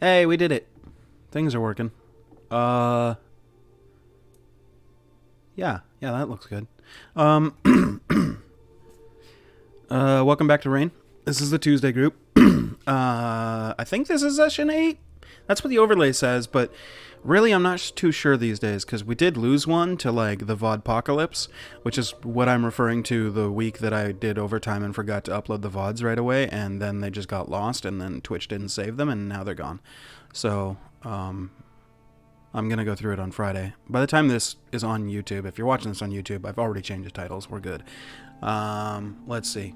Hey, we did it. Things are working. Uh, yeah, that looks good. Um, welcome back to Rain. This is the Tuesday group. I think this is session 8. That's what the overlay says, but really I'm not too sure these days, because we did lose one to, like, the VODpocalypse, which is what I'm referring to the week that I did overtime and forgot to upload the VODs right away, and then they just got lost, and then Twitch didn't save them, and now they're gone. So, I'm going to go through it on Friday. By the time this is on YouTube, if you're watching this on YouTube, I've already changed the titles. We're good. Let's see.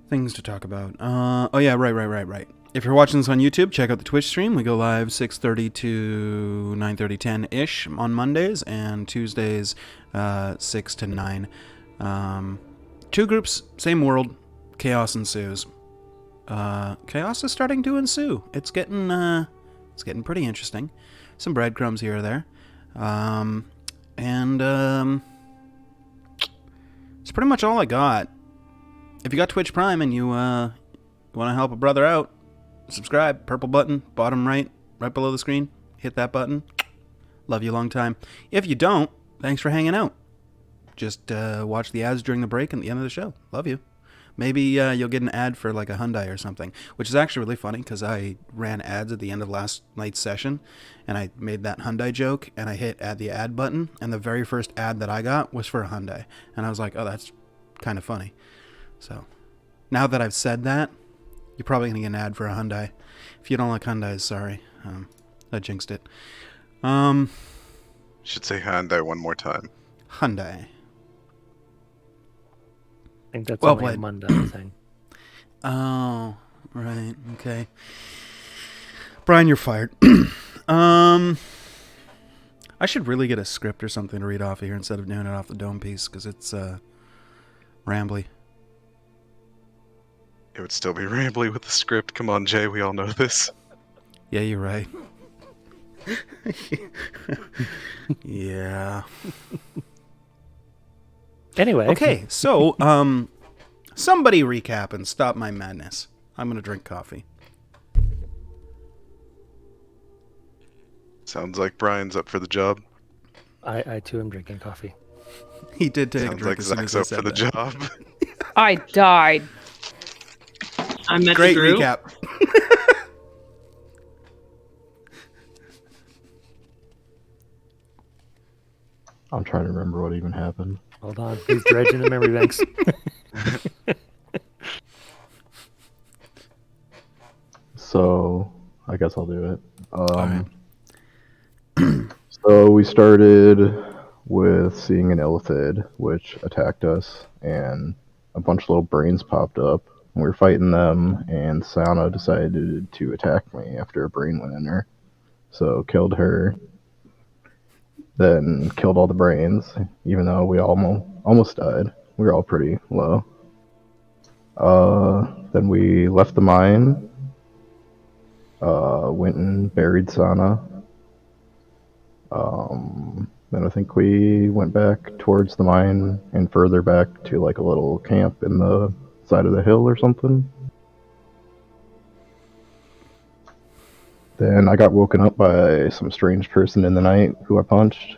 Things to talk about. Oh yeah, right. If you're watching this on YouTube, check out the Twitch stream. We go live 6:30 to 9:30, 10-ish on Mondays, and Tuesdays 6 to 9. Two groups, same world. Chaos ensues. Chaos is starting to ensue. It's getting pretty interesting. Some breadcrumbs here or there. It's pretty much all I got. If you got Twitch Prime and you want to help a brother out, subscribe. Purple button, bottom right below the screen. Hit that button. Love you a long time. If you don't, thanks for hanging out. Just watch the ads during the break and the end of the show. Love you. Maybe you'll get an ad for like a Hyundai or something, which is actually really funny because I ran ads at the end of last night's session, and I made that Hyundai joke, and I hit add the ad button, and the very first ad that I got was for a Hyundai, and I was like, oh, that's kind of funny. So now that I've said that, you're probably going to get an ad for a Hyundai. If you don't like Hyundais, sorry. I jinxed it. Should say Hyundai one more time. Hyundai. I think that's well only played. a Monday thing. Oh, right. Okay. Brian, you're fired. I should really get a script or something to read off of here instead of doing it off the dome piece, because it's rambly. It would still be rambly with the script. Come on, Jay, we all know this. Yeah, you're right. Yeah. Anyway. Okay, so, somebody recap and stop my madness. I'm gonna drink coffee. Sounds like Brian's up for the job. I too am drinking coffee. He did take a Sounds drink like as soon as Zach's I up said for the that. job. I died. I met Great the group. recap. I'm trying to remember what even happened. Hold on, he's dredging the memory banks. So, I guess I'll do it. Alright. So we started with seeing an illithid, which attacked us, and a bunch of little brains popped up. And we were fighting them, and Sana decided to attack me after a brain went in her. So killed her, then killed all the brains, even though we almost died. We were all pretty low. Then we left the mine, went and buried Sana. Then I think we went back towards the mine and further back to like a little camp in the side of the hill or something. Then I got woken up by some strange person in the night who I punched,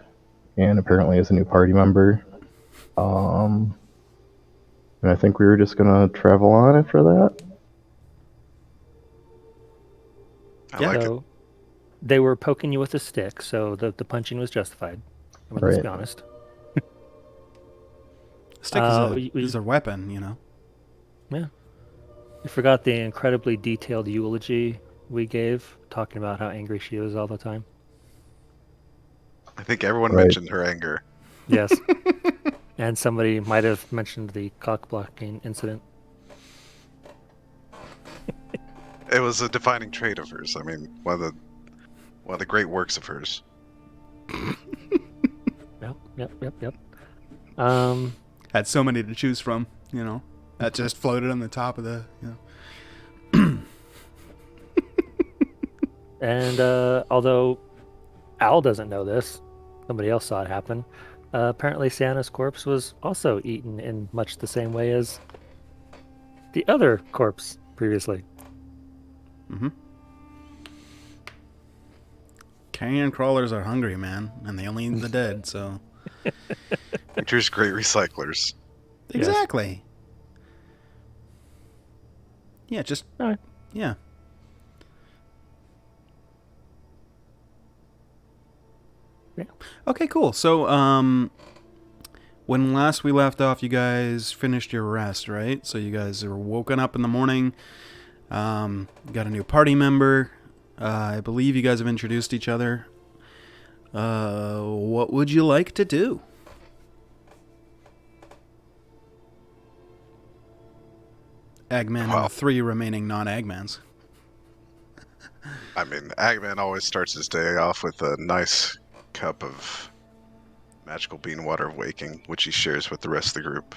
and apparently is a new party member. And I think we were just gonna travel on after that. I Yeah. like it. So they were poking you with a stick, so the punching was justified. I mean, let's Right. be honest. Stick is a weapon, you know. Yeah. You forgot the incredibly detailed eulogy we gave, talking about how angry she was all the time. I think everyone Right. mentioned her anger. Yes. And somebody might have mentioned the cock-blocking incident. It was a defining trait of hers. I mean, one of the great works of hers. Yep. Had so many to choose from, you know. That just floated on the top of the, you know. And although Al doesn't know this, somebody else saw it happen. Apparently Sana's corpse was also eaten in much the same way as the other corpse previously. Mm-hmm. Canyon crawlers are hungry, man, and they only eat the dead, so... Nature's great recyclers. Exactly. Yeah, just... All right. Yeah. Yeah. Okay, cool. So, when last we left off, you guys finished your rest, right? So you guys were woken up in the morning. Got a new party member. I believe you guys have introduced each other. What would you like to do? Eggman and the 3 remaining non-Eggmans. I mean, Eggman always starts his day off with a nice cup of magical bean water of waking, which he shares with the rest of the group.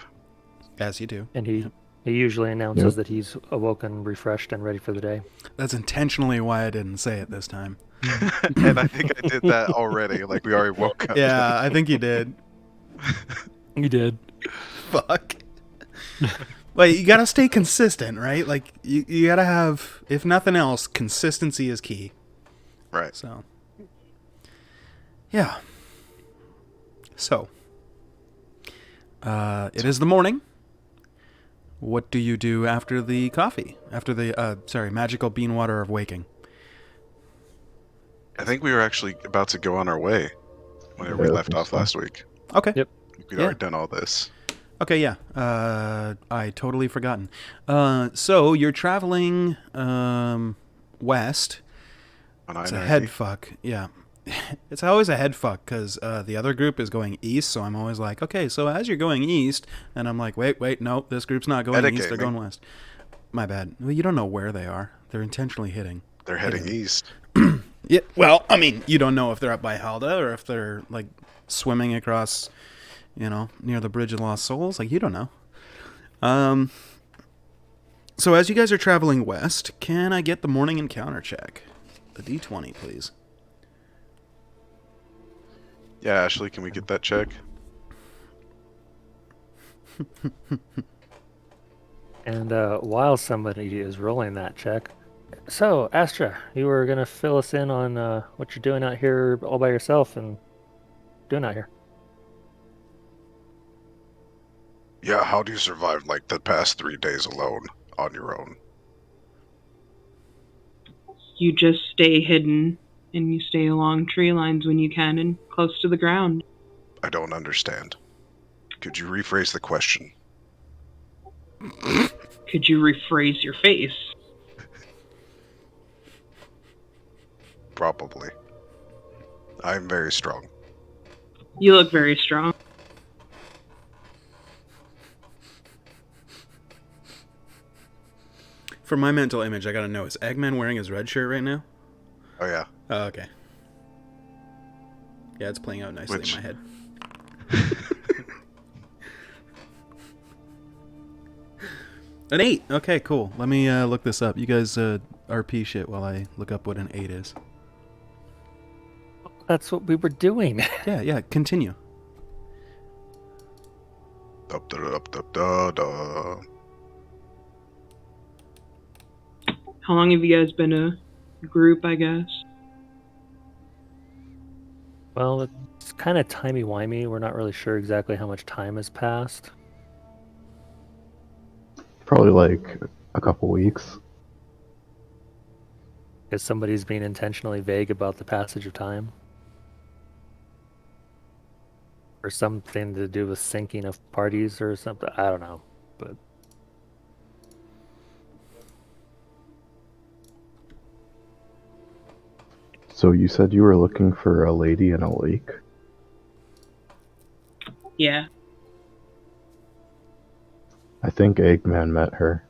As you do. And he usually announces that he's awoken, refreshed, and ready for the day. That's intentionally why I didn't say it this time. And I think I did that already. Like, we already woke up. Yeah, I think you did. You did. Fuck. Like, you gotta stay consistent, right? Like, you gotta have, if nothing else, consistency is key. Right. So, yeah. So, it is the morning. What do you do after the coffee? After the, magical bean water of waking? I think we were actually about to go on our way whenever we Yeah, left off so. last week. Okay. Yep. We'd already done all this. Okay, yeah. I totally forgotten. So you're traveling west. On It's a I-90. head fuck. Yeah. It's always a head fuck because the other group is going east, so I'm always like, okay, so as you're going east, and I'm like, wait, no, this group's not going east, they're going west. My bad. Well, you don't know where they are. They're intentionally hitting. They're heading east. Yeah, well, I mean, you don't know if they're up by Halda or if they're, like, swimming across, near the Bridge of Lost Souls. Like, you don't know. So as you guys are traveling west, can I get the morning encounter check? The D20, please. Yeah, Ashley, can we get that check? And while somebody is rolling that check, so Astra, you were gonna fill us in on what you're doing out here all by yourself and doing out here. Yeah, how do you survive, like, the past 3 days alone on your own? You just stay hidden and you stay along tree lines when you can and close to the ground. I don't understand. Could you rephrase the question? Could you rephrase your face? Probably. I'm very strong. You look very strong. For my mental image, I gotta know, is Eggman wearing his red shirt right now? Oh, yeah. Oh, okay. Yeah, it's playing out nicely Which- in my head. An 8! Okay, cool. Let me look this up. You guys RP shit while I look up what an 8 is. That's what we were doing. Yeah, continue. Da-da-da-da-da-da. How long have you guys been a group, I guess? Well, it's kind of timey-wimey. We're not really sure exactly how much time has passed. Probably like a couple weeks. Because somebody's being intentionally vague about the passage of time. Or something to do with syncing of parties or something. I don't know. But So you said you were looking for a lady in a lake? Yeah. I think Eggman met her.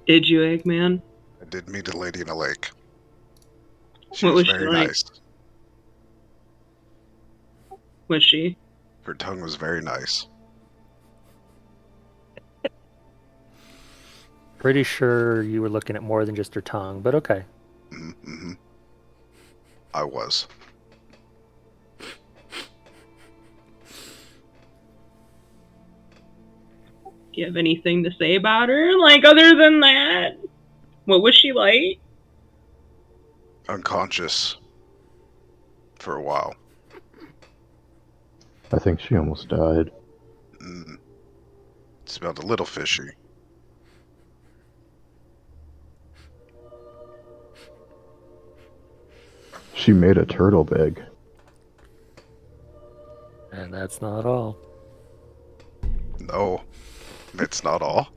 Did you, Eggman? I did meet a lady in a lake. She What was was she very like? nice. Was she? Her tongue was very nice. pretty sure you were looking at more than just her tongue, but okay. Mm-hmm. I was. Do you have anything to say about her? Like, other than that? What was she like? unconscious for a while. I think she almost died. Smelled a little fishy. She made a turtle bag. And that's not all. No, it's not all.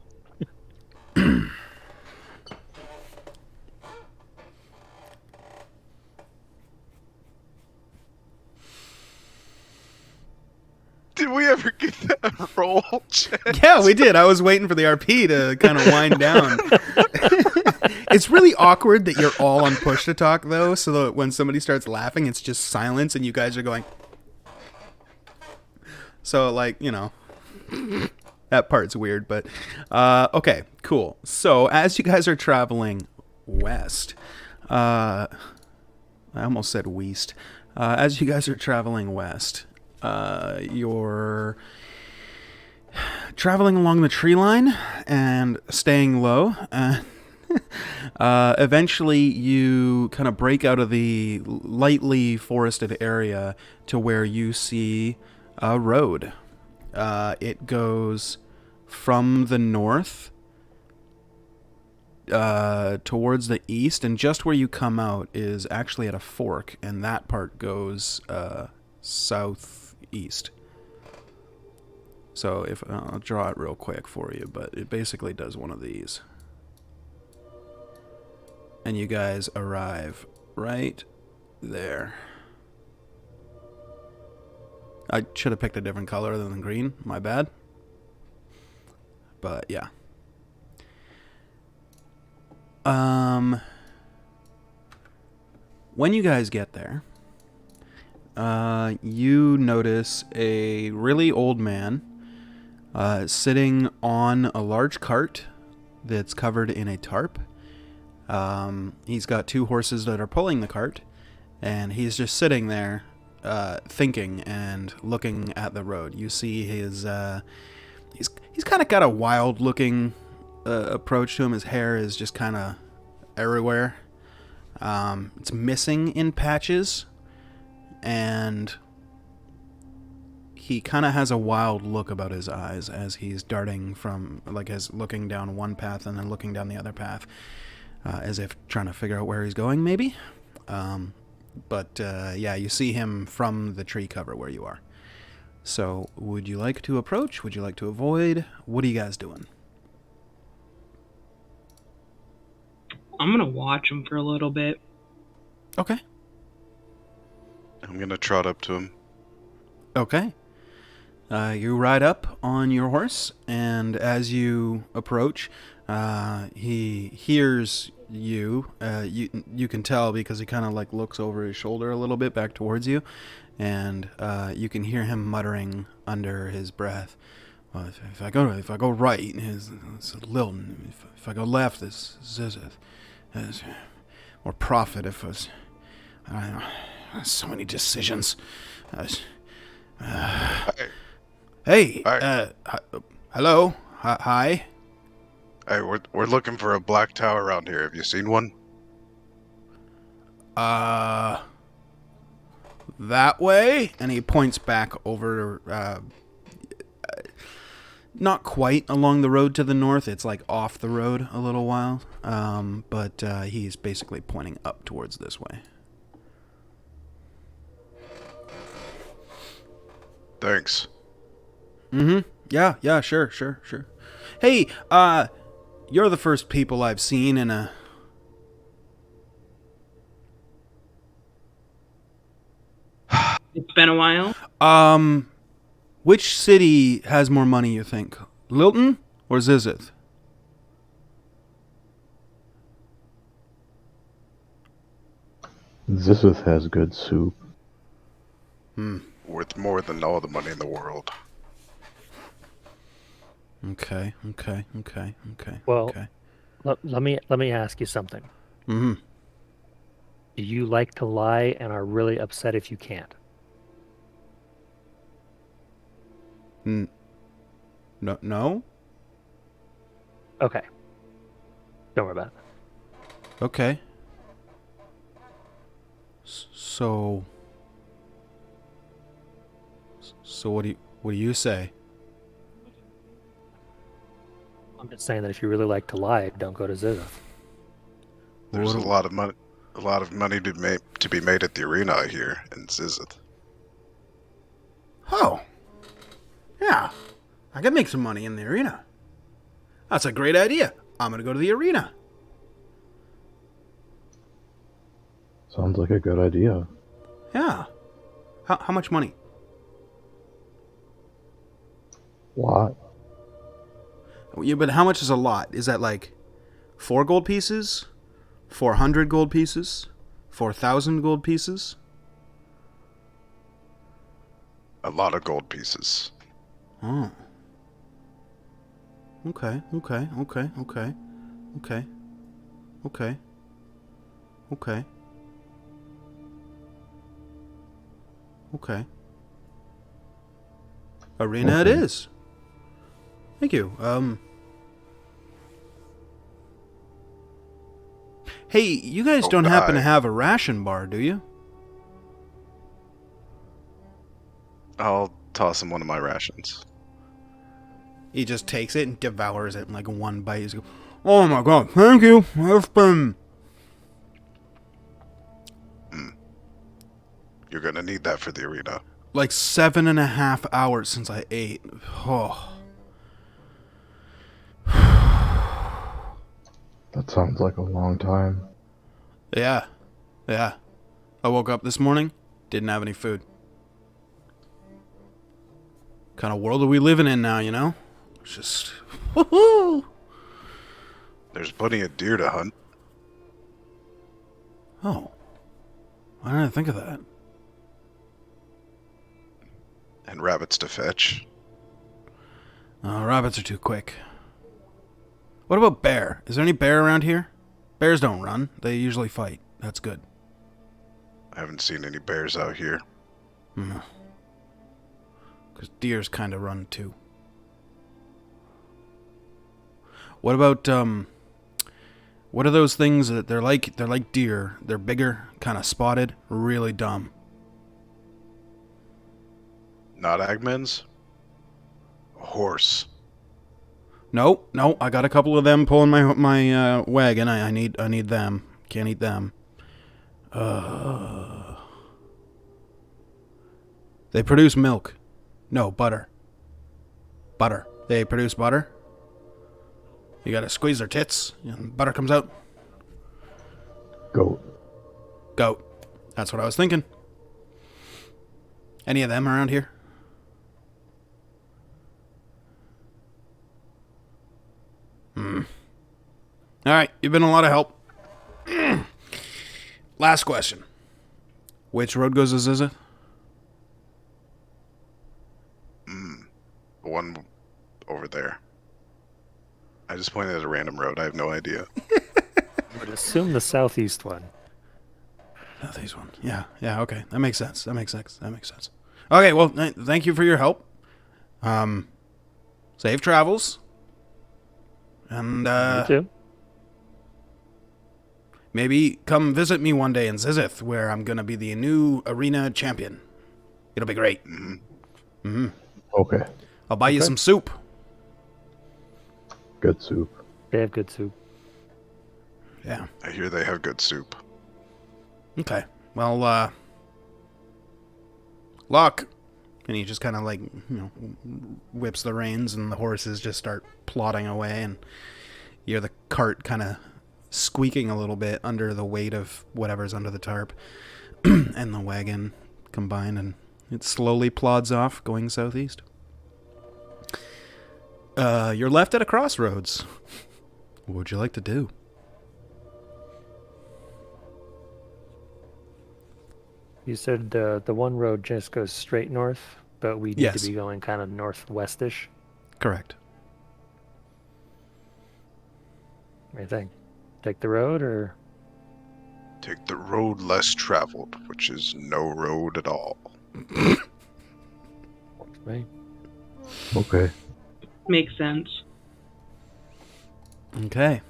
Did we ever get that roll, Chad? Yeah, we did. I was waiting for the RP to kind of wind down. It's really awkward that you're all on push to talk, though, so that when somebody starts laughing, it's just silence, and you guys are going. So, like, you know, that part's weird, but okay, cool. So, as you guys are traveling west, I almost said west. As you guys are traveling west, you're traveling along the tree line and staying low. Eventually, you kind of break out of the lightly forested area to where you see a road. It goes from the north towards the east, and just where you come out is actually at a fork, and that part goes southeast. So if I'll draw it real quick for you, but it basically does one of these. And you guys arrive right there. I should have picked a different color other than green. My bad. But yeah. When you guys get there, you notice a really old man sitting on a large cart that's covered in a tarp. He's got two horses that are pulling the cart, and he's just sitting there thinking and looking at the road. You see his he's kind of got a wild looking approach to him. His hair is just kind of everywhere. It's missing in patches, and he kind of has a wild look about his eyes as he's darting from, like, as looking down one path and then looking down the other path, as if trying to figure out where he's going, maybe. But yeah, you see him from the tree cover where you are. So, would you like to approach? Would you like to avoid? What are you guys doing? I'm gonna watch him for a little bit. Okay. I'm gonna trot up to him. Okay. You ride up on your horse, and as you approach, he hears you. You can tell because he kind of like looks over his shoulder a little bit back towards you, and you can hear him muttering under his breath. Well, if I go right, it's Lilton. If I go left, this is more profit. If it was, I don't know, so many decisions. Hey, hello, hi. Hey, we're looking for a black tower around here. Have you seen one? That way, and he points back over. Not quite along the road to the north. It's like off the road a little while. But he's basically pointing up towards this way. Thanks. Mm-hmm. Yeah, sure. Hey, you're the first people I've seen in a... It's been a while. Which city has more money, you think? Lilton or Zizith? Zizith has good soup. Worth more than all the money in the world. Okay. Well, okay. let me ask you something. Mm-hmm. Do you like to lie and are really upset if you can't? No? Okay. Don't worry about it. Okay. So what do you say? I'm just saying that if you really like to lie, don't go to Zizith. There's What a lot of money to be made at the arena here in Zizith. Oh. Yeah. I can make some money in the arena. That's a great idea. I'm going to go to the arena. Sounds like a good idea. Yeah. How much money? Lot. Yeah, but how much is a lot? Is that like 4 gold pieces? 400 gold pieces? 4,000 gold pieces? A lot of gold pieces. Oh. Okay. Okay. Arena it Okay. is. Thank you. Hey, you guys don't happen to have a ration bar, do you? I'll toss him one of my rations. He just takes it and devours it in like one bite. He's like, oh my god, thank you. I've been... You're gonna need that for the arena. like 7.5 hours since I ate. Oh. That sounds like a long time. Yeah. I woke up this morning, didn't have any food. Kind of world are we living in now, you know? It's just... woohoo! There's plenty of deer to hunt. Oh. Why didn't I think of that? And rabbits to fetch. Rabbits are too quick. What about bear? Is there any bear around here? Bears don't run. They usually fight. That's good. I haven't seen any bears out here. Because deers kind of run too. What about, what are those things that they're like deer. They're bigger, kind of spotted, really dumb. Not Agmens? A horse. No, I got a couple of them pulling my wagon. I need them. Can't eat them. They produce milk. No, butter. Butter. They produce butter. You gotta squeeze their tits, and butter comes out. Goat. Goat. That's what I was thinking. Any of them around here? All right, you've been a lot of help. Last question. Which road goes to Zizith? The one over there. I just pointed at a random road. I have no idea. I would assume the southeast one. Southeast one. Yeah, okay. That makes sense. Okay, well, thank you for your help. Safe travels. And, You too. maybe come visit me one day in Zizith, where I'm going to be the new arena champion. It'll be great. Okay. I'll buy you some soup. Good soup. They have good soup. Yeah. I hear they have good soup. Okay. Well, luck. And he just kind of like, whips the reins and the horses just start plodding away and you hear the cart kind of squeaking a little bit under the weight of whatever's under the tarp and the wagon combined, and it slowly plods off going southeast. You're left at a crossroads. What would you like to do? You said the one road just goes straight north, but we need Yes. to be going kind of northwestish. Correct. What do you think? Take the road or? Take the road less traveled, which is no road at all. Right. Okay. Makes sense. Okay.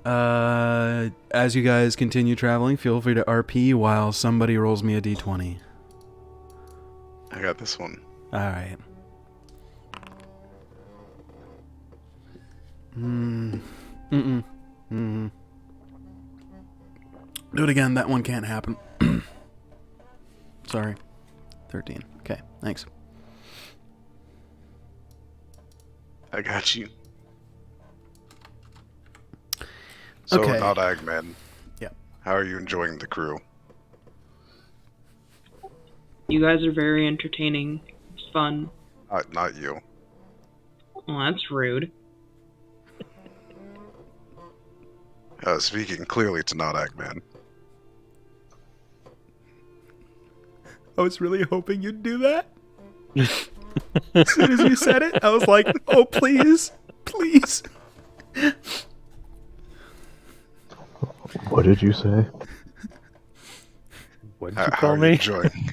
As you guys continue traveling, feel free to RP while somebody rolls me a d20. I got this one. All right. Do it again. That one can't happen. Sorry. 13. Okay, thanks. I got you. So, Okay. not Agman. Yeah. How are you enjoying the crew? You guys are very entertaining. It's fun. Not you. Well, that's rude. Speaking clearly to not Agman. I was really hoping you'd do that. As soon as you said it, I was like, oh, please, please. What did you say? What did you How call are you me? enjoying?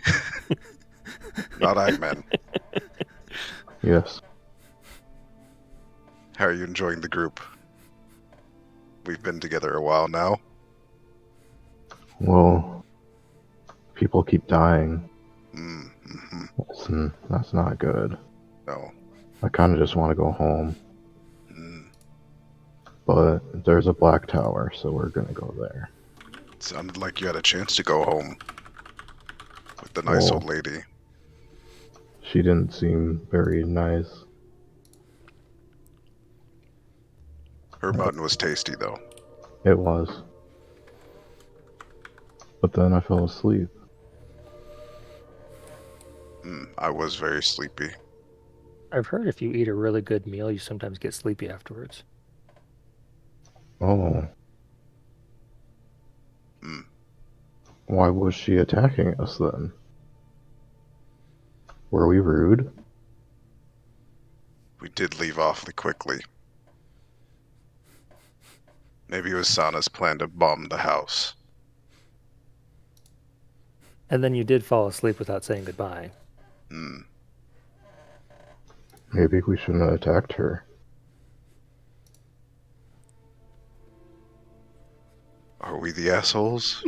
Not Agman. Yes. How are you enjoying the group? We've been together a while now. Well, people keep dying. Mm-hmm. That's not good. No. I kind of just want to go home. Mm. But there's a black tower, so we're gonna go there. Sounded like you had a chance to go home. With the nice Well, old lady. She didn't seem very nice. Her mutton was tasty, though. It was. But then I fell asleep. I was very sleepy. I've heard if you eat a really good meal, you sometimes get sleepy afterwards. Oh. Mm. Why was she attacking us then? Were we rude? We did leave awfully quickly. Maybe it was Sana's plan to bomb the house. And then you did fall asleep without saying goodbye. Hmm. Maybe we shouldn't have attacked her. Are we the assholes?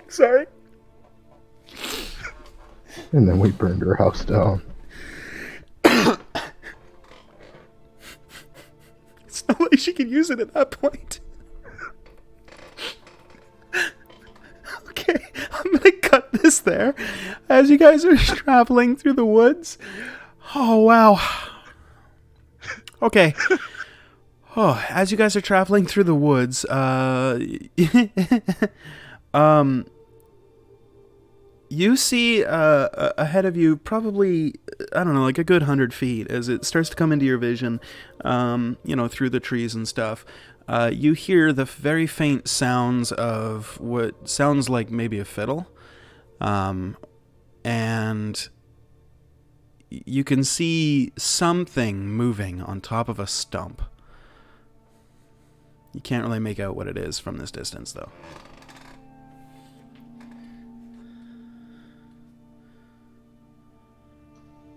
Sorry. And then we burned her house down. It's not like she could use it at that point. Okay, I'm gonna cut this there. As you guys are traveling through the woods. Oh, wow. Okay. Oh, as you guys are traveling through the woods, you see ahead of you probably, I don't know, like a good 100 feet as it starts to come into your vision, through the trees and stuff. You hear the very faint sounds of what sounds like maybe a fiddle. And you can see something moving on top of a stump. You can't really make out what it is from this distance, though.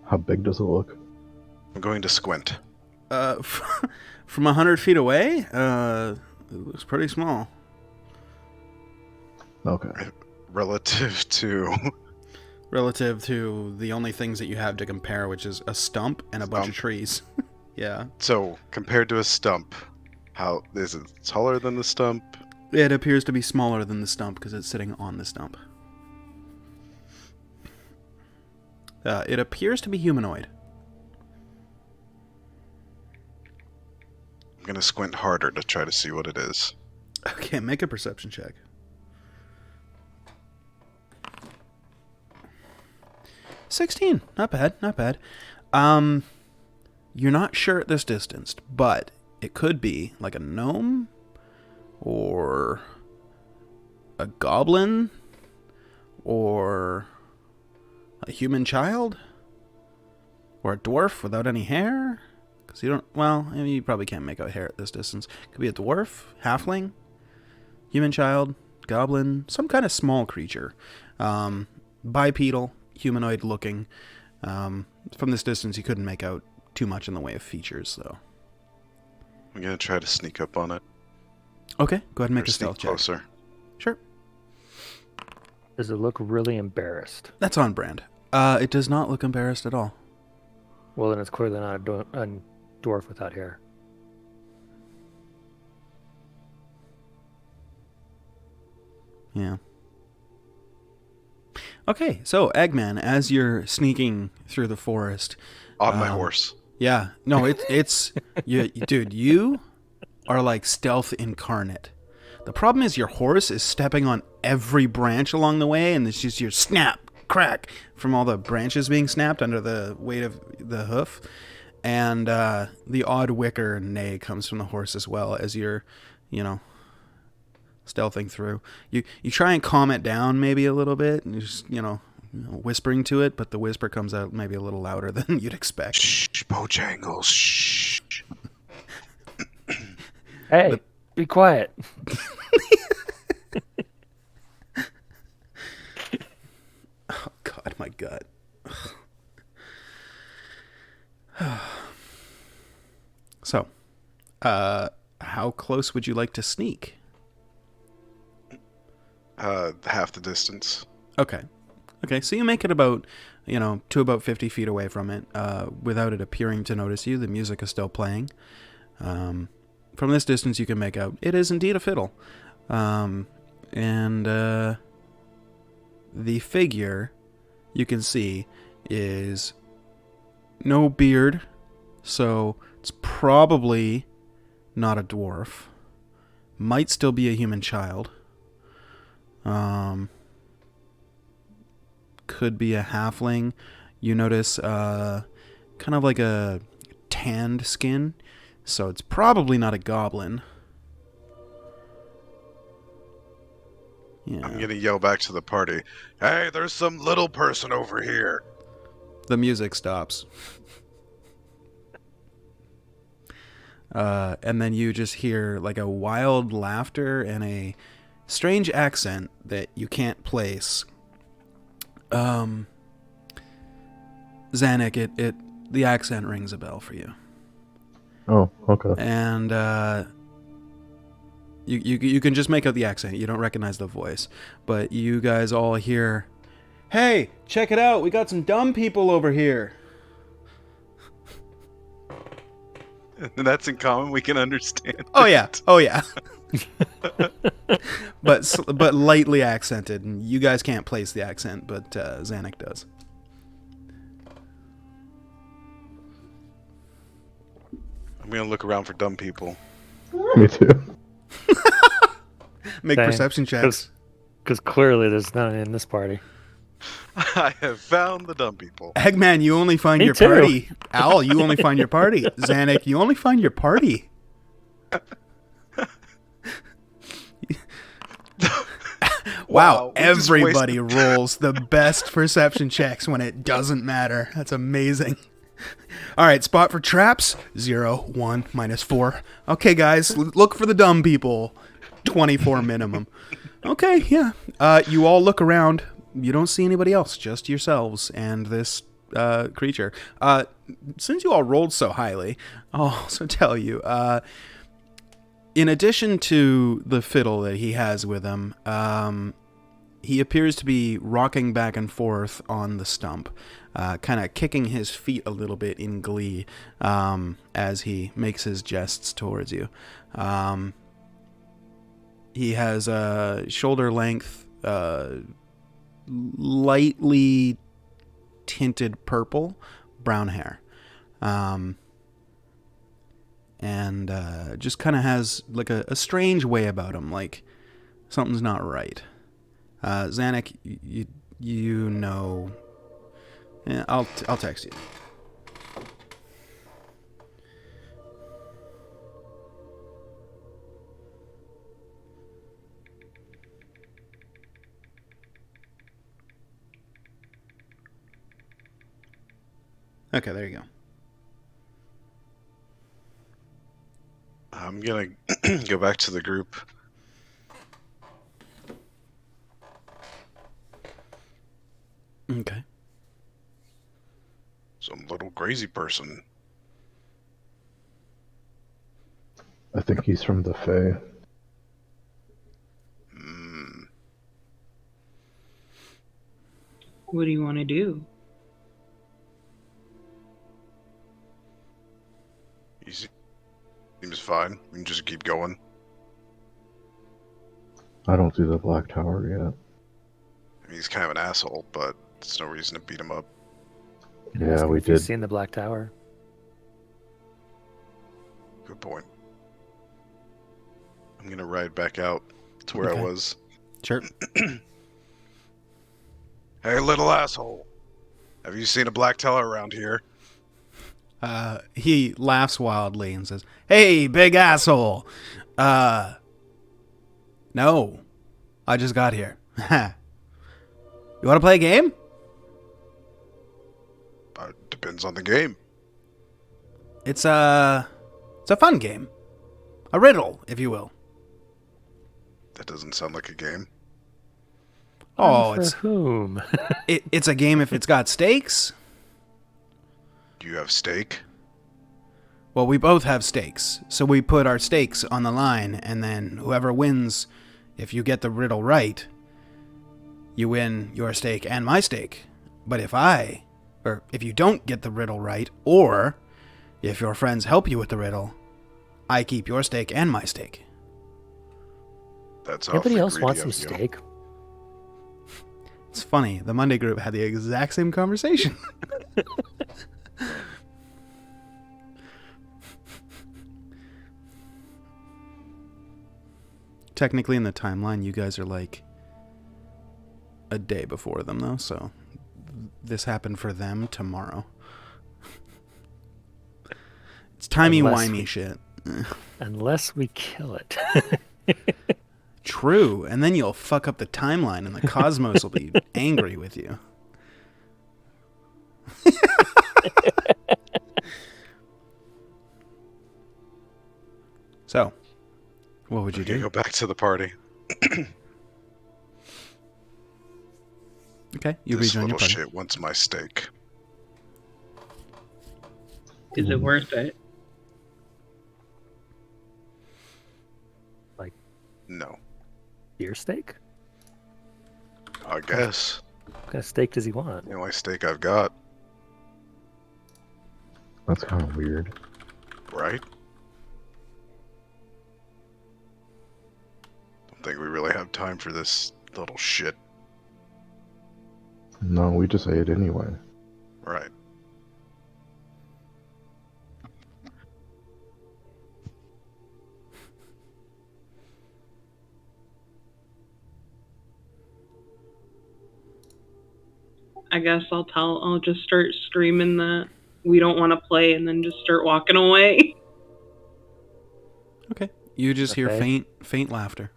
How big does it look? I'm going to squint. From 100 feet away, it looks pretty small. Okay. Relative to... Relative to the only things that you have to compare, which is a stump and a bunch of trees. Yeah. So, compared to a stump, how is it taller than the stump? It appears to be smaller than the stump because it's sitting on the stump. It appears to be humanoid. I'm going to squint harder to try to see what it is. Okay, make a perception check. 16. Not bad, not bad. You're not sure at this distance, but it could be like a gnome or a goblin or a human child or a dwarf without any hair. Because you don't, well, I mean, you probably can't make out hair at this distance. Could be a dwarf, halfling, human child, goblin, some kind of small creature. Bipedal, humanoid looking. From this distance, you couldn't make out too much in the way of features, though. I'm gonna try to sneak up on it. Okay, go ahead and make Or a stealth sneak check. closer. Sure. Does it look really embarrassed? That's on brand. It does not look embarrassed at all. Well, then it's clearly not a dwarf without hair. Yeah. Okay, so Eggman, as you're sneaking through the forest, On my horse. yeah, no, it's dude, you are like stealth incarnate. The problem is your horse is stepping on every branch along the way, and it's just your snap, crack from all the branches being snapped under the weight of the hoof, and the odd whicker neigh comes from the horse as well as you're, stealthing through. You try and calm it down maybe a little bit, and just whispering to it, but the whisper comes out maybe a little louder than you'd expect. Shh, Bojangles, shh. Hey, be quiet. Oh God, my gut. So, how close would you like to sneak? Half the distance. Okay, so you make it about, to about 50 feet away from it, without it appearing to notice you. The music is still playing. From this distance, you can make out it is indeed a fiddle. And the figure you can see is no beard, so it's probably not a dwarf. Might still be a human child. Could be a halfling. You notice kind of like a tanned skin, so it's probably not a goblin. Yeah. I'm gonna yell back to the party. Hey, there's some little person over here. The music stops. And then you just hear like a wild laughter and a strange accent that you can't place. Zanuck, the accent rings a bell for you. Oh, okay. And you can just make out the accent. You don't recognize the voice, but you guys all hear, "Hey, check it out! We got some dumb people over here." And that's in common. We can understand. Oh yeah. but lightly accented, and you guys can't place the accent, but Zanuck does. I'm gonna look around for dumb people. Me too. Make Same. perception checks. Because clearly there's none in this party. I have found the dumb people. Eggman, you only find Me your too. party. Owl, you only find your party. Zanuck, you only find your party. Wow, we just everybody rolls the best perception checks when it doesn't matter. That's amazing. All right, spot for traps, 0, 1, -4. Okay, guys, look for the dumb people. 24 minimum. Okay, yeah. You all look around. You don't see anybody else, just yourselves and this creature. Since you all rolled so highly, I'll also tell you, in addition to the fiddle that he has with him, he appears to be rocking back and forth on the stump, kind of kicking his feet a little bit in glee as he makes his jests towards you. He has a shoulder length, lightly tinted purple, brown hair. And just kind of has like a strange way about him, like something's not right. Zanuck, you know. Yeah, I'll text you. Okay, there you go. I'm gonna go back to the group. Okay. Some little crazy person. I think he's from the Fae. Hmm. What do you want to do? He seems fine. We can just keep going. I don't see the Black Tower yet. I mean, he's kind of an asshole, but there's no reason to beat him up. Yeah, Asking we if you've did. seen the Black Tower. Good point. I'm gonna ride back out to where Okay. I was. Sure. Hey, little asshole. Have you seen a black teller around here? He laughs wildly and says, "Hey, big asshole. No. I just got here. You want to play a game? Depends on the game. It's a fun game. A riddle, if you will." That doesn't sound like a game. Oh, For whom? it's a game if it's got stakes. Do you have steak? Well, we both have stakes, so we put our stakes on the line, and then whoever wins, if you get the riddle right, you win your stake and my stake. But if you don't get the riddle right, or if your friends help you with the riddle, I keep your stake and my stake. That's Anybody awfully else greedy want of some you. steak? It's funny, the Monday group had the exact same conversation. Technically, in the timeline, you guys are like a day before them, though, so this happened for them tomorrow. It's timey-wimey shit. Unless we kill it. True, and then you'll fuck up the timeline, and the cosmos will be angry with you. So, what would you Okay, do? go back to the party. Okay, you This rejoin your little party. shit wants my steak. Is it worth it? No. Deer steak? I guess. What kind of steak does he want? The only steak I've got, That's kind of weird. right? Don't think we really have time for this little shit. No, we just ate anyway. Right. I guess I'll just start screaming that we don't want to play and then just start walking away. Okay, you just hear Okay. faint laughter.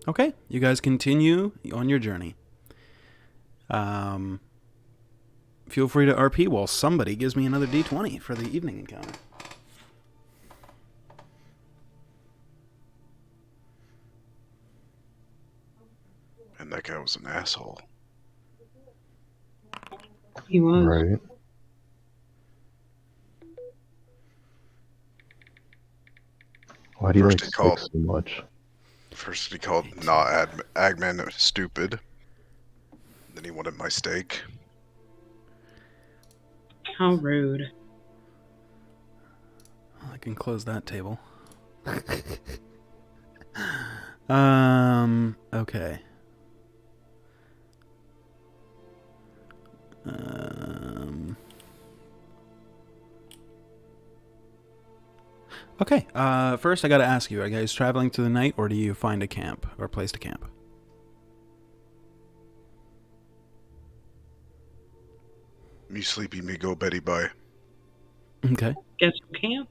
Okay, you guys continue on your journey. Feel free to RP while somebody gives me another D20 for the evening encounter. And that guy was an asshole. He was. Right? Why do you First like he called- steak so much? First he called Agman stupid. Then he wanted my steak. How rude. I can close that table. Okay. Okay, first I gotta ask you, are you guys traveling through the night, or do you find a camp, or a place to camp? Me sleepy, me go Betty bye. Okay. Guess who camp?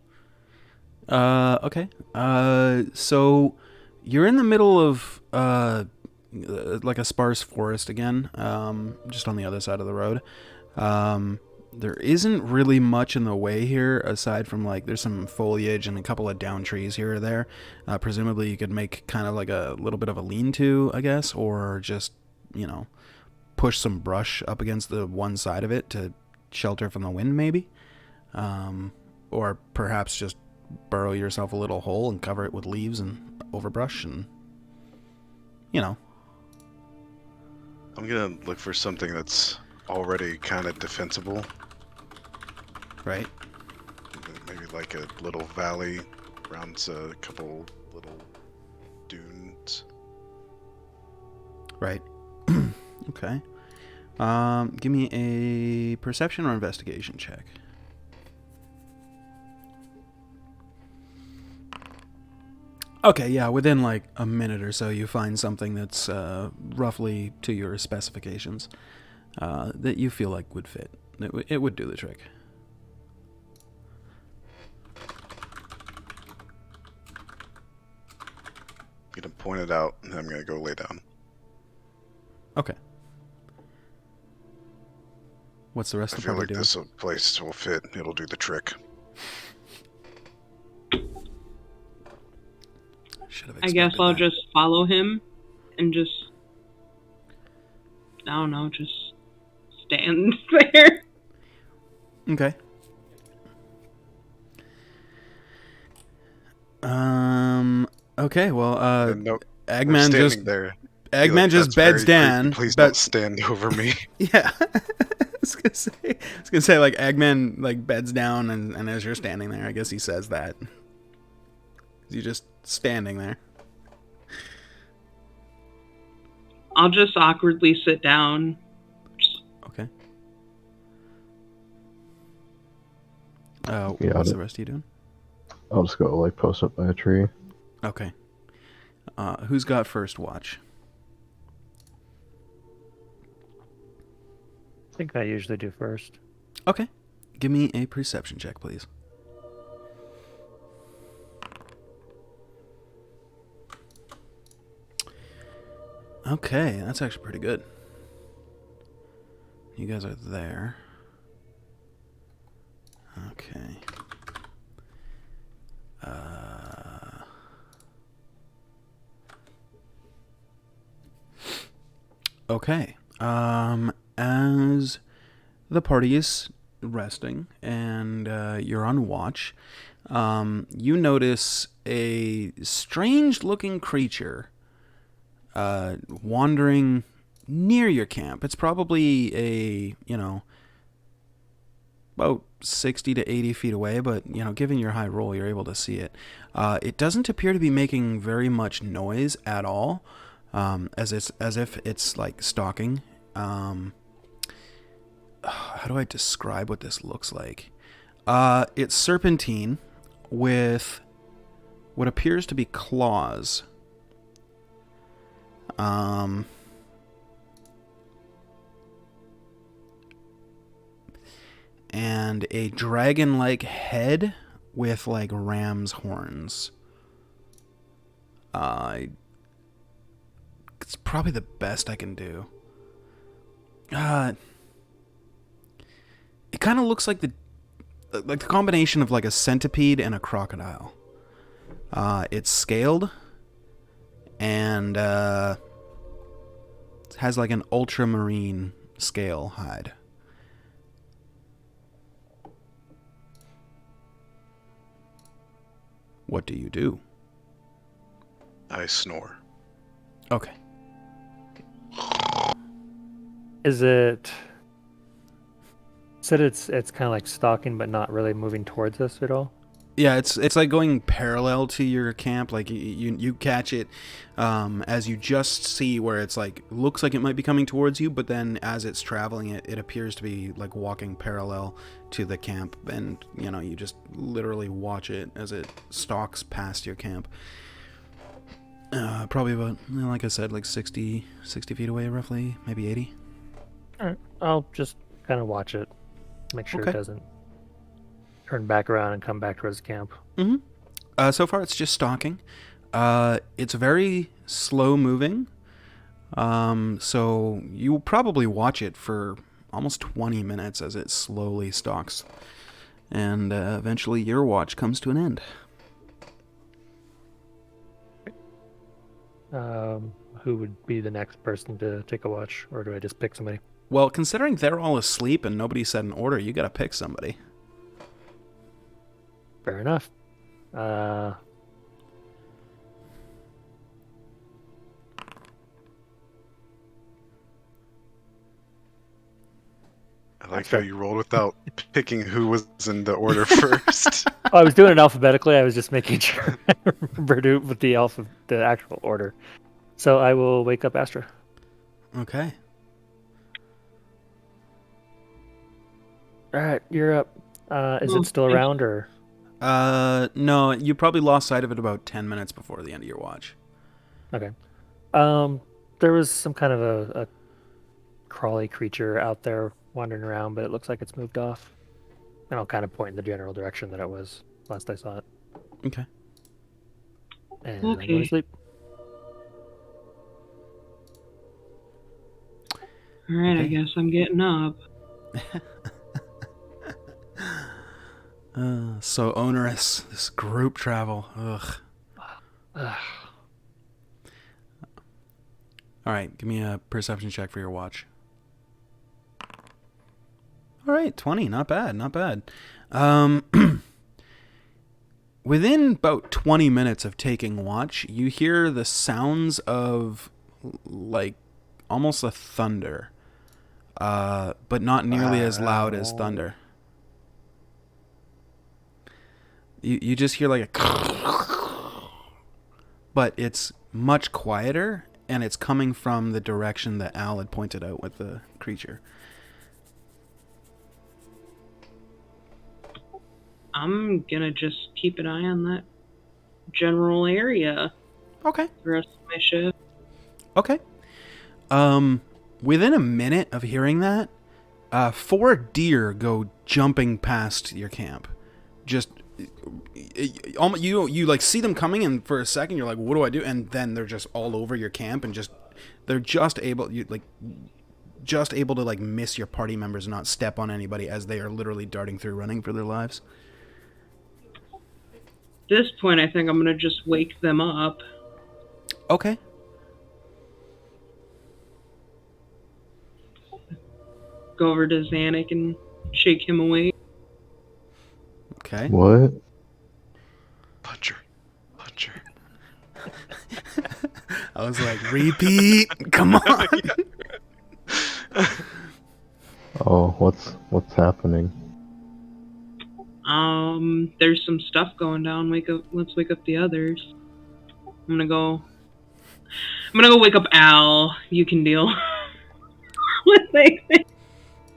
Okay. So you're in the middle of like a sparse forest again, just on the other side of the road. There isn't really much in the way here aside from like there's some foliage and a couple of down trees here or there. Presumably you could make kind of like a little bit of a lean-to, I guess, or just, push some brush up against the one side of it to shelter from the wind maybe. Or perhaps just burrow yourself a little hole and cover it with leaves and overbrush and, you know. I'm gonna look for something that's already kind of defensible. Right? Maybe like a little valley around a couple little dunes. Right. Okay. Give me a perception or investigation check. Okay, yeah, within like a minute or so, you find something that's roughly to your specifications that you feel like would fit. It would do the trick. I'm gonna point it out, and I'm gonna go lay down. Okay. What's the rest I of the feel party like doing? this place will fit. It'll do the trick. Should have I guess expected I'll that. just follow him and just, I don't know, just stand there. Okay. Okay. Well. And no, Eggman standing just there. Eggman just beds down. Please but don't stand over me. yeah. I was gonna say like Eggman like beds down and as you're standing there, I guess he says that. You're just standing there. I'll just awkwardly sit down. Okay. Yeah, What's the rest of you doing? I'll just go like post up by a tree. Okay. Who's got first watch? I think I usually do first. Okay. Give me a perception check, please. Okay, that's actually pretty good. You guys are there. Okay. Okay. As the party is resting and you're on watch, you notice a strange-looking creature wandering near your camp. It's probably about 60 to 80 feet away, but, given your high roll, you're able to see it. It doesn't appear to be making very much noise at all, as if it's, like, stalking. How do I describe what this looks like? It's serpentine with what appears to be claws. And a dragon-like head with like ram's horns. It's probably the best I can do. It kind of looks like the combination of like a centipede and a crocodile. It's scaled and has like an ultramarine scale hide. What do you do? I snore. Okay. Is it? Said it's kind of like stalking, but not really moving towards us at all. Yeah, it's like going parallel to your camp. Like you catch it as you just see where it's like looks like it might be coming towards you, but then as it's traveling, it appears to be like walking parallel to the camp, and you just literally watch it as it stalks past your camp. Probably about, like I said, like 60 feet away, roughly, maybe 80. All right, I'll just kind of watch it, make sure Okay. it doesn't turn back around and come back towards the camp. Mm-hmm. So far, it's just stalking. It's very slow moving. So you'll probably watch it for almost 20 minutes as it slowly stalks. And eventually your watch comes to an end. Who would be the next person to take a watch, or do I just pick somebody? Well, considering they're all asleep and nobody said an order, you gotta pick somebody. Fair enough. I like how you rolled without picking who was in the order first. I was doing it alphabetically. I was just making sure I remembered it with the actual order. So I will wake up Astra. Okay. All right, you're up. Is Oh, it still around or? No, you probably lost sight of it about 10 minutes before the end of your watch. Okay. There was some kind of a crawly creature out there wandering around, but it looks like it's moved off. And I'll kind of point in the general direction that it was last I saw it. Okay. And I'm going Okay. to sleep. All right, I Okay. guess I'm getting up. So onerous, this group travel. Ugh. Ugh. All right, give me a perception check for your watch. All right, 20. Not bad, not bad. Within about 20 minutes of taking watch, you hear the sounds of, like, almost a thunder, but not nearly as loud as thunder. You just hear like a, but it's much quieter, and it's coming from the direction that Al had pointed out with the creature. I'm gonna just keep an eye on that general area Okay. the rest of my shift. Okay. Within a minute of hearing that, 4 deer go jumping past your camp. Just you like see them coming, and for a second you're like, what do I do? And then they're just all over your camp, and they're just able to like miss your party members and not step on anybody as they are literally darting through, running for their lives. At this point, I think I'm gonna just wake them up. Okay. Go over to Xanic and shake him awake. Okay. What? Puncher. I was like, repeat. Come on. Oh, what's happening? There's some stuff going down. Let's wake up the others. I'm gonna go wake up Al. You can deal with it.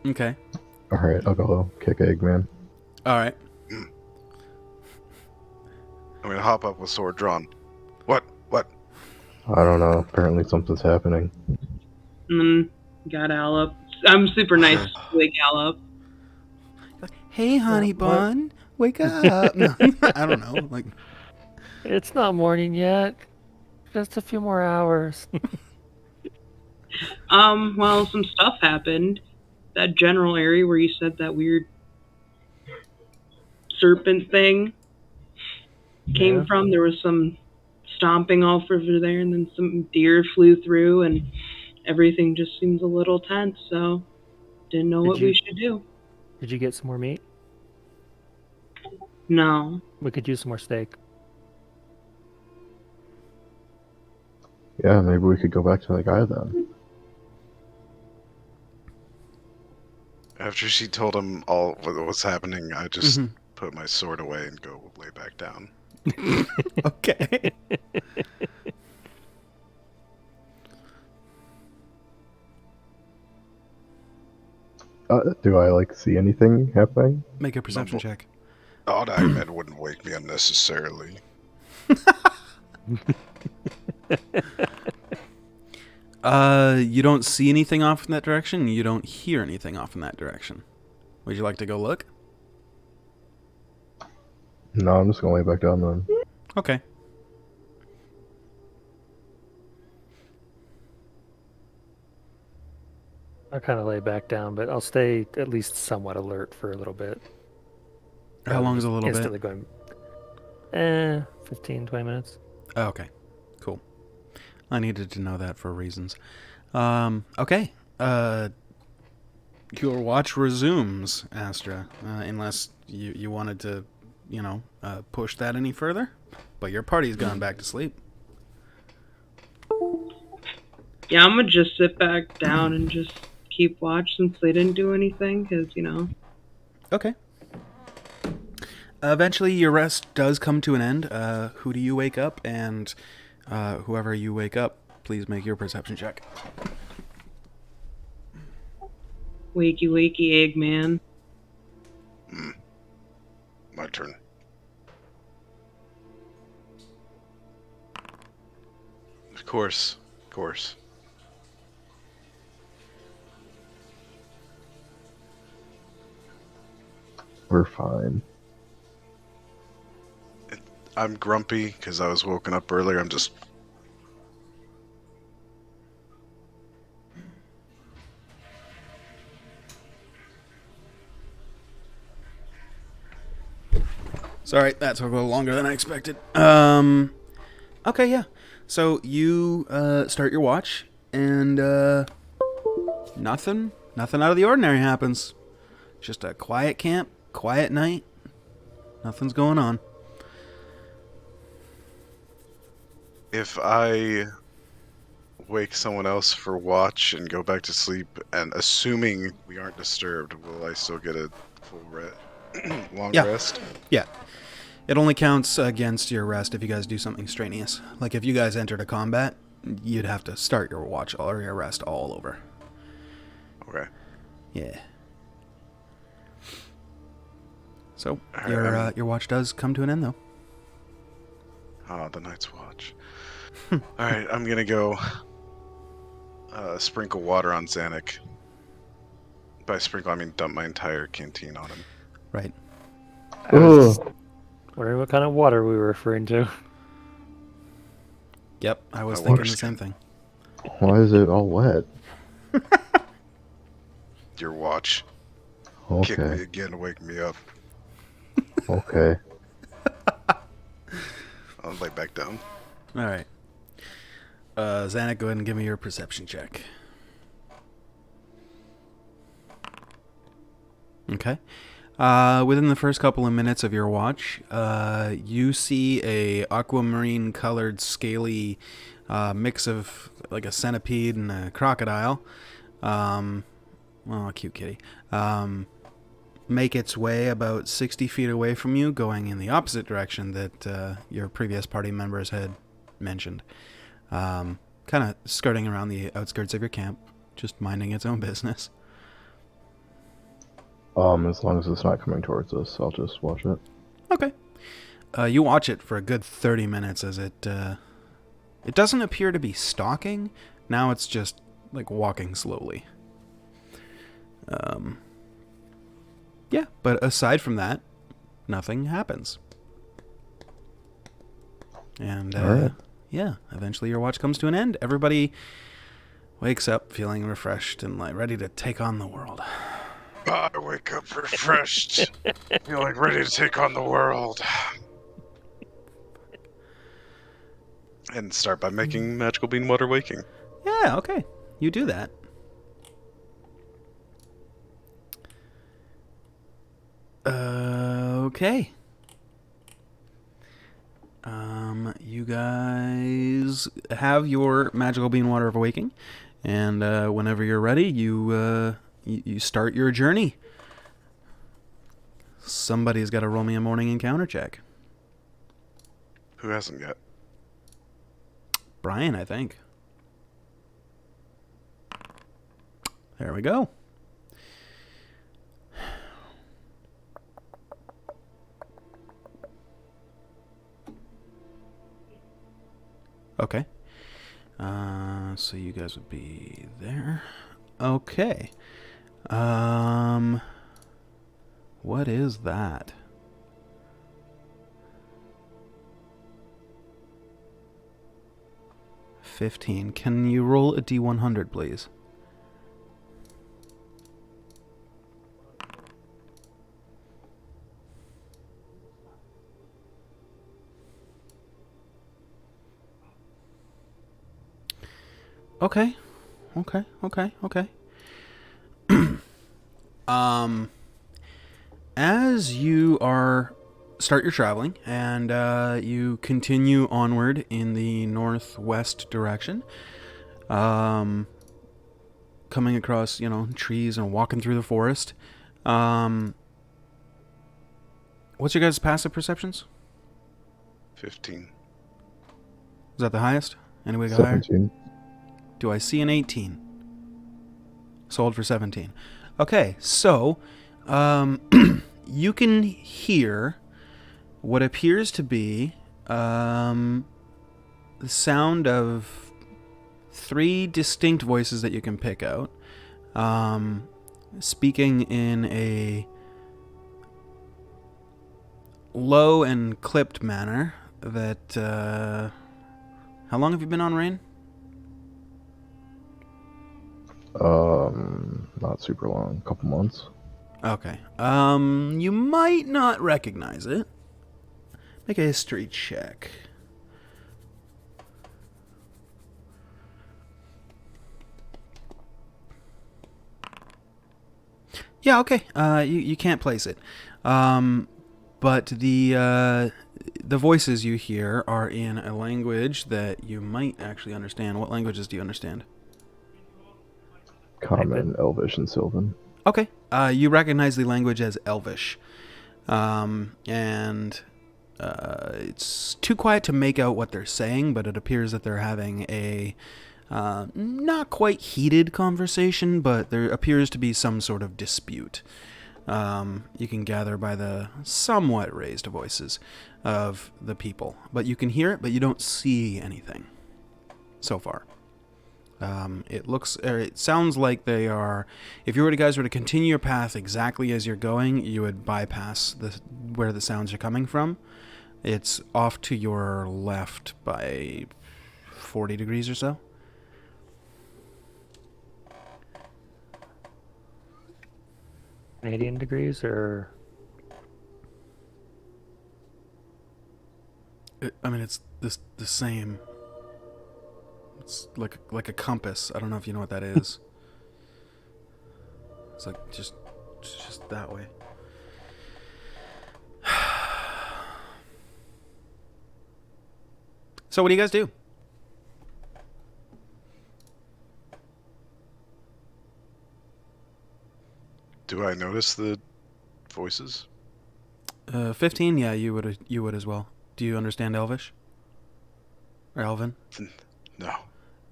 Okay. All right, I'll go kick Eggman. All right. I'm gonna hop up with sword drawn. What? I don't know. Apparently something's happening. And then got Al up. I'm super nice to wake Al up. Hey, honey bun, wake up. No, I don't know. Like, It's not morning yet. Just a few more hours. Well, some stuff happened. That general area where you said that weird serpent thing came from, there was some stomping all over there, and then some deer flew through, and everything just seems a little tense, so didn't know what we should do. Did you get some more meat? No. We could use some more steak. Yeah, maybe we could go back to that guy then. After she told him all what was happening, I just put my sword away and go lay back down. okay. Do I see anything happening? Make a perception check. Odd Ahmed wouldn't wake me unnecessarily. You don't see anything off in that direction. You don't hear anything off in that direction. Would you like to go look? No, I'm just gonna lay back down then. Okay. I'll kind of lay back down, but I'll stay at least somewhat alert for a little bit. How long is a little instantly bit? Going, 15, 20 minutes. Oh, okay. Cool. I needed to know that for reasons. Okay. Your watch resumes, Astra, unless you wanted to push that any further. But your party's gone back to sleep. Yeah, I'm gonna just sit back down and just keep watch since they didn't do anything, because, Okay. Eventually, your rest does come to an end. Who do you wake up? And whoever you wake up, please make your perception check. Wakey, wakey, Eggman. My turn. Of course. We're fine. I'm grumpy because I was woken up earlier. I'm just... Sorry, that took a little longer than I expected. Okay, yeah. So you start your watch, and nothing out of the ordinary happens. Just a quiet camp, quiet night. Nothing's going on. If I wake someone else for watch and go back to sleep, and assuming we aren't disturbed, will I still get a full long Yeah. rest? Yeah. It only counts against your rest if you guys do something strenuous. Like if you guys entered a combat, you'd have to start your watch or your rest all over. Okay. Yeah. So Alright, your watch does come to an end, though. Ah, the Night's Watch. Alright, I'm gonna go sprinkle water on Zanuck. By sprinkle, I mean dump my entire canteen on him. Right. I was wondering what kind of water we were referring to. Yep, I was My thinking water the same thing. Why is it all wet? Your watch. Kick me Okay. again, wake me up. Okay. I'll lay back down. All right. Zanuck, go ahead and give me your perception check. Okay. Within the first couple of minutes of your watch, you see a aquamarine colored scaly mix of like a centipede and a crocodile. A cute kitty. Make its way about 60 feet away from you, going in the opposite direction that your previous party members had mentioned. Kind of skirting around the outskirts of your camp, just minding its own business. As long as it's not coming towards us, I'll just watch it. Okay. You watch it for a good 30 minutes as it doesn't appear to be stalking. Now it's just like walking slowly. Yeah, but aside from that, nothing happens. And All right. yeah, eventually your watch comes to an end. Everybody wakes up feeling refreshed and like ready to take on the world. I wake up refreshed. Feel like ready to take on the world. And start by making magical bean water waking. Yeah, okay. You do that. Okay. You guys have your magical bean water of awakening, and whenever you're ready, you start your journey. Somebody's got to roll me a morning encounter check. Who hasn't yet? Brian, I think. There we go. Okay. So you guys would be there. Okay. What is that? $15. Can you roll a D100, please? Okay. As you are start your traveling, and you continue onward in the northwest direction, coming across, trees and walking through the forest. What's your guys' passive perceptions? 15. Is that the highest? Anybody got higher? 17. Do I see an 18? Sold for 17. Okay, so you can hear what appears to be the sound of 3 distinct voices that you can pick out, speaking in a low and clipped manner that... how long have you been on Rain? Not super long. A couple months. Okay. You might not recognize it. Make a history check. Yeah, okay. You can't place it. But the voices you hear are in a language that you might actually understand. What languages do you understand? Common, Elvish, and Sylvan. Okay. You recognize the language as Elvish. And it's too quiet to make out what they're saying, but it appears that they're having a not quite heated conversation, but there appears to be some sort of dispute. You can gather by the somewhat raised voices of the people. But you can hear it, but you don't see anything so far. It sounds like they are, if you guys were to continue your path exactly as you're going, you would bypass where the sounds are coming from. It's off to your left by 40 degrees or so. Canadian degrees, or It's the same. It's like a compass. I don't know if you know what that is. It's like just that way. So what do you guys do? Do I notice the voices? 15. Yeah, you would as well. Do you understand Elvish? Or Elven? No.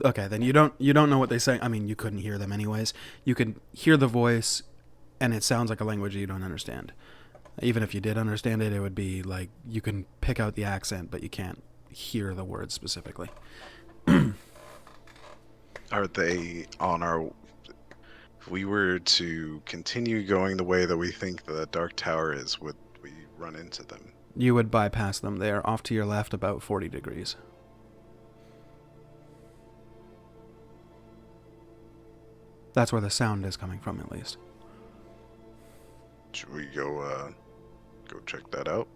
Okay, then you don't know what they say. I mean, you couldn't hear them anyways. You could hear the voice, and it sounds like a language you don't understand. Even if you did understand it, it would be like you can pick out the accent, but you can't hear the words specifically. Are they on our... If we were to continue going the way that we think the Dark Tower is, would we run into them? You would bypass them. They are off to your left about 40 degrees. That's where the sound is coming from, at least. Should we go check that out?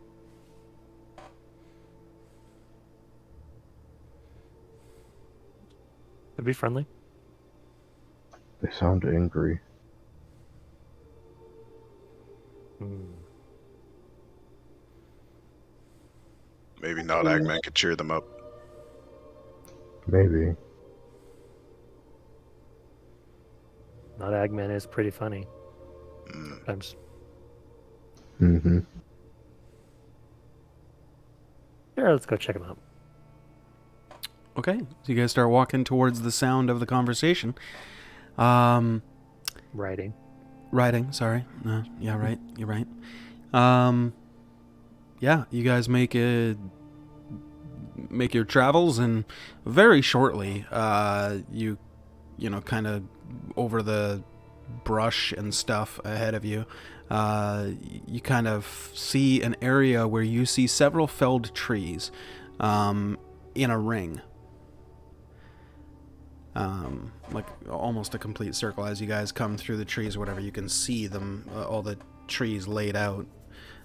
it'd be friendly. They sound angry. Maybe not Agman could cheer them up. Maybe. Not Agman is pretty funny. Mm. Sometimes. Mm-hmm. Yeah, let's go check him out. Okay, so you guys start walking towards the sound of the conversation. Writing. Writing, sorry. Yeah, right. You're right. Yeah, you guys make your travels, and very shortly, you kind of over the brush and stuff ahead of you, you kind of see an area where you see several felled trees in a ring. Like almost a complete circle. As you guys come through the trees or whatever, you can see them, all the trees laid out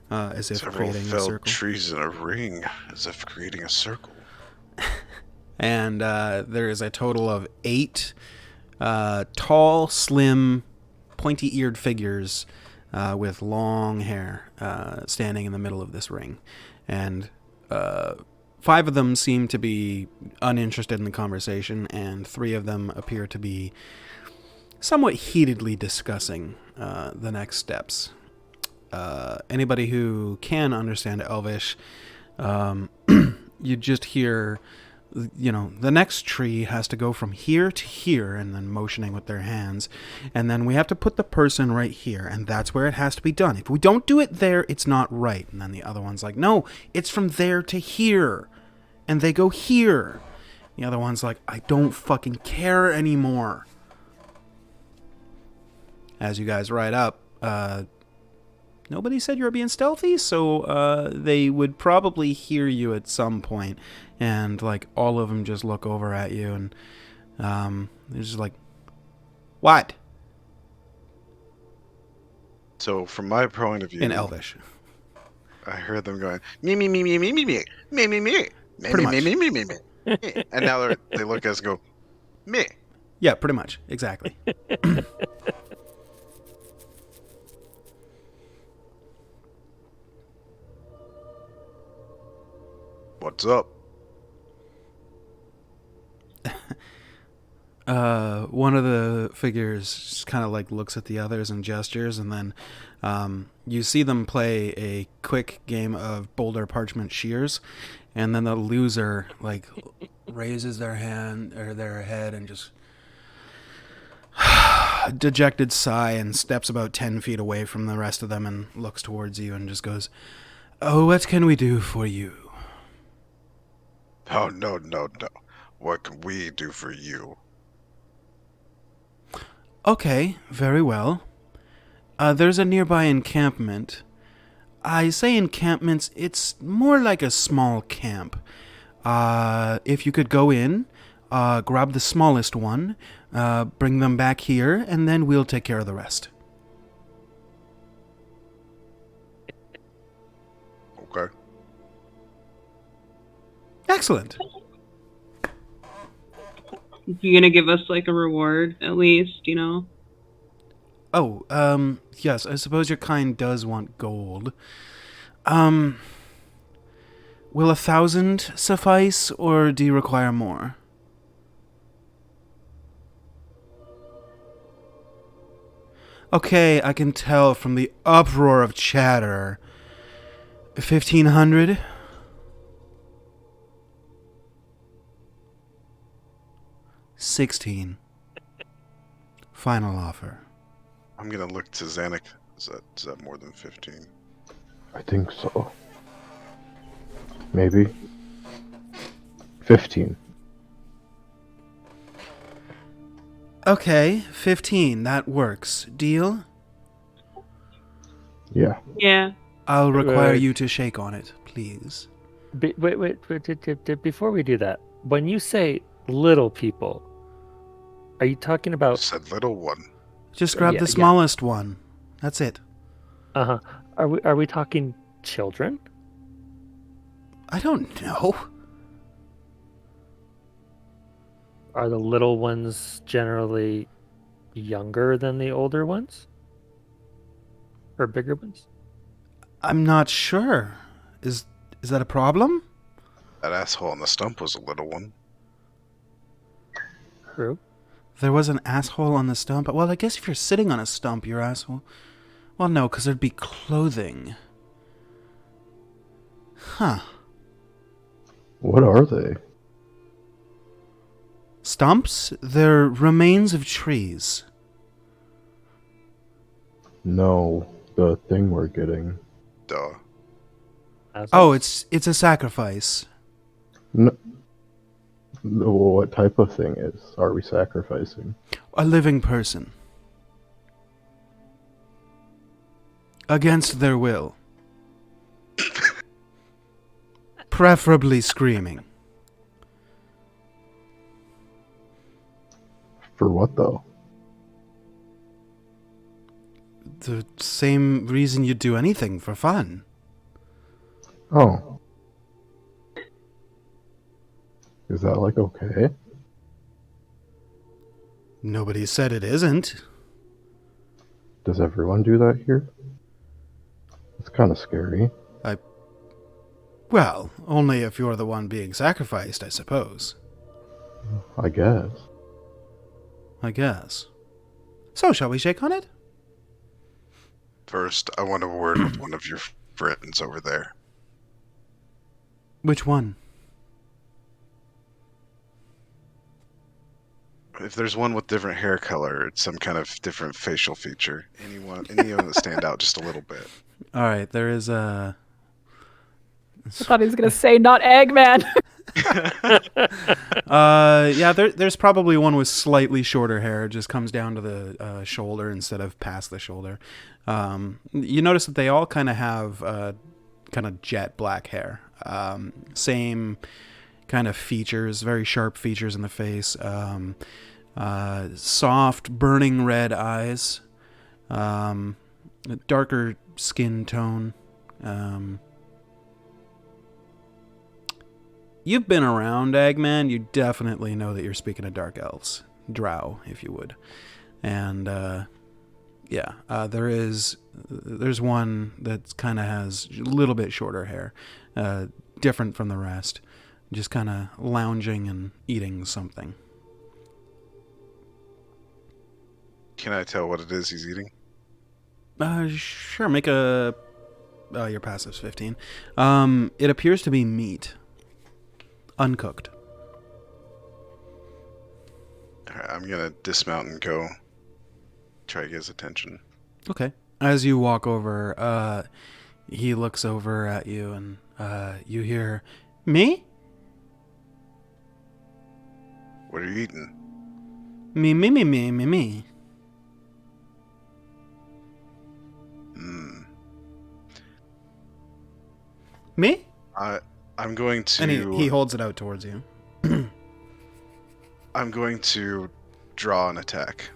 as if Several creating a felled circle. trees in a ring, as if creating a circle. And there is a total of 8 tall, slim, pointy-eared figures with long hair standing in the middle of this ring. And 5 of them seem to be uninterested in the conversation, and 3 of them appear to be somewhat heatedly discussing the next steps. Anybody who can understand Elvish, you just hear, the next tree has to go from here to here, and then motioning with their hands, and then we have to put the person right here, and that's where it has to be done. If we don't do it there, it's not right. And then the other one's like, no, it's from there to here, and they go here. The other one's like, I don't fucking care anymore. As you guys ride up, nobody said you were being stealthy, so they would probably hear you at some point, and like all of them just look over at you, and they're just like, "What?" So from my point of view, In Elvish. I heard them going me me me me me me me me me me Pretty much. me me me me me, and now they look at us and go me. Yeah, pretty much, exactly. What's up? One of the figures just kind of like looks at the others and gestures, and then you see them play a quick game of boulder parchment shears, and then the loser like raises their hand or their head and just dejected sigh and steps about 10 feet away from the rest of them and looks towards you and just goes, "Oh, what can we do for you?" Oh no no no! What can we do for you? Okay, very well. There's a nearby encampment. I say encampments, it's more like a small camp. If you could go in, grab the smallest one, bring them back here, and then we'll take care of the rest. Okay. Excellent. You gonna give us like a reward at least, Oh, yes, I suppose your kind does want gold. Will 1,000 suffice, or do you require more? Okay, I can tell from the uproar of chatter. 1,500? $16. Final offer. I'm gonna look to Zanuck. Is that more than 15? I think so. Maybe 15. Okay, 15. That works. Deal? Yeah. Yeah. I'll require Right. you to shake on it, please. Wait. Before we do that, when you say little people, are you talking I about? said little one. Just grab Yeah, the yeah. smallest one. That's it. Uh-huh. Are we talking children? I don't know. Are the little ones generally younger than the older ones? Or bigger ones? I'm not sure. Is that a problem? That asshole on the stump was a little one. True. There was an asshole on the stump. Well, I guess if you're sitting on a stump, you're asshole. Well, no, because there'd be clothing. Huh. What are they? Stumps? They're remains of trees. No, the thing we're getting. Duh. Oh, it's a sacrifice. No, what type of thing are we sacrificing? A living person. Against their will. Preferably screaming. For what though? The same reason you'd do anything, for fun. Oh. Is that like okay? Nobody said it isn't. Does everyone do that here? It's kind of scary. Well, only if you're the one being sacrificed, I suppose. I guess. I guess. So, shall we shake on it? First, I want a word with one of your friends over there. Which one? If there's one with different hair color, it's some kind of different facial feature. Any of them that stand out just a little bit. All right, there is a... I thought he was going to say not Eggman. Yeah, there's probably one with slightly shorter hair. It just comes down to the shoulder instead of past the shoulder. You notice that they all kind of have kind of jet black hair. Same kind of features, very sharp features in the face. Soft, burning red eyes. A darker skin tone. You've been around, Eggman. You definitely know that you're speaking of dark elves. Drow, if you would. And, there's one that kind of has a little bit shorter hair. Different from the rest. Just kind of lounging and eating something. Can I tell what it is he's eating? Sure, make a... your passive's 15. It appears to be meat. Uncooked. Alright, I'm gonna dismount and go try to get his attention. Okay. As you walk over, he looks over at you and you hear, "Me? What are you eating? Me, me, me, me, me, me." Me? I'm going to... And he holds it out towards you. I'm going to draw an attack.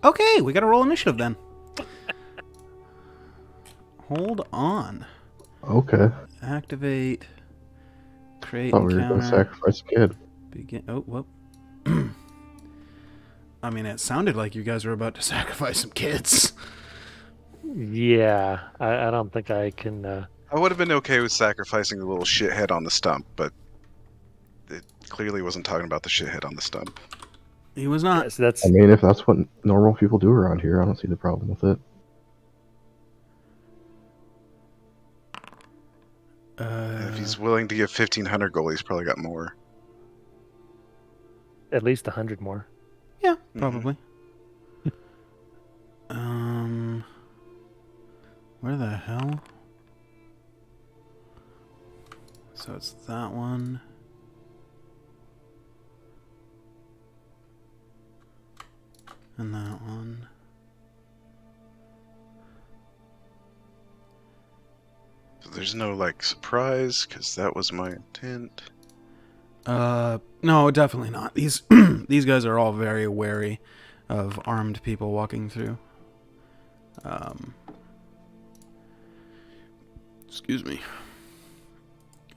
Okay, we gotta roll initiative then. Hold on. Okay. Activate. Create Thought we were encounter. going to sacrifice a kid. Begin. Oh, whoop. I mean, it sounded like you guys were about to sacrifice some kids. Yeah, I don't think I can. I would have been okay with sacrificing the little shithead on the stump, but it clearly wasn't talking about the shithead on the stump. He was not. Yes, that's I mean, if that's what normal people do around here, I don't see the problem with it. And if he's willing to give 1,500 gold, he's probably got more. at least 100 more. Yeah, probably. Where the hell? So it's that one. And that one. So there's no, like, surprise, because that was my intent. No, definitely not. These these guys are all very wary of armed people walking through. Excuse me.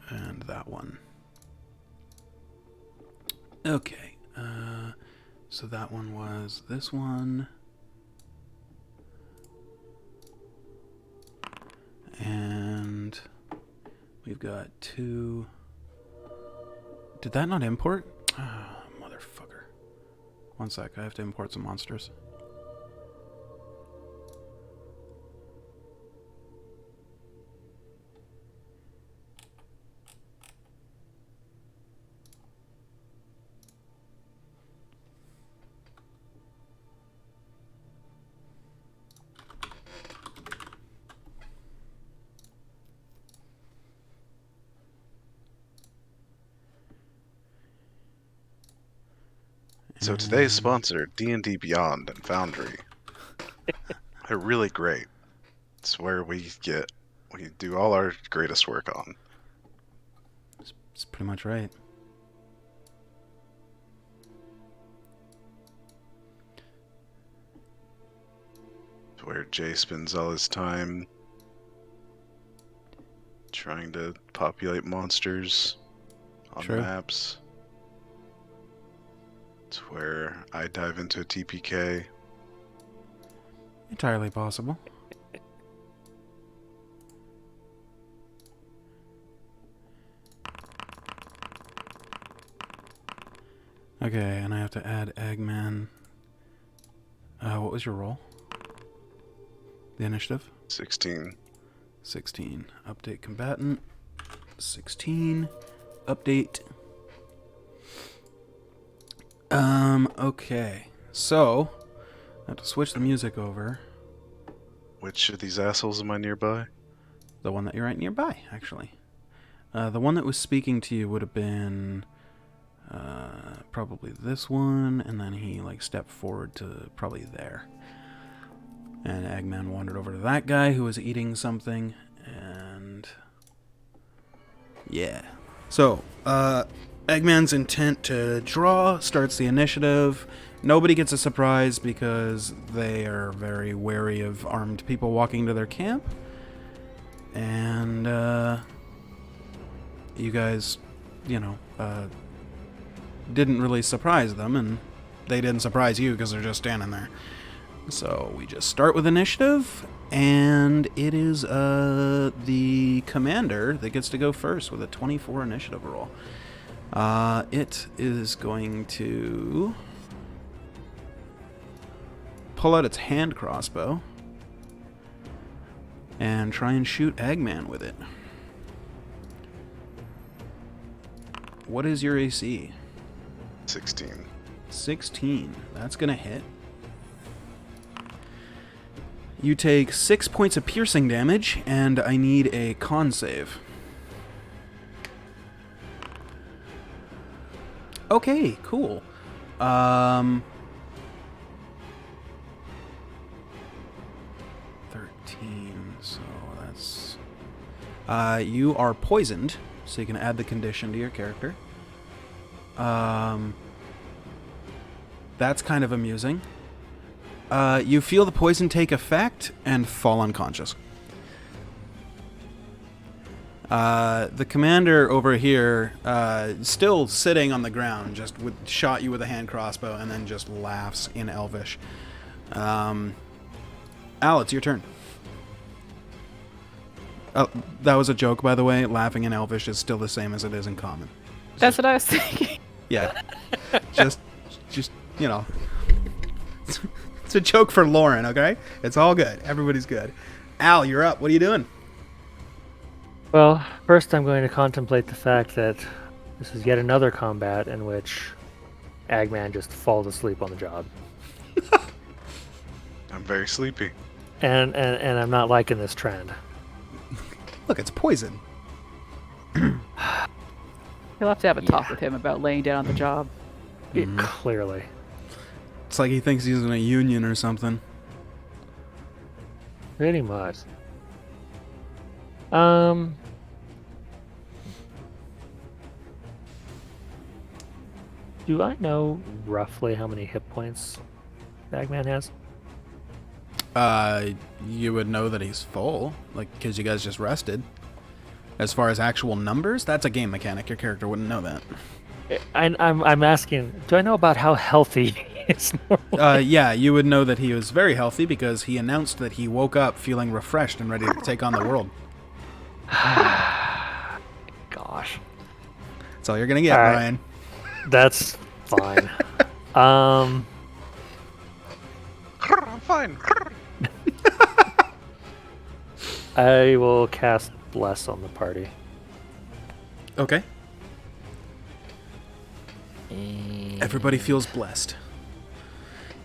And that one. Okay. So that one was this one. And we've got two. Did that not import? Ah, motherfucker. One sec, I have to import some monsters. So today's sponsor, D&D Beyond and Foundry. They're really great. It's where we do all our greatest work on. That's pretty much right. It's where Jay spends all his time trying to populate monsters on True. maps. It's where I dive into a TPK. Entirely possible. Okay, and I have to add Eggman. What was your roll? The initiative? 16. 16. Update combatant. 16. Update. Okay. So, I have to switch the music over. Which of these assholes am I nearby? The one that you're right nearby, actually. The one that was speaking to you would have been probably this one, and then he like stepped forward to probably there. And Eggman wandered over to that guy who was eating something, and yeah. So, Eggman's intent to draw starts the initiative. Nobody gets a surprise because they are very wary of armed people walking to their camp. And, you guys, didn't really surprise them, and they didn't surprise you because they're just standing there. So we just start with initiative, and it is the commander that gets to go first with a 24 initiative roll. It is going to pull out its hand crossbow and try and shoot Eggman with it. What is your AC? 16. 16. That's gonna hit. You take 6 points of piercing damage, and I need a con save. Okay, cool. 13, so that's... you are poisoned, so you can add the condition to your character. That's kind of amusing. You feel the poison take effect and fall unconscious. The commander over here, still sitting on the ground, just shot you with a hand crossbow and then just laughs in Elvish. Al, it's your turn. That was a joke, by the way. Laughing in Elvish is still the same as it is in Common. That's what I was thinking. Yeah. just, you know. It's a joke for Lauren, okay? It's all good. Everybody's good. Al, you're up. What are you doing? Well, first I'm going to contemplate the fact that this is yet another combat in which Eggman just falls asleep on the job. I'm very sleepy. And I'm not liking this trend. Look, it's poison. You'll have to have a talk with him about laying down on the job. Clearly. It's like he thinks he's in a union or something. Pretty much. Do I know roughly how many hit points Eggman has? You would know that he's full, like, because you guys just rested. As far as actual numbers, that's a game mechanic. Your character wouldn't know that. I'm asking, do I know about how healthy he is normally? Yeah, you would know that he was very healthy because he announced that he woke up feeling refreshed and ready to take on the world. Gosh. That's all you're gonna get, All right. Ryan. That's fine. I'm fine. I will cast Bless on the party. Okay. Everybody feels blessed.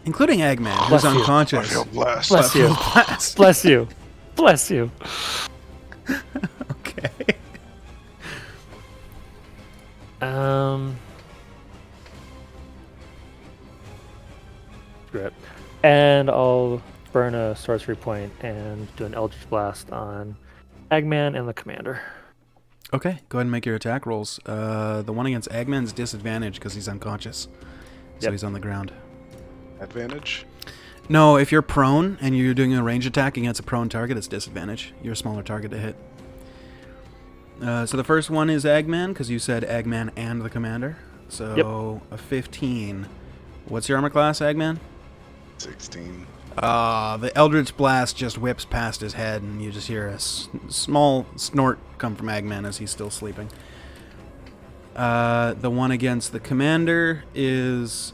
Including Eggman, who's Bless you. I unconscious. feel blessed. Bless you. Blessed. Bless you. Bless you. Okay. Screw it. And I'll burn a sorcery point and do an Eldritch Blast on Eggman and the commander. Okay, go ahead and make your attack rolls. The one against Eggman's disadvantage because he's unconscious. So Yep. he's on the ground. Advantage? No, if you're prone and you're doing a range attack against a prone target, it's disadvantage. You're a smaller target to hit. So the first one is Eggman, because you said Eggman and the commander. So a 15. What's your armor class, Eggman? 16. The Eldritch Blast just whips past his head, and you just hear a small snort come from Eggman as he's still sleeping. The one against the commander is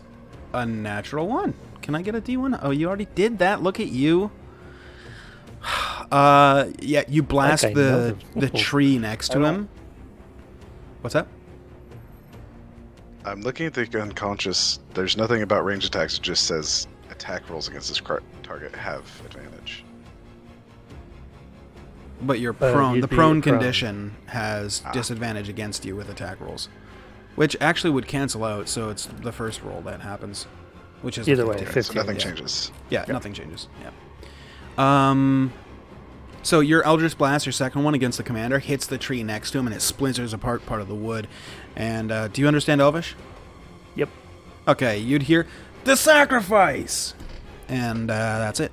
a natural one. Can I get a D1? Oh, you already did that. Look at you. Yeah, you blast Okay, no, the tree next to him. What's that? I'm looking at the unconscious. There's nothing about range attacks. It just says attack rolls against this target have advantage. But you're But prone. you'd The be prone prone. condition has disadvantage against you with attack rolls, which actually would cancel out. So it's the first roll that happens, which is Either a way, 15. 15. So nothing yeah. changes. Yeah, nothing changes. Yeah. So your Eldritch Blast, your second one against the commander, hits the tree next to him, and it splinters apart part of the wood. And do you understand Elvish? Yep. Okay, you'd hear the sacrifice, and that's it.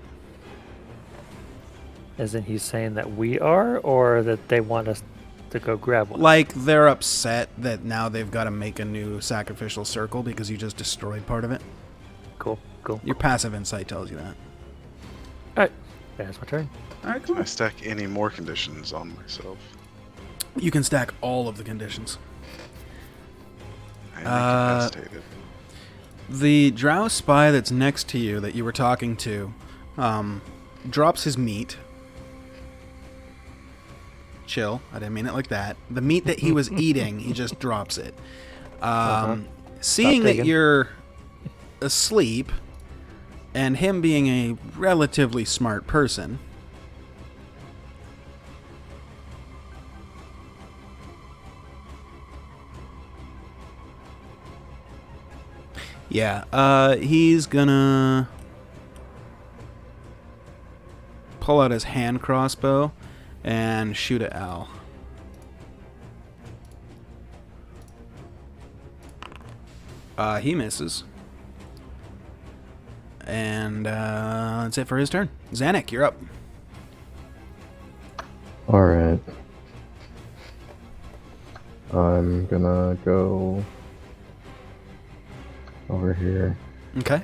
Isn't he saying that we are, or that they want us to go grab one? Like, they're upset that now they've got to make a new sacrificial circle because you just destroyed part of it. Cool. Your passive insight tells you that. Alright. That's my turn. All right, Can cool. I stack any more conditions on myself? You can stack all of the conditions. I am incapacitated. The drow spy that's next to you that you were talking to drops his meat. Chill. I didn't mean it like that. The meat that he was eating, he just drops it. Seeing that digging. you're asleep, and him being a relatively smart person, he's gonna pull out his hand crossbow and shoot at Al. He misses. And that's it for his turn. Zanuck, you're up. Alright. I'm gonna go over here. Okay.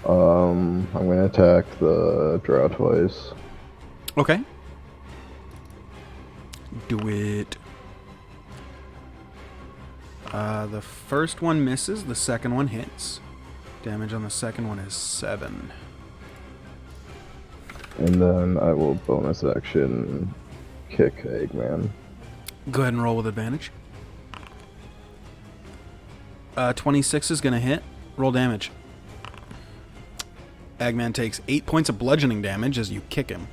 I'm gonna attack the drow twice. Okay. Do it. The first one misses. The second one hits. Damage on the second one is 7. And then I will bonus action kick Eggman. Go ahead and roll with advantage. 26 is going to hit. Roll damage. Eggman takes 8 points of bludgeoning damage as you kick him.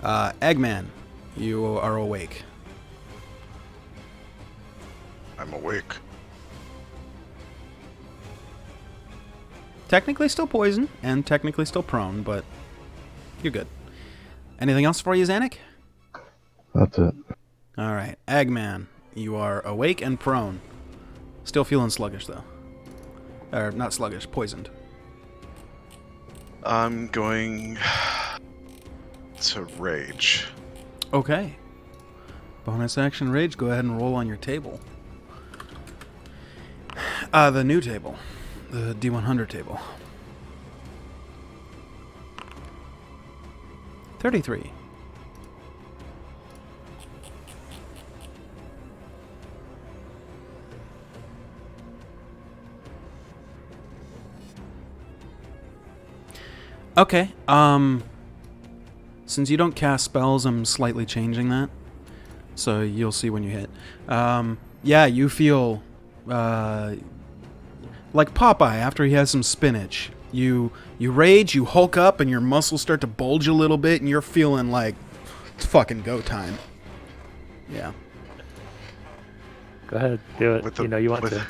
Eggman, you are awake. I'm awake. Technically still poisoned, and technically still prone, but you're good. Anything else for you, Zanuck? That's it. Alright, Eggman, you are awake and prone. Still feeling sluggish, though. Or, not sluggish, poisoned. I'm going to rage. Okay. Bonus action rage, go ahead and roll on your table. The new table. The D100 table. 33. Okay, since you don't cast spells, I'm slightly changing that. So you'll see when you hit. Yeah, you feel like Popeye after he has some spinach. You rage, you hulk up, and your muscles start to bulge a little bit, and you're feeling like it's fucking go time. Yeah. Go ahead, do it. With the- You know you want with- to.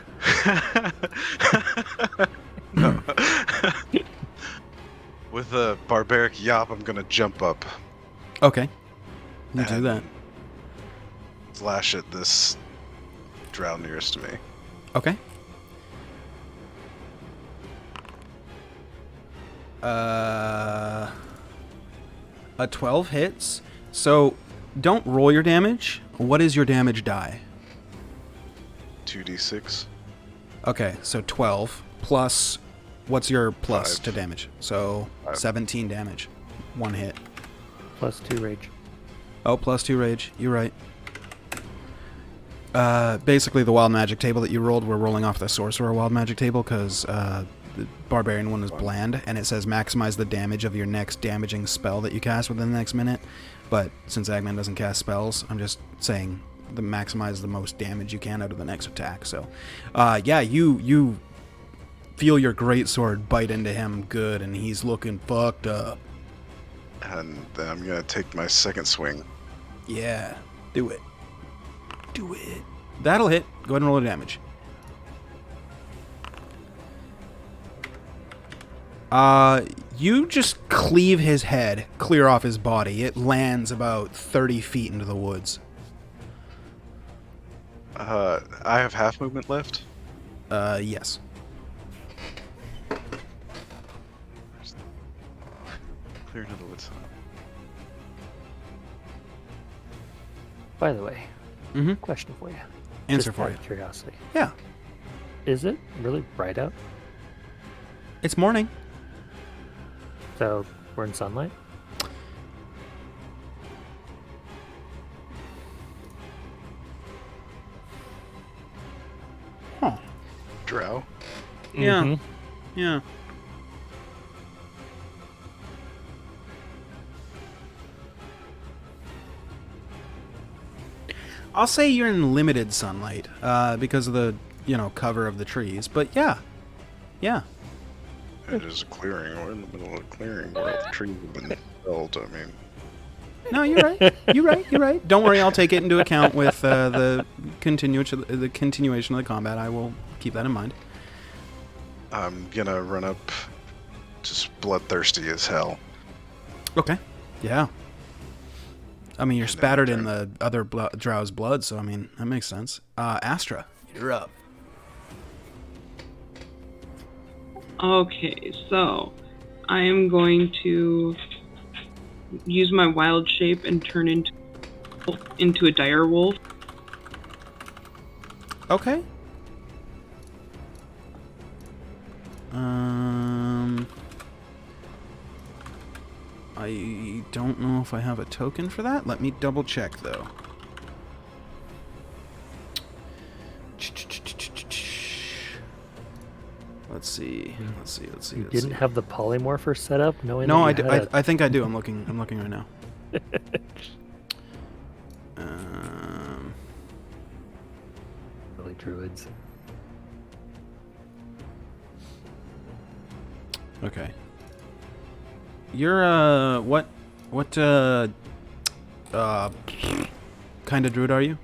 No. With a barbaric yop, I'm gonna jump up, Okay. You do And- that. slash at this drow nearest to me. Okay. A 12 hits. So don't roll your damage. What is your damage die? 2d6. Okay, so 12 plus What's your plus 5. to damage? So 5. 17 damage. 1 hit. Plus 2 rage. Oh, plus 2 rage. You're right. Basically, the wild magic table that you rolled, we're rolling off the sorcerer wild magic table because the barbarian one is bland, and it says maximize the damage of your next damaging spell that you cast within the next minute. But since Eggman doesn't cast spells, I'm just saying maximize the most damage you can out of the next attack. So, yeah, you feel your greatsword bite into him good, and he's looking fucked up. And then I'm gonna take my second swing. Yeah, do it. Do it. That'll hit. Go ahead and roll the damage. You just cleave his head clear off his body. It lands about 30 feet into the woods. I have half movement left. Yes. Clear into the woods. By the way, Mm-hmm. question for you. Answer Just for out you. of curiosity. Yeah. Is it really bright out? It's morning. So we're in sunlight? Huh. Drow. Yeah. Mhm. Yeah. I'll say you're in limited sunlight because of the, cover of the trees. But yeah. Yeah. It is a clearing. We're in the middle of a clearing where all the trees have been felled. I mean, No, you're right. You're right. You're right. Don't worry. I'll take it into account with the continuation of the combat. I will keep that in mind. I'm gonna run up, just bloodthirsty as hell. Okay. Yeah. I mean, you're And then spattered in turn. the other drow's blood, so I mean, that makes sense. Astra, you're up. Okay, so I am going to use my wild shape and turn into a dire wolf. Okay. I don't know if I have a token for that. Let me double check though. Let's see. You didn't have the polymorpher set up, knowing No, that I think I do. I'm looking right now. really druids. Okay. You're what kind of druid are you?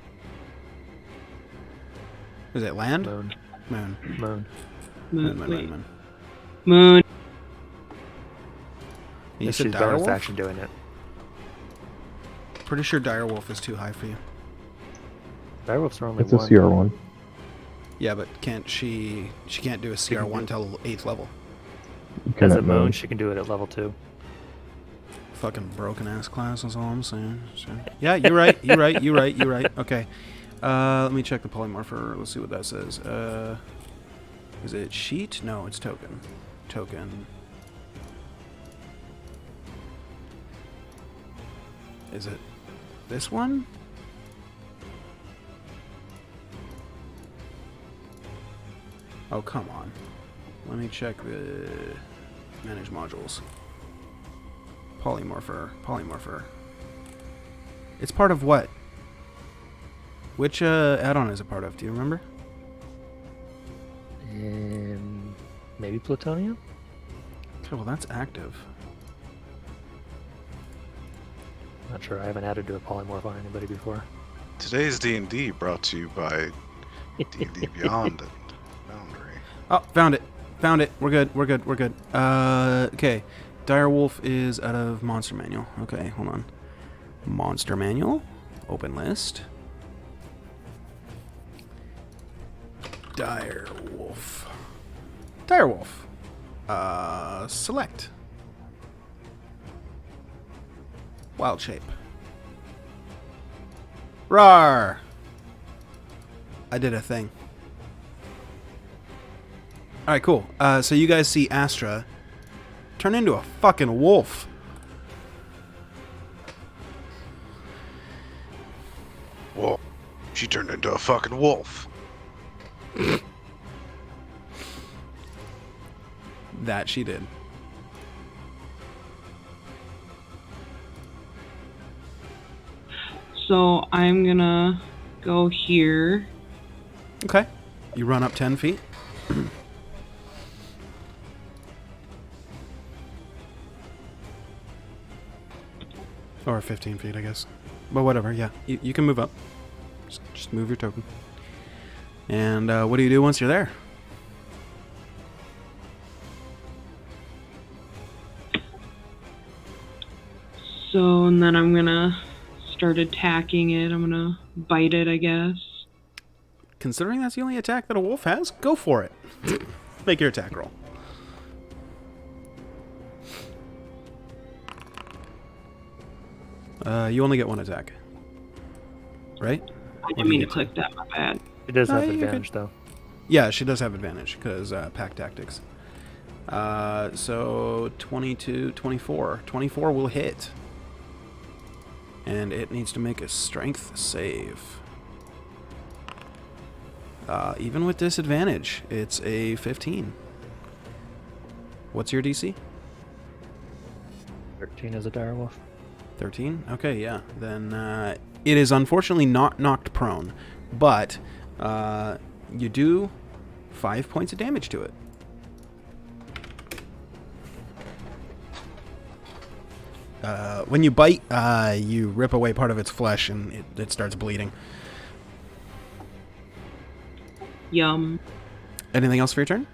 Is it land? Moon. Moon. Moon. Moon. Moon. You This said is bonus direwolf? action doing it. Pretty sure direwolf is too high for you. Direwolves are only It's a one. CR1. Yeah, but she can't do a CR1 till 8th level. You can As a at moon, moon. she can do it at level 2. Fucking broken ass class, that's all I'm saying. So, yeah, you're right. You're right. Okay. Let me check the polymorpher. Let's see what that says. Is it sheet? No, it's token. Token. Is it this one? Oh, come on. Let me check the manage modules. Polymorpher. It's part of what? Which add-on is it part of? Do you remember? Maybe plutonium? Okay, well that's active. Not sure. I haven't added to a polymorph on anybody before. Today's D&D brought to you by D&D Beyond and Boundary. Oh, found it. We're good. Okay. Direwolf is out of Monster Manual. Okay, hold on. Monster Manual. Open list. Direwolf. Select. Wild shape. Rawr! I did a thing. All right, cool. So you guys see Astra turn into a fucking wolf. Whoa. She turned into a fucking wolf. That she did. So I'm gonna go here. Okay. You run up 10 feet. Or 15 feet, I guess. But whatever, yeah. You can move up. Just move your token. And what do you do once you're there? So, and then I'm gonna start attacking it. I'm gonna bite it, I guess. Considering that's the only attack that a wolf has, go for it. Make your attack roll. You only get one attack. Right? I didn't mean to click that, my bad. It does have you advantage, though. Yeah, she does have advantage, because pack tactics. So, 22, 24. 24 will hit. And it needs to make a strength save. Even with disadvantage, it's a 15. What's your DC? 13 as a direwolf. 13? Okay, yeah. Then it is unfortunately not knocked prone, but you do 5 points of damage to it. When you bite, you rip away part of its flesh and it starts bleeding. Yum. Anything else for your turn?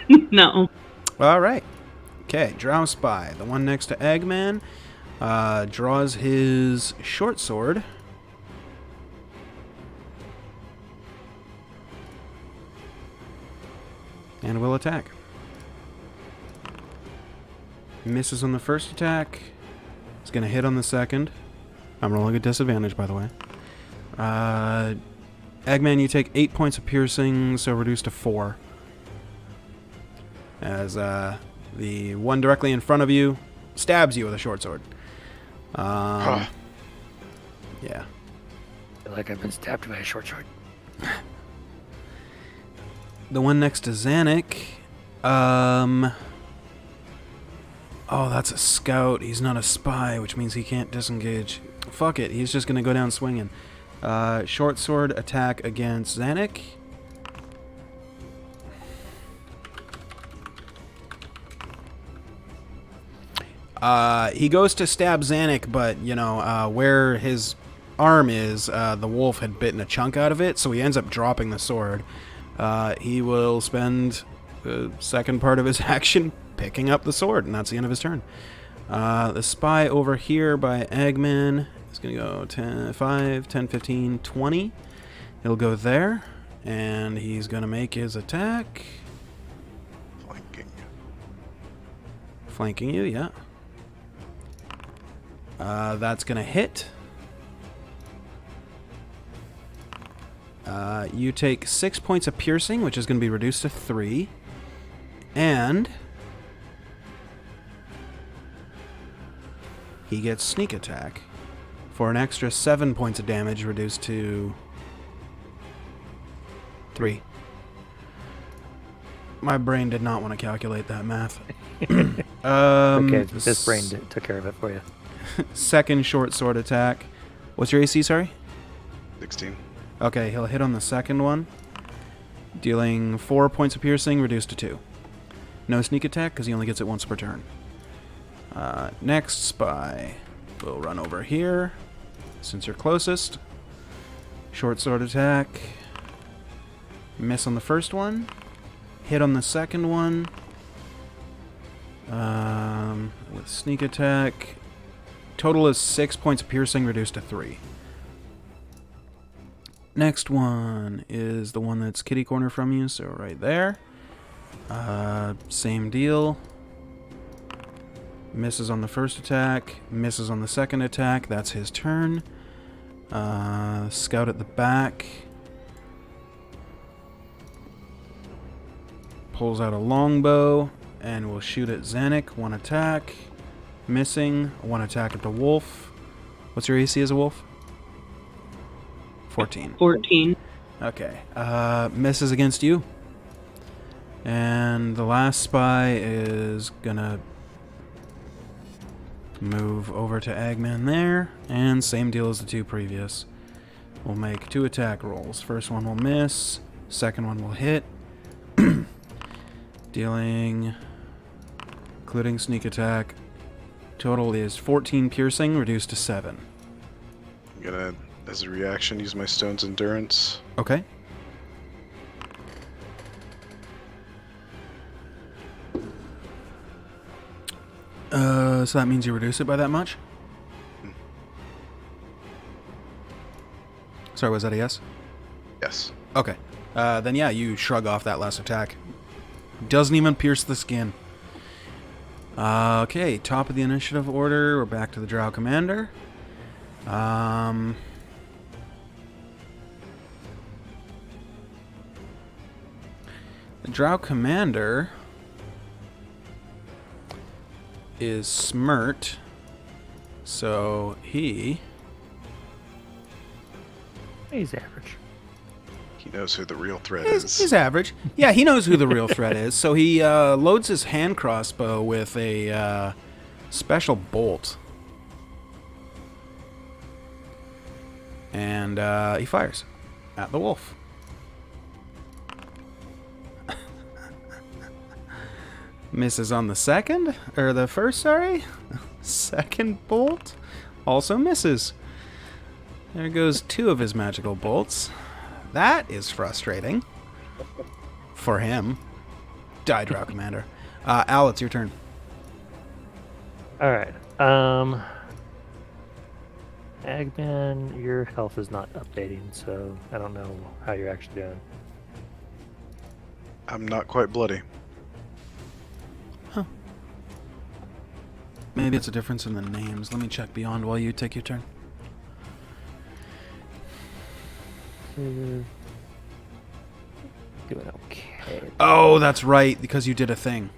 No. All right. Okay, Drow Spy, the one next to Eggman, draws his short sword. And will attack. Misses on the first attack. It's going to hit on the second. I'm rolling a disadvantage, by the way. Eggman, you take 8 points of piercing, so reduced to 4. As the one directly in front of you stabs you with a short sword. Yeah. I feel like I've been stabbed by a short sword. The one next to Zanuck. Oh, that's a scout. He's not a spy, which means he can't disengage. Fuck it. He's just going to go down swinging. Short sword attack against Zanuck. He goes to stab Zanuck, but, you know, where his arm is, the wolf had bitten a chunk out of it, so he ends up dropping the sword. He will spend the second part of his action picking up the sword, and that's the end of his turn. The spy over here by Eggman is going to go 10, 5, 10, 15, 20. He'll go there, and he's going to make his attack. Flanking. Flanking you, yeah. That's going to hit. You take 6 points of piercing, which is going to be reduced to 3. And he gets sneak attack for an extra 7 points of damage, reduced to 3. My brain did not want to calculate that math. Okay, this brain took care of it for you. Second short sword attack. What's your AC, sorry? 16. Okay, he'll hit on the second one, dealing 4 points of piercing, reduced to 2. No sneak attack, because he only gets it once per turn. Next spy. We'll run over here, since you're closest. Short sword attack. Miss on the first one. Hit on the second one. With sneak attack. Total is 6 points of piercing, reduced to 3. Next one is the one that's kitty corner from you, so right there. Same deal. Misses on the first attack, misses on the second attack, that's his turn. Scout at the back. pulls out a longbow and will shoot at Zanuck. 1 attack. Missing. 1 attack at the wolf. What's your AC as a wolf? 14. 14. Okay. Misses against you. And the last spy is gonna move over to Eggman there. And same deal as the 2 previous. We'll make 2 attack rolls. First one will miss. Second one will hit. Dealing, including sneak attack. Total is 14 piercing, reduced to 7. I'm gonna, as a reaction, use my stone's endurance. Okay. So that means you reduce it by that much? Sorry, was that a yes? Yes. Okay. Then yeah, you shrug off that last attack. Doesn't even pierce the skin. Okay, top of the initiative order. We're back to the Drow Commander. The Drow Commander is smirt, so He's average. He knows who the real threat he's is. average. Yeah, he knows who the real threat is. So he loads his hand crossbow with a special bolt, and he fires at the wolf. Misses on the second, or the first, sorry. Second bolt also misses. There goes 2 of his magical bolts. That is frustrating. For him. Die, Drow Commander. Al, it's your turn. Alright. Eggman, your health is not updating, so I don't know how you're actually doing. I'm not quite bloody. Maybe it's a difference in the names. Let me check beyond while you take your turn. Doing okay. Oh, that's right, because you did a thing.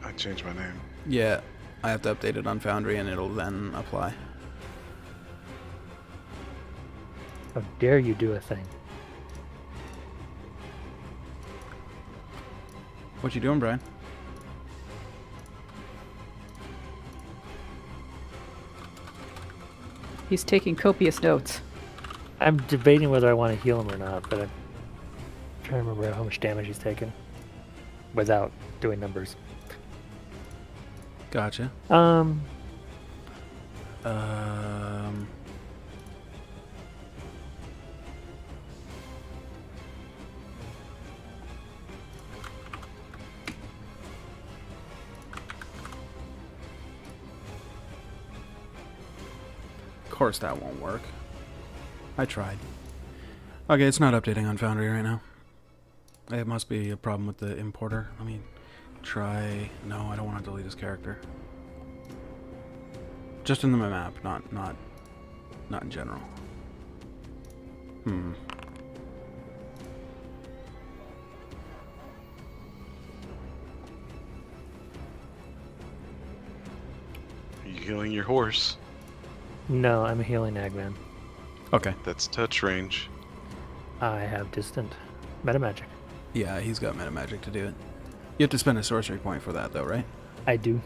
I changed my name. Yeah, I have to update it on Foundry and it'll then apply. How dare you do a thing? What you doing, Brian? He's taking copious notes. I'm debating whether I want to heal him or not, but I'm trying to remember how much damage he's taken without doing numbers. Gotcha. Of course that won't work. I tried. Okay, it's not updating on Foundry right now. It must be a problem with the importer. Let me try... No, I don't want to delete his character. Just in the map, not in general. Are you healing your horse? No, I'm healing Eggman. Okay. That's touch range. I have distant meta magic. Yeah, he's got meta magic to do it. You have to spend a sorcery point for that, though, right? I do.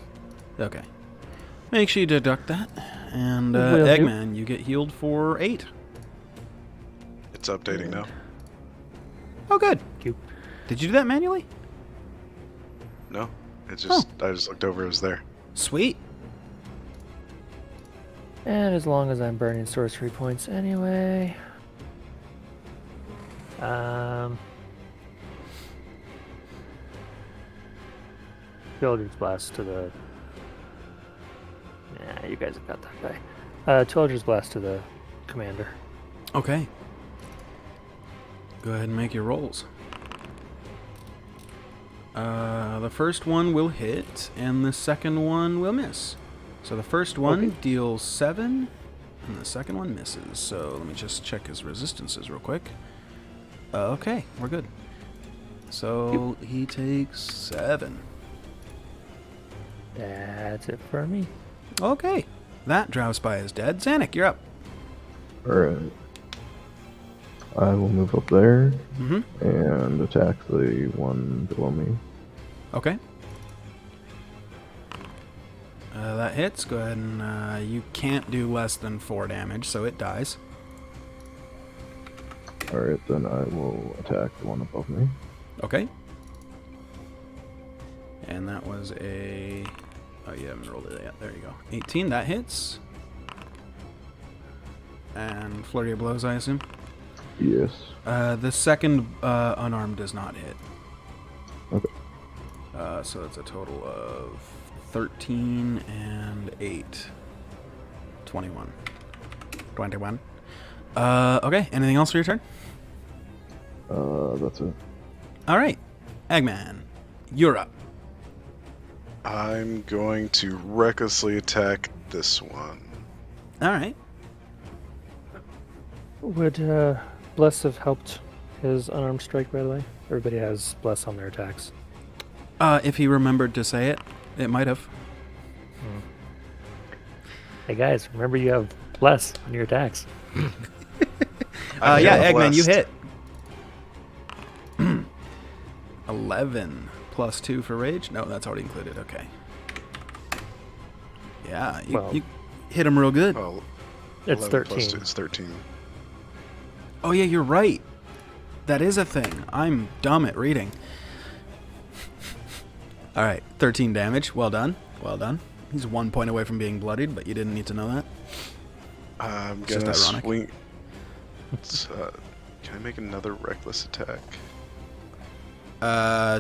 Okay. Make sure you deduct that. And Will do. Eggman, you get healed for 8. It's updating now. Oh, good. Thank you. Did you do that manually? No, it's just I just looked over. It was there. Sweet. And as long as I'm burning sorcery points anyway. Eldritch Blast to the... Yeah, you guys have got that guy. 2 Eldritch Blast to the commander. Okay. Go ahead and make your rolls. The first one will hit, and the second one will miss. So the first one deals 7, and the second one misses. So let me just check his resistances real quick. Okay, we're good. So he takes 7. That's it for me. Okay. That Drow Spy is dead. Zanuck, you're up. Alright. I will move up there Mm-hmm. and attack the one below me. Okay. That hits. Go ahead and you can't do less than 4 damage, so it dies. Alright, then I will attack the one above me. Okay. And that was a... Oh, you haven't rolled it yet. There you go. 18, that hits. And flurry of blows, I assume? Yes. The second unarmed does not hit. Okay. So that's a total of 13 and 8. 21. 21. Okay, anything else for your turn? That's it. All right. Eggman, you're up. I'm going to recklessly attack this one. All right. Would Bless have helped his unarmed strike, by the way? Everybody has Bless on their attacks. If he remembered to say it, it might have. Hey guys, remember you have Bless on your attacks. Yeah, Eggman, you blessed. hit. 11 plus 2 for rage? No, that's already included. Okay. Yeah, you hit him real good. Oh, It's 11 plus 13. 2 is 13. Oh, yeah, you're right. That is a thing. I'm dumb at reading. All right, 13 damage. Well done. Well done. He's 1 point away from being bloodied, but you didn't need to know that. I'm It's just gonna ironic. swing. Can I make another reckless attack?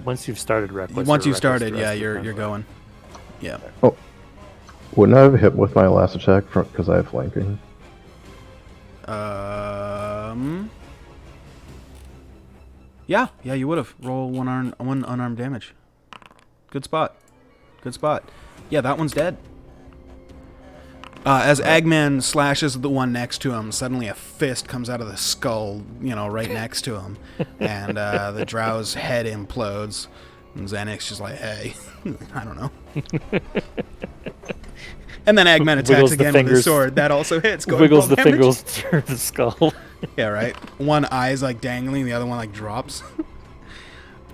Once you've started Reckless. Once or you Reckless started, the rest yeah, of the you're time. going. Yeah. Wouldn't I have hit with my last attack because I have flanking? Yeah, you would have. Roll one unarmed damage. Good spot. Good spot. Yeah, that one's dead. As Eggman slashes the one next to him, suddenly a fist comes out of the skull, right next to him, and the Drow's head implodes. And Xanax just like, hey, I don't know. And then Eggman attacks Wiggles the again with his fingers. sword. That also hits. Going Wiggles full the damage. fingers through the skull. Yeah, right. One eye's like dangling, the other one like drops.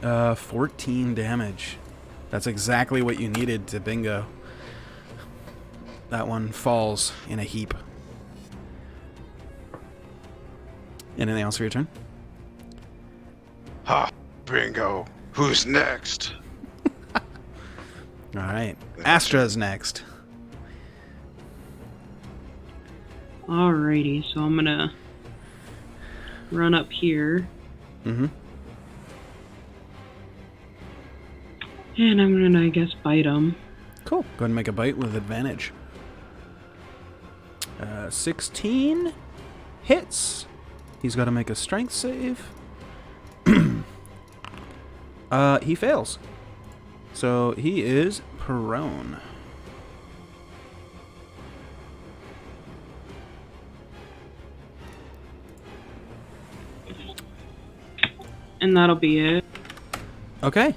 14 damage. That's exactly what you needed to bingo. That one falls in a heap. Anything else for your turn? Ha! Bingo! Who's next? All right. Astra's next. Alrighty, so I'm gonna run up here. Mm-hmm. And I'm gonna, I guess, bite him. Cool. Go ahead and make a bite with advantage. 16 hits. He's got to make a strength save. He fails. So he is prone. And that'll be it. Okay.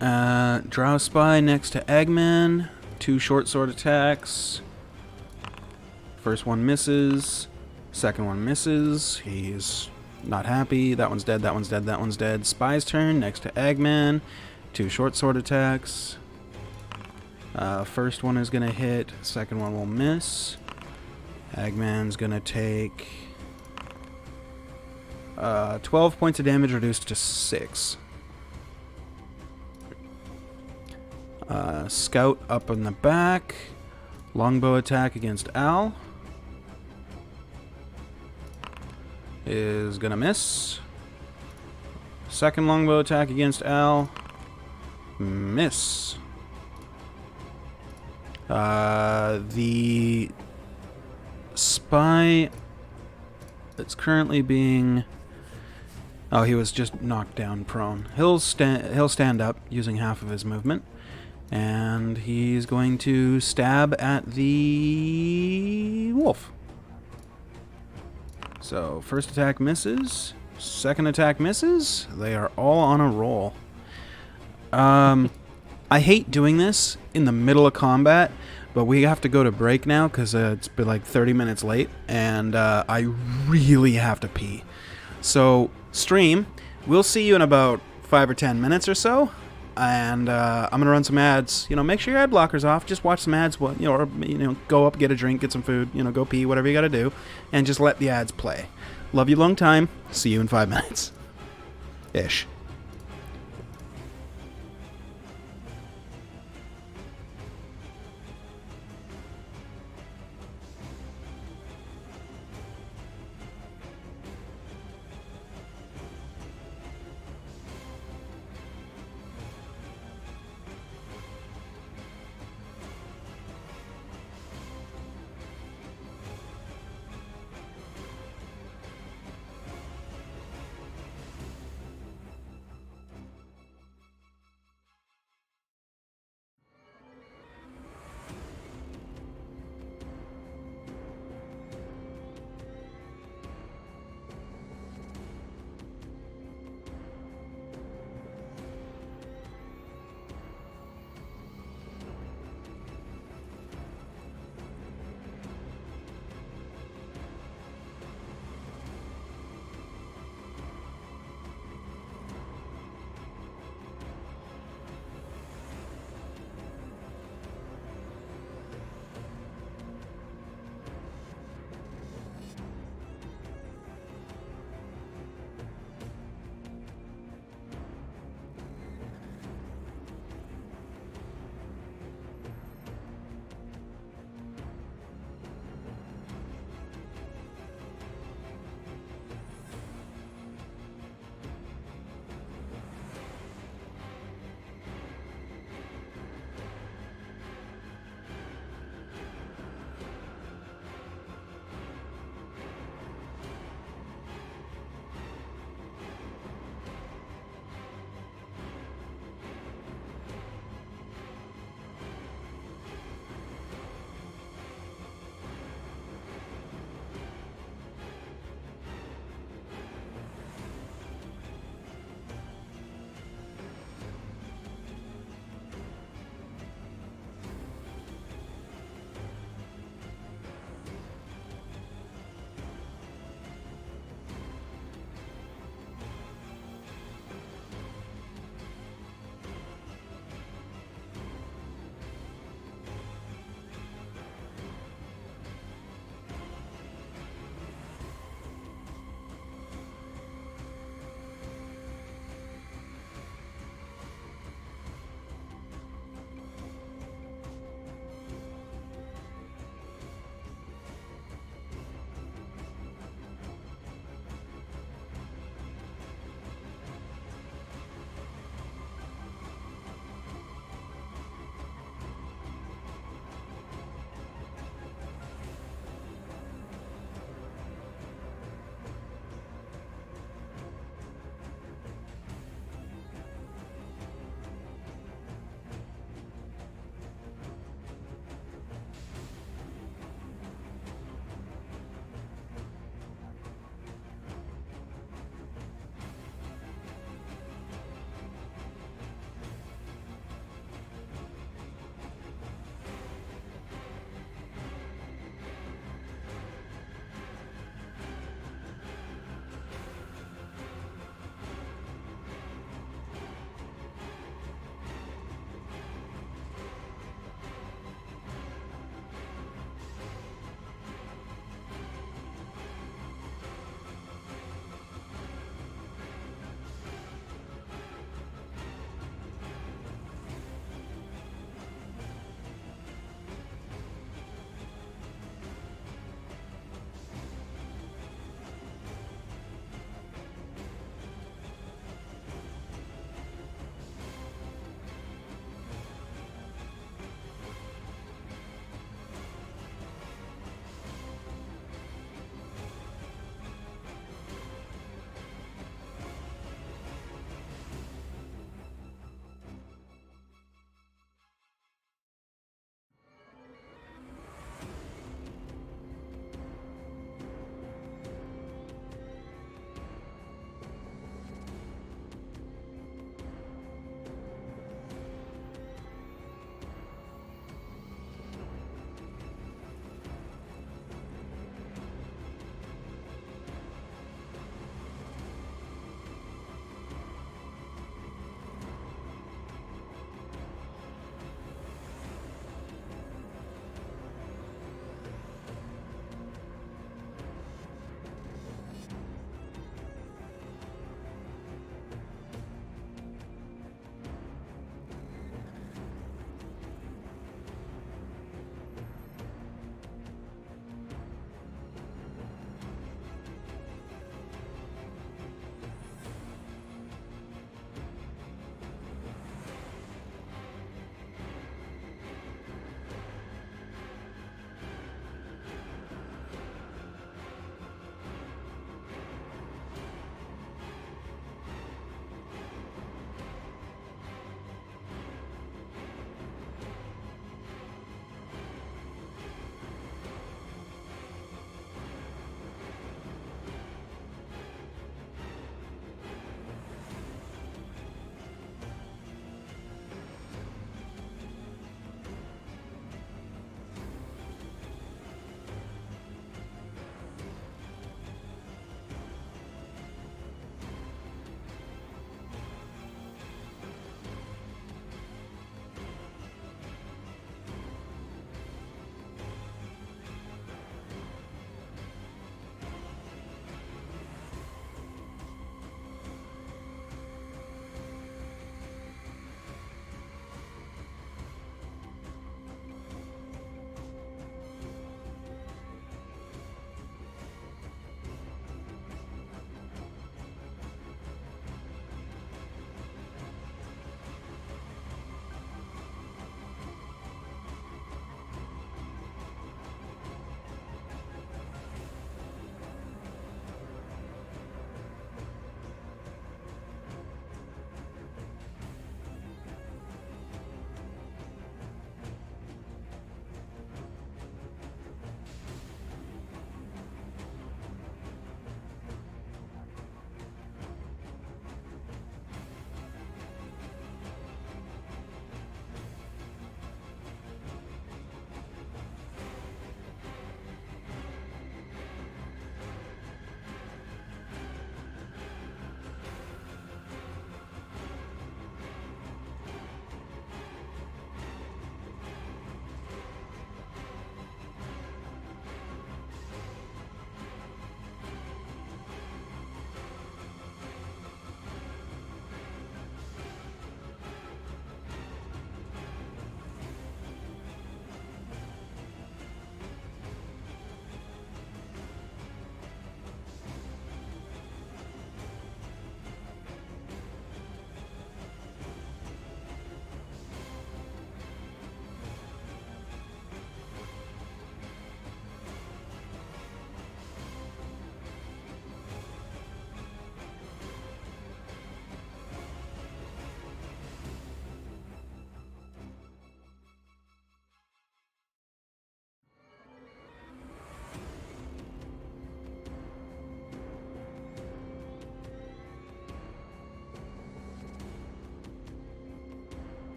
Drow Spy next to Eggman. 2 short sword attacks. First one misses. Second one misses. He's not happy. That one's dead, that one's dead, that one's dead. Spy's turn next to Eggman. 2 short sword attacks. First one is going to hit. Second one will miss. Eggman's going to take 12 points of damage reduced to 6. Scout up in the back. Longbow attack against Al. Is gonna miss. Second longbow attack against Al. Miss. The spy that's currently being... Oh, he was just knocked down prone. He'll stand up using half of his movement. And he's going to stab at the wolf. So, first attack misses. Second attack misses. They are all on a roll. I hate doing this in the middle of combat, but we have to go to break now because it's been like 30 minutes late, and I really have to pee. So, stream, we'll see you in about 5 or 10 minutes or so, and I'm going to run some ads. Make sure your ad blocker's off. Just watch some ads, or go up, get a drink, get some food, go pee, whatever you got to do, and just let the ads play. Love you long time. See you in 5 minutes. Ish.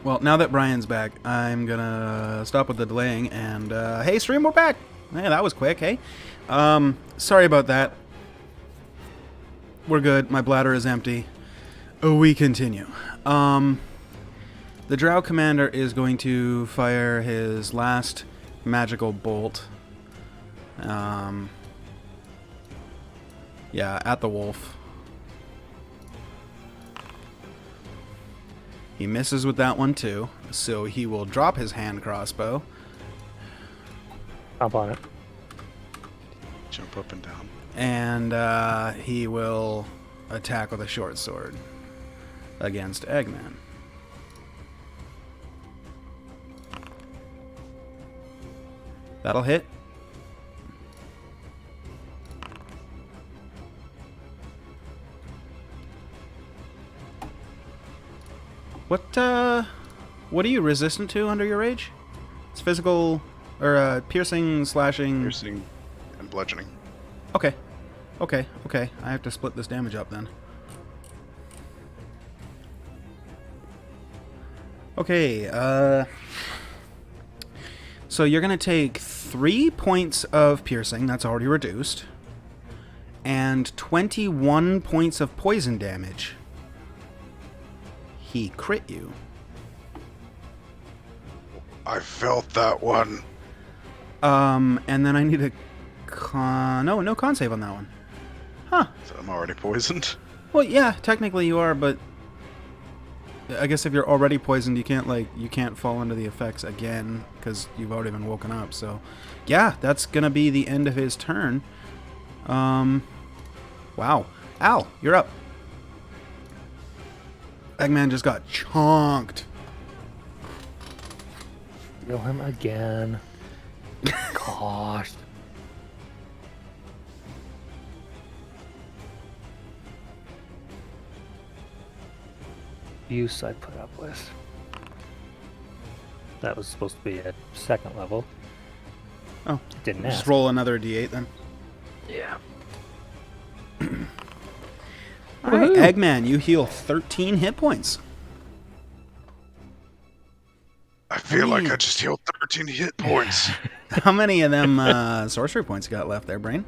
Well, now that Brian's back, I'm gonna stop with the delaying and, hey, stream, we're back! Hey, that was quick, hey? Sorry about that. We're good. My bladder is empty. We continue. The Drow Commander is going to fire his last magical bolt. Yeah, at the wolf. He misses with that one too, so he will drop his hand crossbow. Hop on it. Jump up and down. And he will attack with a short sword against Eggman. That'll hit. What are you resistant to under your rage? It's physical, or piercing, slashing. Piercing and bludgeoning. Okay. Okay. I have to split this damage up then. Okay, so you're going to take 3 points of piercing, that's already reduced, and 21 points of poison damage. He crit you. I felt that one. And then I need a no con save on that one. Huh. So I'm already poisoned. Well, yeah, technically you are, but I guess if you're already poisoned, you can't fall into the effects again because you've already been woken up. So, yeah, that's gonna be the end of his turn. Wow. Al, you're up. Eggman just got chonked. Kill him again. Gosh. Abuse I put up with. That was supposed to be at 2nd level. Oh, Didn't just ask. roll another d8 then. Yeah. All right, Woohoo. Eggman, you heal 13 hit points. I feel like Hey. I just healed 13 hit points. How many of them sorcery points you got left there, Brain?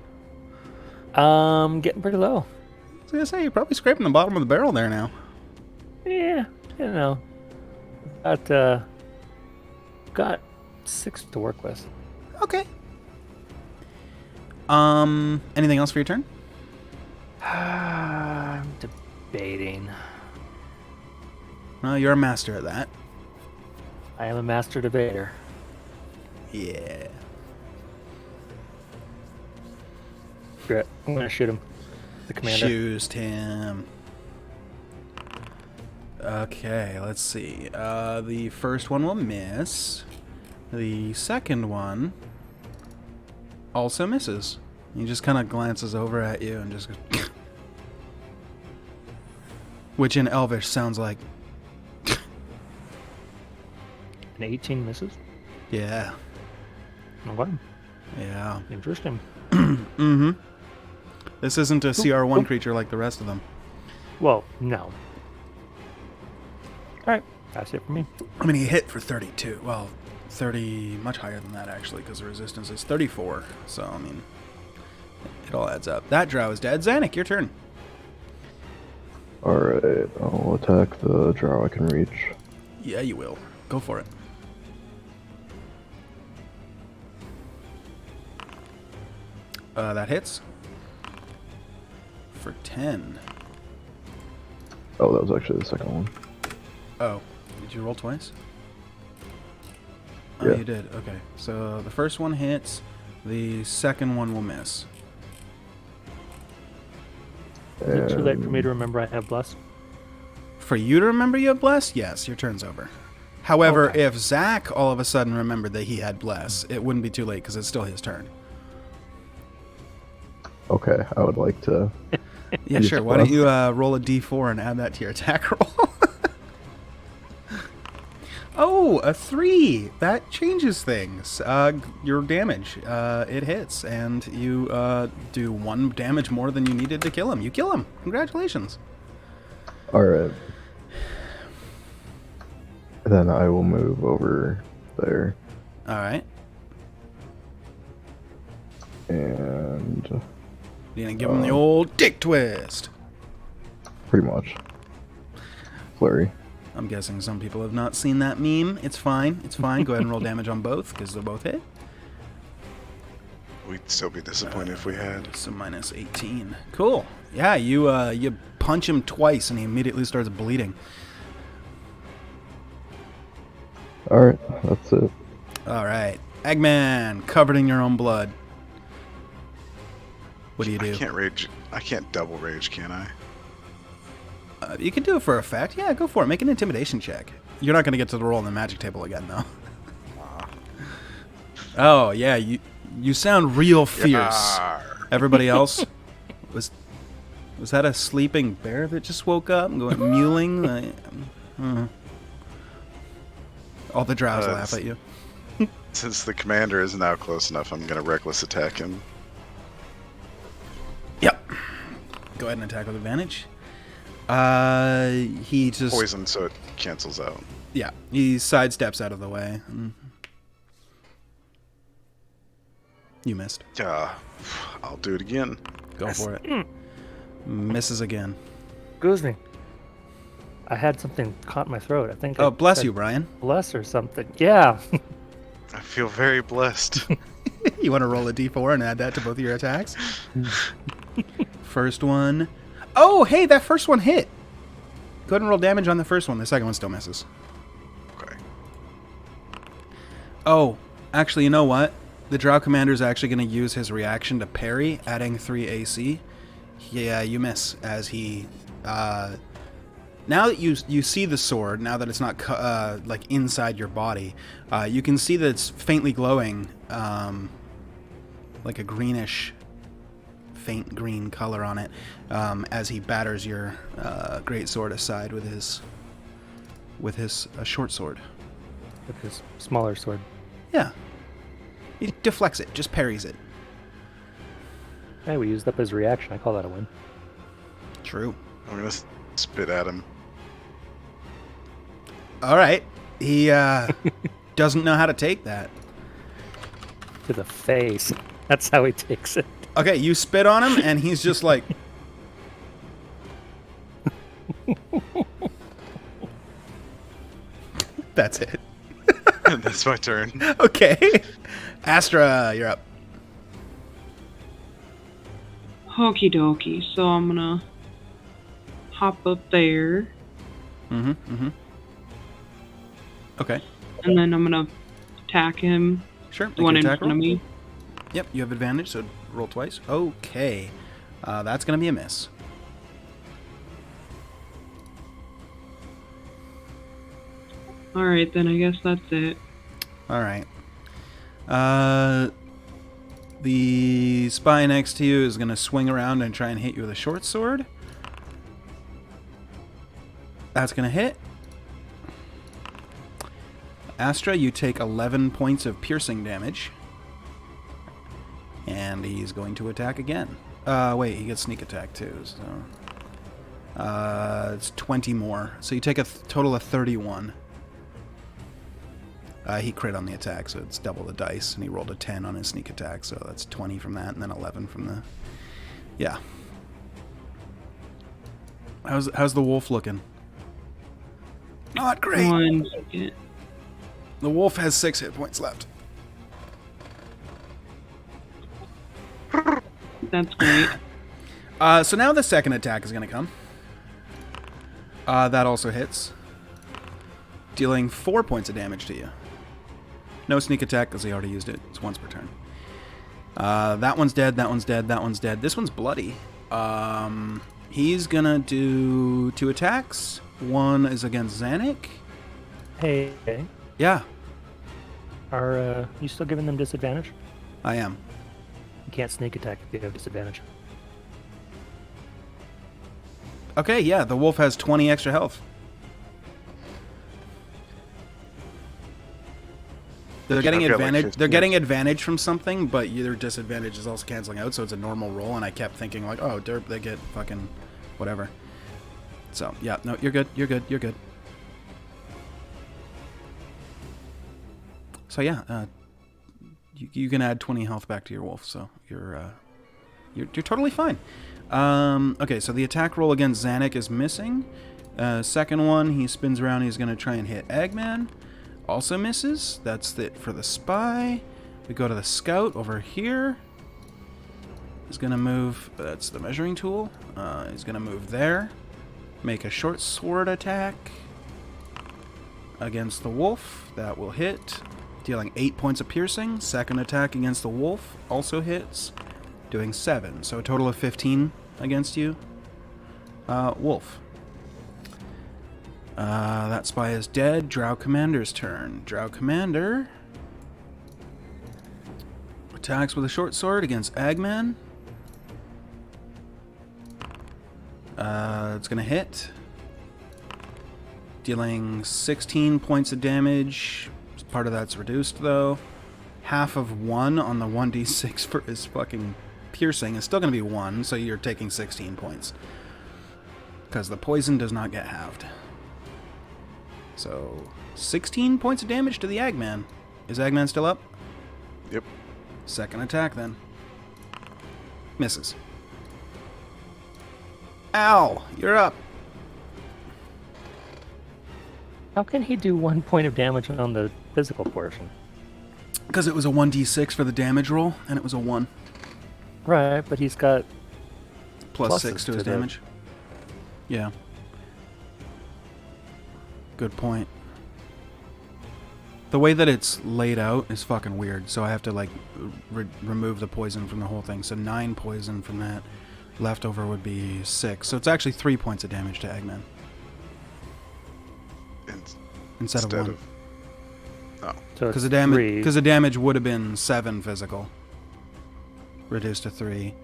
Getting pretty low. I was gonna say you're probably scraping the bottom of the barrel there now. Yeah, you know. Got 6 to work with. Okay. Anything else for your turn? I'm debating. Well, you're a master at that. I am a master debater. Yeah. Great. I'm gonna shoot him. The commander. Shoot him. Okay, let's see. The first one will miss. The second one also misses. He just kind of glances over at you and just goes, which in Elvish sounds like, An 18 misses. yeah, Okay. yeah. Interesting. Mm-hmm. This isn't a CR1 creature like the rest of them. Well, no. Alright, that's it for me. I mean, he hit for 32. Well, 30, much higher than that, actually, because the resistance is 34. So, I mean, it all adds up. That drow is dead. Zanuck, your turn. Alright, I'll attack the drow I can reach. Yeah, you will. Go for it. That hits. For 10. Oh, that was actually the second one. Oh, did you roll twice? Oh, Yeah. you did. Okay. So the first one hits. The second one will miss. Is it too late for me to remember I have Bless? For you to remember you have Bless? Yes, your turn's over. However, Okay. if Zach all of a sudden remembered that he had Bless, it wouldn't be too late because it's still his turn. Okay, I would like to. Yeah, Use sure. Why don't Bless. you roll a d4 and add that to your attack roll? Oh, a 3. That changes things. Your damage. It hits, and you do 1 damage more than you needed to kill him. You kill him. Congratulations. Alright. Then I will move over there. All right. And You're gonna give him the old dick twist. pretty much. Flurry. I'm guessing some people have not seen that meme. It's fine. It's fine. Go ahead and roll damage on both because they'll both hit. We'd still be disappointed if we had. So minus 18. Cool. Yeah, you punch him twice and he immediately starts bleeding. Alright, that's it. All right. Eggman, covered in your own blood. What do you do? I can't rage. I can't double rage, can I? You can do it for effect. Yeah, go for it. Make an intimidation check. You're not going to get to the roll on the magic table again, though. Oh, yeah, you sound real fierce. Yarr. Everybody else? Was that a sleeping bear that just woke up and going mewling? All the drows laugh at you. Since the commander is now close enough, I'm gonna reckless attack him. Yep. Go ahead and attack with advantage. He just... Poison, so it cancels out. Yeah, he sidesteps out of the way. You missed. I'll do it again. Go for it. Misses again. Excuse me. I had something caught in my throat. I think. Oh, I bless said you, Brian. Bless or something. Yeah. I feel very blessed. You want to roll a d4 and add that to both of your attacks? First one. Oh, hey, that first one hit. Go ahead and roll damage on the first one. The second one still misses. Okay. Oh, actually, you know what? The Drow Commander is actually going to use his reaction to parry, adding 3 AC. Yeah, you miss as he... now that you see the sword, now that it's not like inside your body, you can see that it's faintly glowing, like a greenish, faint green color on it, as he batters your great sword aside with his short sword. With his smaller sword. Yeah, he deflects it, just parries it. Hey, we used up his reaction. I call that a win. True. I'm gonna spit at him. All right, he doesn't know how to take that. To the face. That's how he takes it. Okay, you spit on him, and he's just like... That's it. That's my turn. Okay. Astra, you're up. Okie dokie. So I'm gonna hop up there, Okay, and then I'm gonna attack him. sure. The one in front of me. Yep, you have advantage, so roll twice. Okay. That's going to be a miss. All right, then I guess that's it. All right. The spy next to you is going to swing around and try and hit you with a short sword. That's going to hit. Astra, you take 11 points of piercing damage. And he's going to attack again. Wait, he gets sneak attack too, so... it's 20 more. So you take a total of 31. He crit on the attack, so it's double the dice, and he rolled a 10 on his sneak attack, so that's 20 from that, and then 11 from the... Yeah. How's the wolf looking? Not great! 1 second. The wolf has 6 hit points left. That's great. So now the second attack is going to come. That also hits. Dealing 4 points of damage to you. No sneak attack because he already used it. It's once per turn. That one's dead, that one's dead, that one's dead. This one's bloody. He's going to do 2 attacks. One is against Zanuck. Hey, Yeah, are you still giving them disadvantage? I am. You can't sneak attack if you have disadvantage. Okay, yeah, the wolf has 20 extra health. They're getting I've got, like, advantage. 15. They're getting advantage from something, but their disadvantage is also canceling out, so it's a normal roll. And I kept thinking like, oh, derp, they get fucking whatever. So yeah, no, you're good. You're good. You're good. So yeah, you can add 20 health back to your wolf, so you're totally fine. Okay, so the attack roll against Zanuck is missing. Second one, he spins around. He's going to try and hit Eggman. Also misses. That's it for the spy. We go to the scout over here. He's going to move. That's the measuring tool. He's going to move there. Make a short sword attack against the wolf. That will hit, dealing 8 points of piercing. Second attack against the wolf also hits, doing 7. So a total of 15 against you, wolf. That spy is dead. Drow Commander's turn. Drow Commander attacks with a short sword against Eggman. It's going to hit, dealing 16 points of damage. Part of that's reduced, though. Half of 1 on the 1d6 for his fucking piercing is still going to be 1, so you're taking 16 points. Because the poison does not get halved. So, 16 points of damage to the Eggman. Is Eggman still up? Yep. Second attack, then. Misses. Ow! You're up. How can he do 1 point of damage on the physical portion? Because it was a 1d6 for the damage roll, and it was a 1. Right, but he's got Plus 6 pluses to his to the- damage. Yeah. Good point. The way that it's laid out is fucking weird, so I have to, like, remove the poison from the whole thing. So 9 poison from that. Leftover would be 6. So it's actually 3 points of damage to Eggman. Instead of 1. so Because it's the damage would have been 7 physical. Reduced to 3.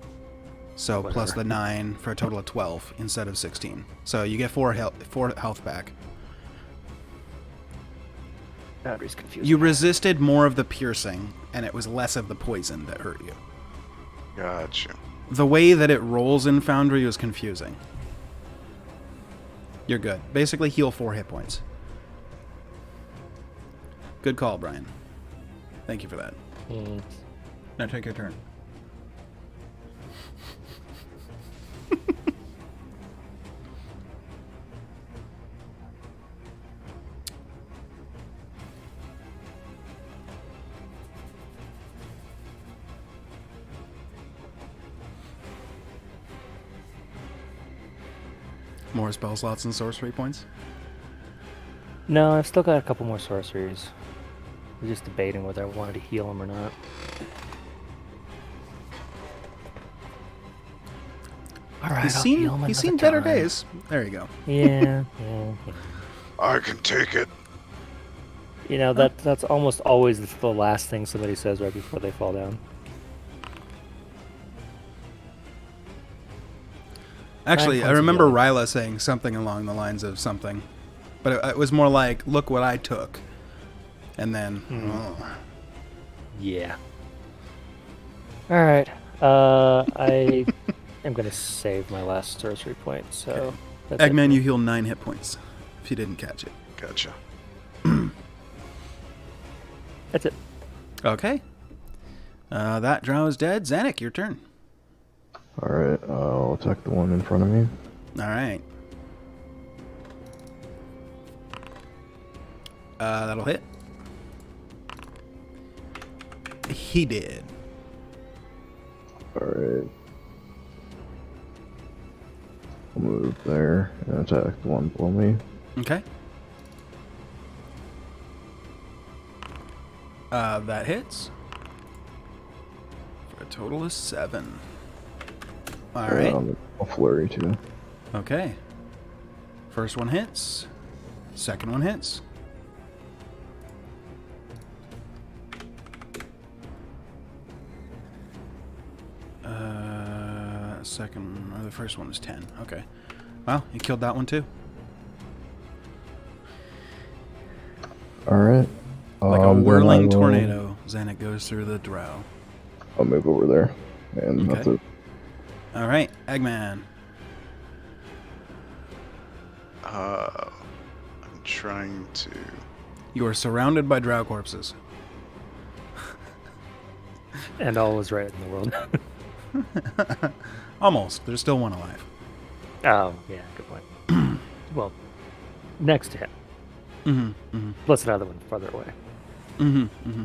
So plus Whatever. the 9 for a total of 12 instead of 16. So you get 4 health back. Boundary's confusing. You resisted more of the piercing, and it was less of the poison that hurt you. Gotcha. The way that it rolls in Foundry was confusing. You're good. Basically heal 4 hit points. Good call, Brian. Thank you for that. Now take your turn. More spell slots and sorcery points? No, I've still got a couple more sorceries. I'm just debating whether I wanted to heal them or not. All right, He's I'll heal him seen another better time. days. There you go. Yeah. I can take it. You know, that's almost always the last thing somebody says right before they fall down. Actually, 9 I points of remember healing. Ryla saying something along the lines of something. But it was more like, look what I took. And then, oh. Yeah. All right. I am going to save my last sorcery point, so... that's it. Eggman, you heal 9 hit points. If you didn't catch it. Gotcha. That's it. Okay. That drow is dead. Zanuck, your turn. Alright, I'll attack the one in front of me. Alright. That'll hit. He did. Alright. I'll move there and attack the one below me. Okay. That hits. For a total of 7. Alright. I'll flurry too. Okay. First one hits. Second one hits. Second, or the first one was 10. Okay. Well, you killed that one too. Alright. Like a then whirling I will- tornado, Zanuck goes through the drow. I'll move over there. And that's Okay. it. Alright, Eggman. I'm trying to. You are surrounded by drow corpses. And all was right in the world. Almost. There's still one alive. Oh, yeah, good point. Well, next to him. Mm-hmm. Plus another one farther away. Mm-hmm. Mm-hmm.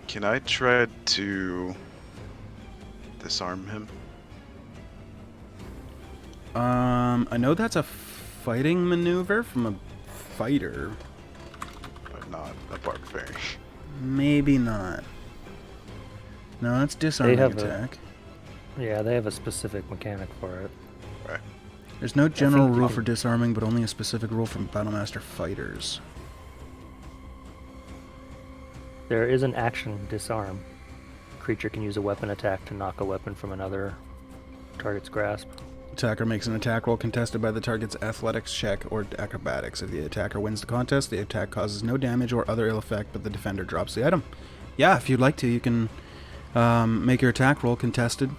Can I try to disarm him? I know that's a fighting maneuver from a fighter. But not a barbarian. Maybe not. No, that's disarming have attack. Yeah, they have a specific mechanic for it. Right. There's no general think- rule for disarming, but only a specific rule from Battlemaster fighters. There is an action disarm. Creature can use a weapon attack to knock a weapon from another target's grasp. Attacker makes an attack roll contested by the target's athletics check or acrobatics. If the attacker wins the contest, the attack causes no damage or other ill effect, but the defender drops the item. Yeah, if you'd like to, you can make your attack roll contested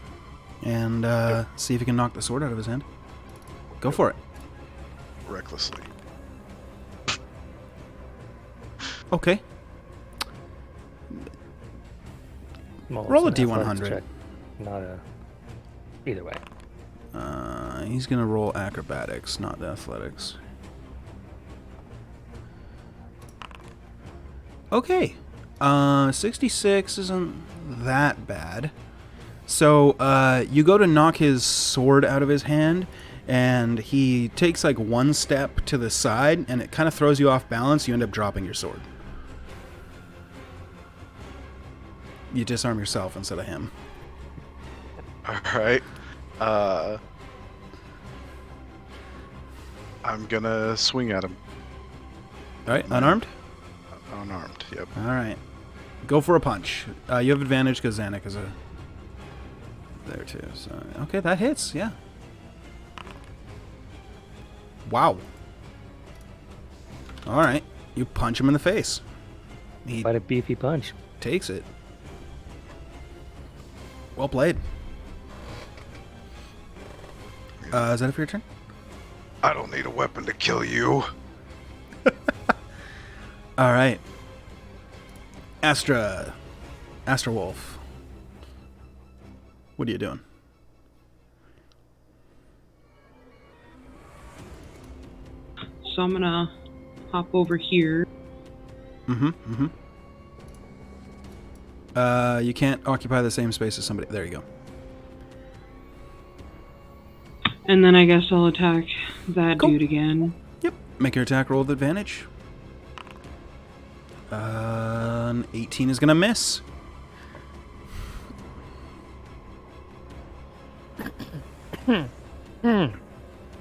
and see if you can knock the sword out of his hand. Go for it. Recklessly. Okay. Well, Roll it's a an D100. athletics check, not a. Either way. He's going to roll acrobatics, not the athletics. Okay. 66 isn't that bad. So, you go to knock his sword out of his hand, and he takes like one step to the side, and it kind of throws you off balance. You end up dropping your sword. You disarm yourself instead of him. Alright. I'm gonna swing at him. Alright, unarmed? Unarmed, yep. Alright. Go for a punch. You have advantage because Zanuck is there too. So okay, that hits, yeah. Wow. Alright. You punch him in the face. He Quite a beefy punch. takes it. Well played. Is that it for your turn? I don't need a weapon to kill you. Alright. Astra Wolf. What are you doing? So I'm gonna hop over here. You can't occupy the same space as somebody. There you go. And then I guess I'll attack that Cool. dude again. Yep. Make your attack roll with advantage. An 18 is gonna miss.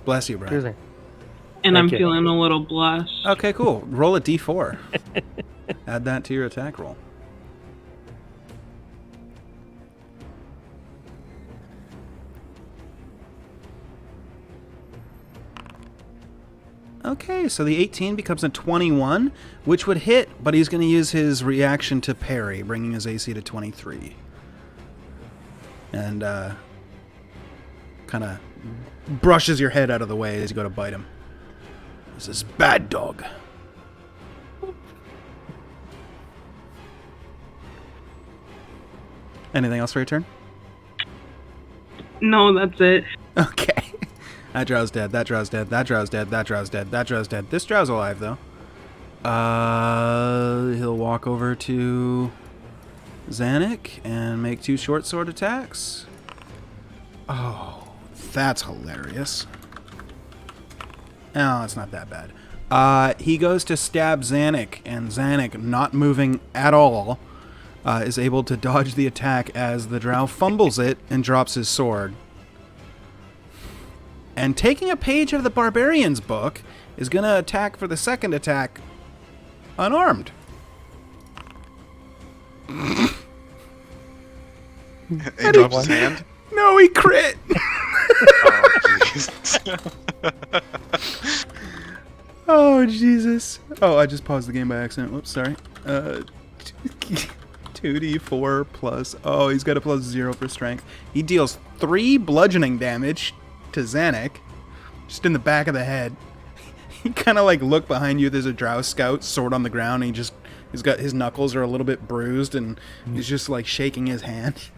Bless you, Brian. Excuse me. And I'm Thank you. feeling a little blessed. Okay, cool. Roll a d4. Add that to your attack roll. Okay, so the 18 becomes a 21, which would hit, but he's going to use his reaction to parry, bringing his AC to 23. And kind of brushes your head out of the way as you go to bite him. This is bad dog. Anything else for your turn? No, that's it. Okay. That drow's dead. That drow's dead. That drow's dead. That drow's dead. That drow's dead. This drow's alive, though. He'll walk over to Zanuck and make 2 short sword attacks. Oh, that's hilarious. Oh, it's not that bad. He goes to stab Zanuck, and Zanuck, not moving at all, is able to dodge the attack as the drow fumbles it and drops his sword. And taking a page out of the Barbarian's book, is going to attack for the second attack unarmed. He drops his hand. No, he crit! Oh, jeez. Oh, Jesus. Oh, I just paused the game by accident. Whoops, sorry. 2d4 plus... Oh, he's got a +0 for strength. He deals 3 bludgeoning damage to Zanuck, just in the back of the head. You kind of like look behind you, there's a drow scout, sword on the ground, and he just He's got his knuckles are a little bit bruised, and he's just like shaking his hand.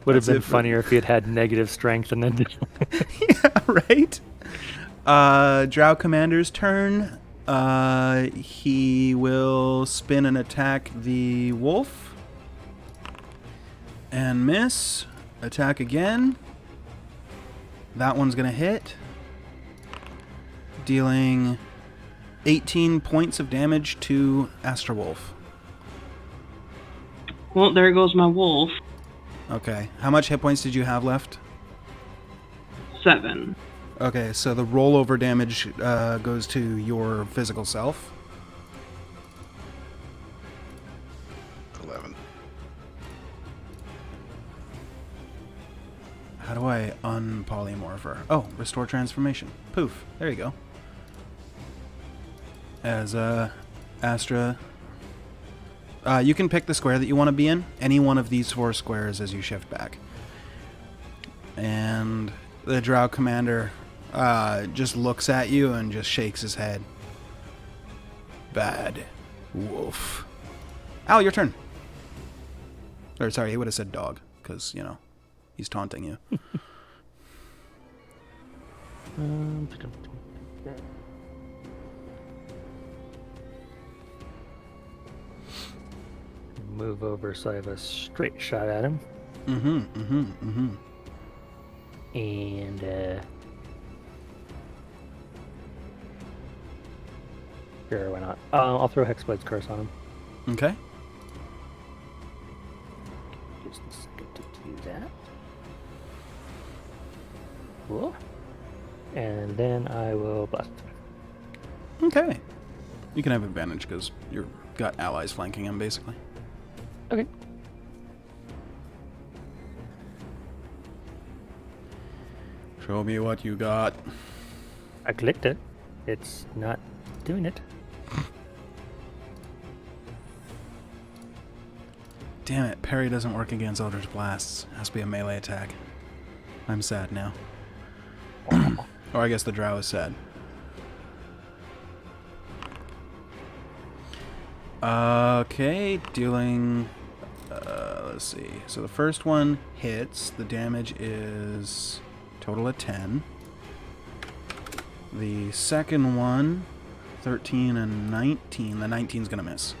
Would have That's been it for- funnier if he had had negative strength and then. Yeah, right. Drow Commander's turn. He will spin and attack the wolf. And miss. Attack again. That one's going to hit. Dealing 18 points of damage to Astra Wolf. Well, there goes my wolf. Okay. How much hit points did you have left? 7. Okay, so the rollover damage goes to your physical self. 11. How do I unpolymorph her? Oh, restore transformation. Poof. There you go. As Astra, you can pick the square that you want to be in. Any one of these 4 squares as you shift back. And the Drow Commander just looks at you and just shakes his head. Bad wolf. Al, your turn. Or sorry, he would have said dog, because, you know, he's taunting you. Move over so I have a straight shot at him. And sure, why not? I'll throw Hexblade's Curse on him. Okay. Just a second to do that. Cool. And then I will blast. Okay. You can have advantage because you've got allies flanking him, basically. Okay. Show me what you got. I clicked it. It's not doing it. Damn it, parry doesn't work against Eldritch Blasts. Has to be a melee attack. I'm sad now. Or I guess the drow is sad. Okay, dealing... let's see. So the first one hits. The damage is total of 10. The second one, 13 and 19. The 19's going to miss.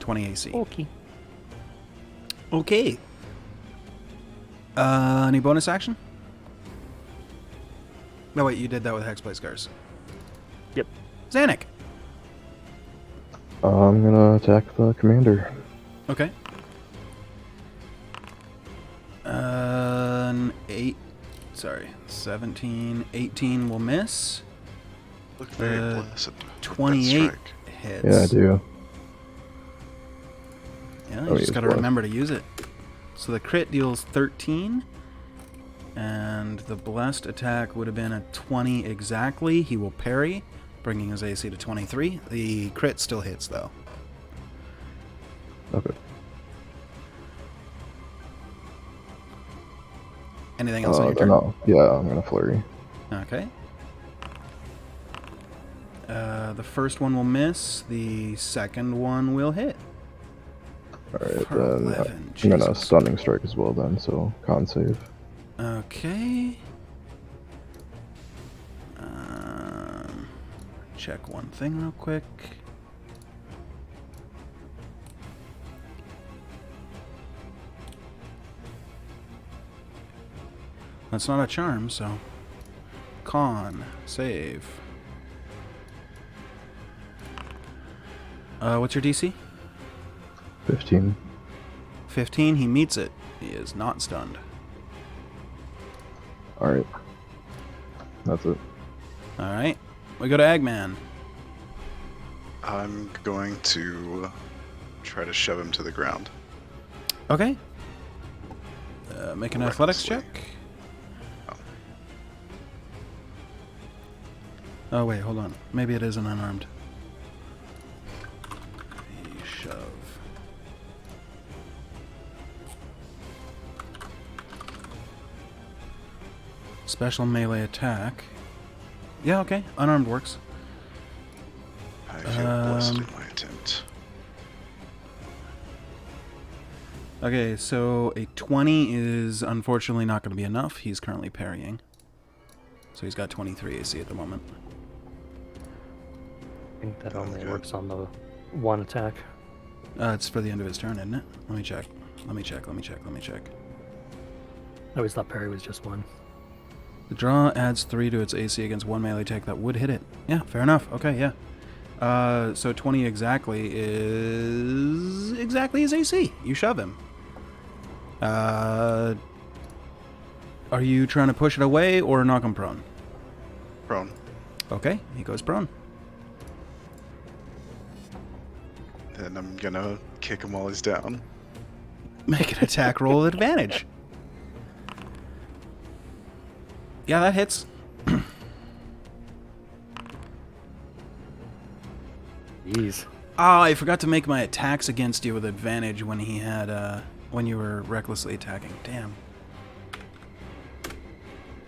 20 AC. Okay. Okay. Any bonus action? No, wait, you did that with Hexblade Scars. Yep. Zanuck. I'm gonna attack the commander. Okay. 17, 18 will miss. Look very Uh, blessed. 28 hits. Yeah, I do. Yeah, you Oh, just he got to is blessed. remember to use it. So the crit deals 13, and the blessed attack would have been a 20 exactly. He will parry, bringing his AC to 23. The crit still hits, though. Okay. Anything else on your turn? No. Yeah, I'm gonna flurry. Okay. The first one will miss. The second one will hit. Alright, For then 11, I'm gonna Jesus. stunning strike as well then, so con save. Okay. Check one thing real quick. That's not a charm, so... Con. Save. What's your DC? 15. 15. He meets it. He is not stunned. Alright. That's it. Alright. We go to Eggman. I'm going to try to shove him to the ground. Okay. Make an athletics check. Recklessly. Oh, wait, hold on. Maybe it is an unarmed. Shove. Special melee attack. Yeah, okay. Unarmed works. I feel blessed in my attempt. Okay, so a 20 is unfortunately not going to be enough. He's currently parrying. So he's got 23 AC at the moment. I think that Sounds only good. works on the one attack. It's for the end of his turn, isn't it? Let me check. Let me check. I always thought parry was just one. The draw adds 3 to its AC against one melee attack that would hit it. Yeah, fair enough. Okay, yeah. So 20 exactly is exactly his AC. You shove him. Are you trying to push it away or knock him prone? Prone. Okay, he goes prone. Then I'm gonna kick him while he's down. Make an attack roll with advantage. Yeah, that hits. Jeez. Ah, I forgot to make my attacks against you with advantage when he had, when you were recklessly attacking. Damn.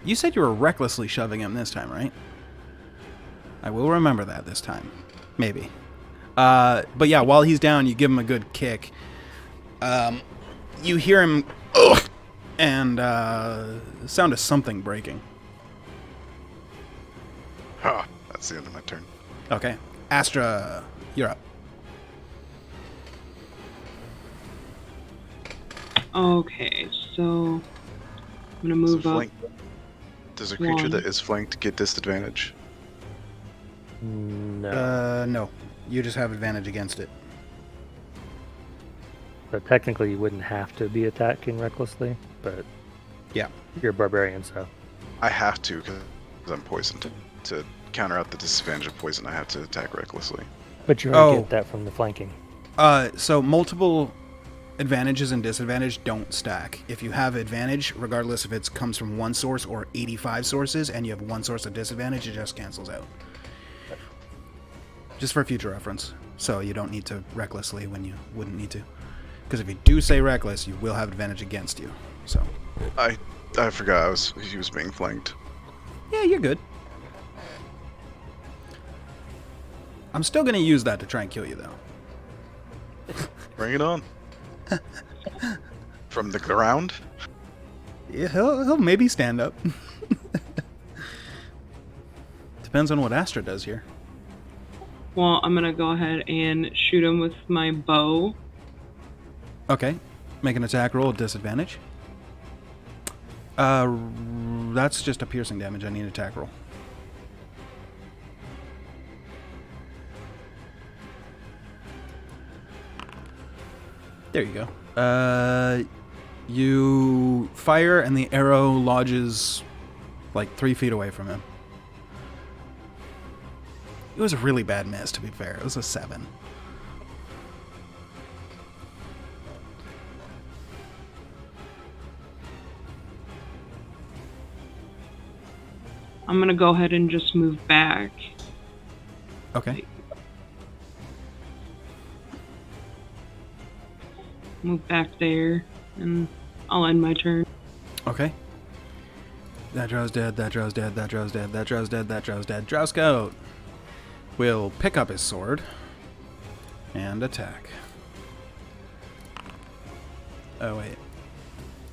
You said you were recklessly shoving him this time, right? I will remember that this time. Maybe. But yeah, while he's down, you give him a good kick. You hear him, ugh, and the sound of something breaking. Ha! That's the end of my turn. Okay. Astra, you're up. Okay, so I'm gonna move up. Does a creature one. that is flanked get disadvantage? No. No. You just have advantage against it. But technically, you wouldn't have to be attacking recklessly, but Yeah. you're a barbarian, so. I have to because I'm poisoned. To counter out the disadvantage of poison, I have to attack recklessly. But you already Oh. get that from the flanking. So multiple advantages and disadvantage don't stack. If you have advantage, regardless if it comes from one source or 85 sources, and you have one source of disadvantage, it just cancels out. Just for future reference. So you don't need to recklessly when you wouldn't need to. Because if you do say reckless, you will have advantage against you. So. I forgot he was being flanked. Yeah, you're good. I'm still going to use that to try and kill you, though. Bring it on. From the ground? Yeah, he'll maybe stand up. Depends on what Astra does here. Well, I'm gonna go ahead and shoot him with my bow. Okay. Make an attack roll at disadvantage. That's just a piercing damage. I need an attack roll. There you go. You fire and the arrow lodges like 3 feet away from him. It was a really bad miss, to be fair. It was a 7. I'm gonna go ahead and just move back. Okay. Move back there, and I'll end my turn. Okay. That drow's dead, that drow's dead, that drow's dead, that drow's dead, that drow's dead. Drow Scout will pick up his sword and attack. Oh, wait.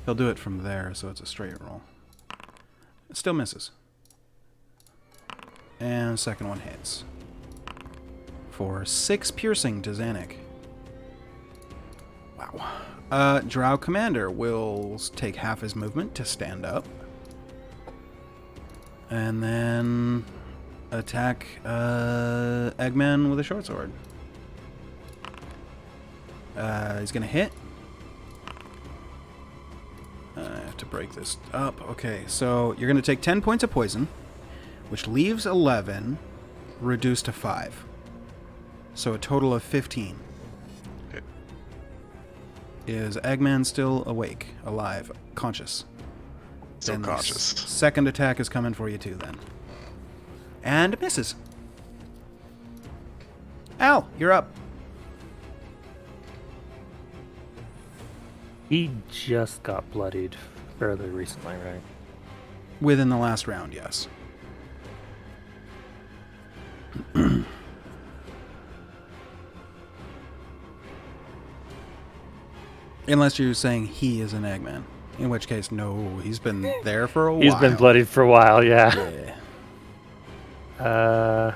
He'll do it from there, so it's a straight roll. It still misses. And second one hits. For 6 piercing to Zanuck. Wow. Drow Commander will take half his movement to stand up. And then attack Eggman with a short sword. He's going to hit. I have to break this up. Okay, so you're going to take 10 points of poison, which leaves 11 reduced to 5. So a total of 15. Okay. Is Eggman still awake, alive, conscious? Still Then the conscious. Second attack is coming for you too, then. And misses. Al, you're up. He just got bloodied fairly recently, right? Within the last round, yes. Unless you're saying he is an Eggman. In which case, no, he's been there for a while. He's been bloodied for a while, yeah. Yeah.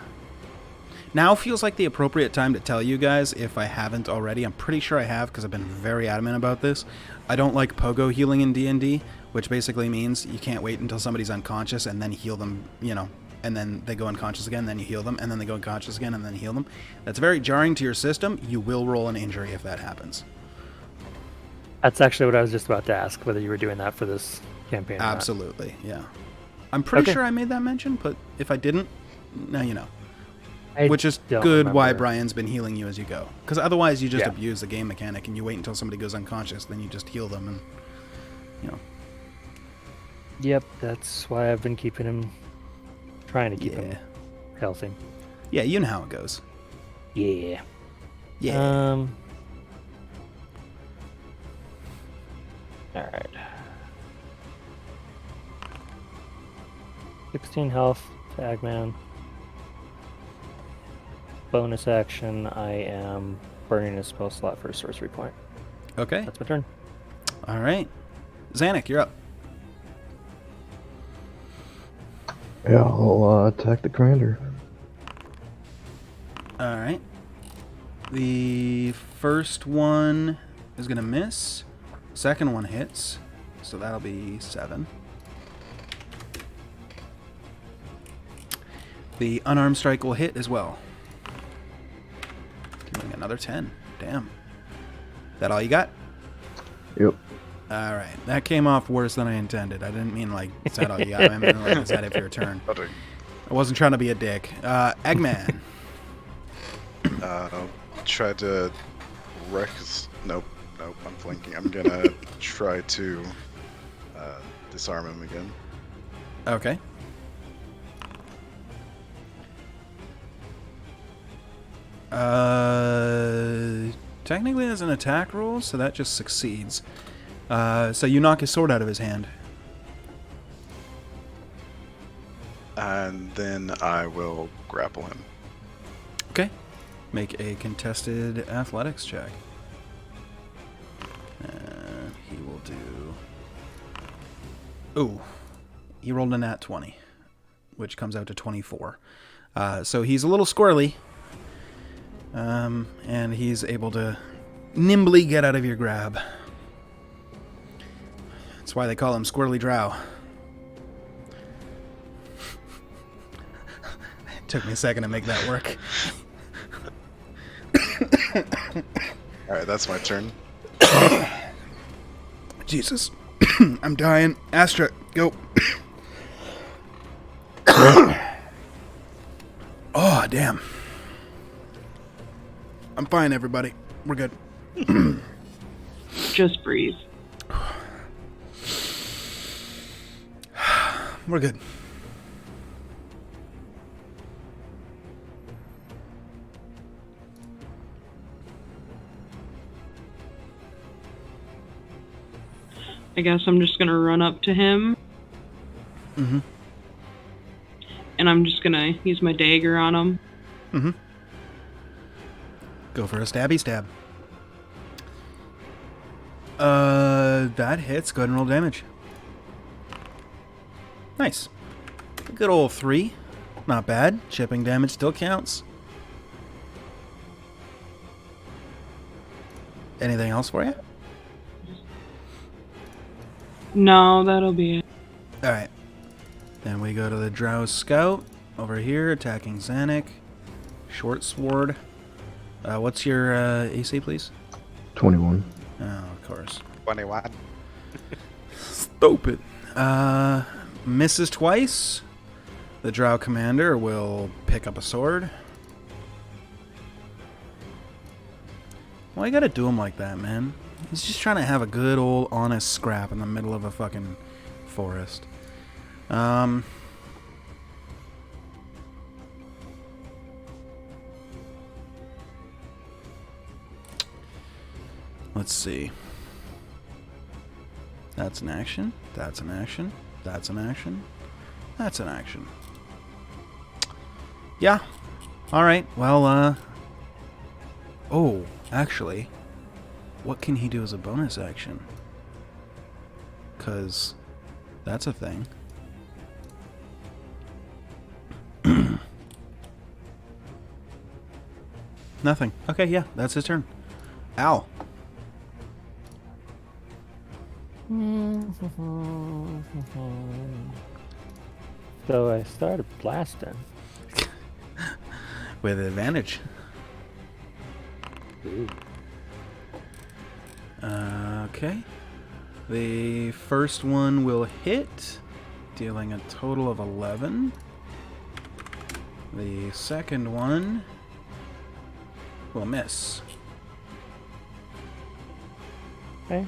Now feels like the appropriate time to tell you guys, if I haven't already. I'm pretty sure I have, because I've been very adamant about this. I don't like pogo healing in D&D, which basically means you can't wait until somebody's unconscious and then heal them, you know, and then they go unconscious again, then you heal them, and then they go unconscious again, and then heal them. That's very jarring to your system. You will roll an injury if that happens. That's actually what I was just about to ask, whether you were doing that for this campaign or not. Absolutely, yeah. I'm pretty Okay. sure I made that mention, but if I didn't, now you know. I Which is don't good why remember. Brian's been healing you as you go. Because otherwise you just Yeah. abuse the game mechanic and you wait until somebody goes unconscious, then you just heal them and, you know. Yep, that's why I've been keeping him, trying to keep Yeah. him healthy. Yeah, you know how it goes. Yeah. Yeah. All right. 16 health to Eggman. Bonus action, I am burning a spell slot for a sorcery point. Okay. That's my turn. All right. Zanuck, you're up. Yeah, I'll attack the commander. All right. The first one is going to miss. Second one hits. So that'll be 7. The unarmed strike will hit as well. Doing another 10. Damn. That all you got? Yep. All right. That came off worse than I intended. I didn't mean like, is that all you got? I meant like, is that it for your turn? Nothing. I wasn't trying to be a dick. Eggman. Try to Nope, I'm flanking. I'm gonna try to disarm him again. Okay. Technically that's an attack roll, so that just succeeds. So you knock his sword out of his hand. And then I will grapple him. Okay. Make a contested athletics check. And he will do... Ooh. He rolled a nat 20, which comes out to 24. So he's a little squirrely. And he's able to nimbly get out of your grab. That's why they call him Squirrely Drow. It took me a second to make that work. Alright, that's my turn. Jesus. I'm dying. Astra, go. Oh, damn. I'm fine, everybody. We're good. Just breathe. We're good. I guess I'm just gonna run up to him. Mm-hmm. And I'm just gonna use my dagger on him. Mm-hmm. Go for a stabby stab. That hits. Go ahead and roll damage. Nice. A good old 3. Not bad. Chipping damage still counts. Anything else for you? No, that'll be it. Alright. Then we go to the Drow Scout. Over here, attacking Zanuck. Short sword. What's your AC, please? 21. Oh, of course. 21. Stupid. Misses twice. The Drow Commander will pick up a sword. Why you gotta do him like that, man? He's just trying to have a good old honest scrap in the middle of a fucking forest. Let's see. That's an action. That's an action. That's an action. That's an action. Yeah. Alright, well, oh, actually, what can he do as a bonus action? Because that's a thing. Nothing. Okay, yeah, that's his turn. Al. So I started blasting. With advantage. Ooh. Okay. The first one will hit, dealing a total of 11. The second one will miss. Okay.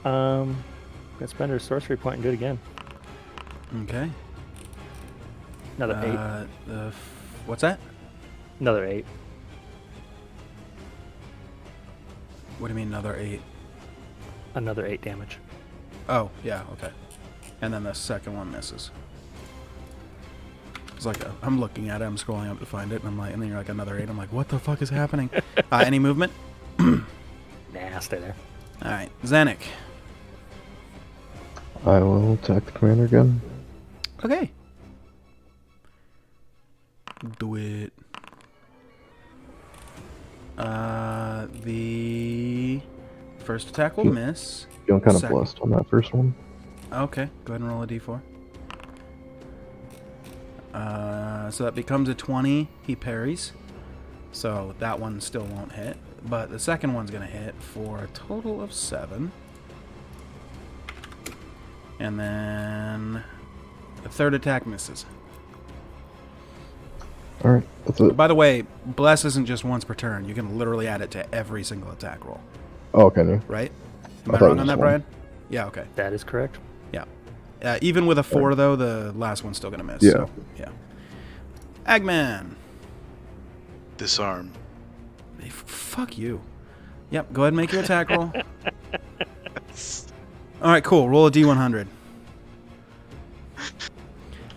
Gonna spend her sorcery point and do it again. Okay. Another 8. What's that? Another 8. What do you mean another 8? Another 8 damage. Oh, yeah, okay. And then the second one misses. It's like I'm looking at it, I'm scrolling up to find it, and I'm like, and then you're like another 8. I'm like, what the fuck is happening? Any movement? Nah, stay there. All right, Zanuck. I will attack the commander again. Okay. Do it. The first attack will miss. Feeling kind of Second. blessed on that first one. Okay, go ahead and roll a d4. So that becomes a 20. He parries. So that one still won't hit. But the second one's going to hit for a total of 7. And then the third attack misses. Alright, that's it. By the way, bless isn't just once per turn. You can literally add it to every single attack roll. Oh, can you? Right? I Am I thought it wrong on was that, one. Brian? Yeah, okay. That is correct. Yeah. Even with a 4, though, the last one's still going to miss. Yeah. So, yeah. Eggman. Disarm. Hey, fuck you. Yep, go ahead and make your attack roll. Alright, cool. Roll a d100.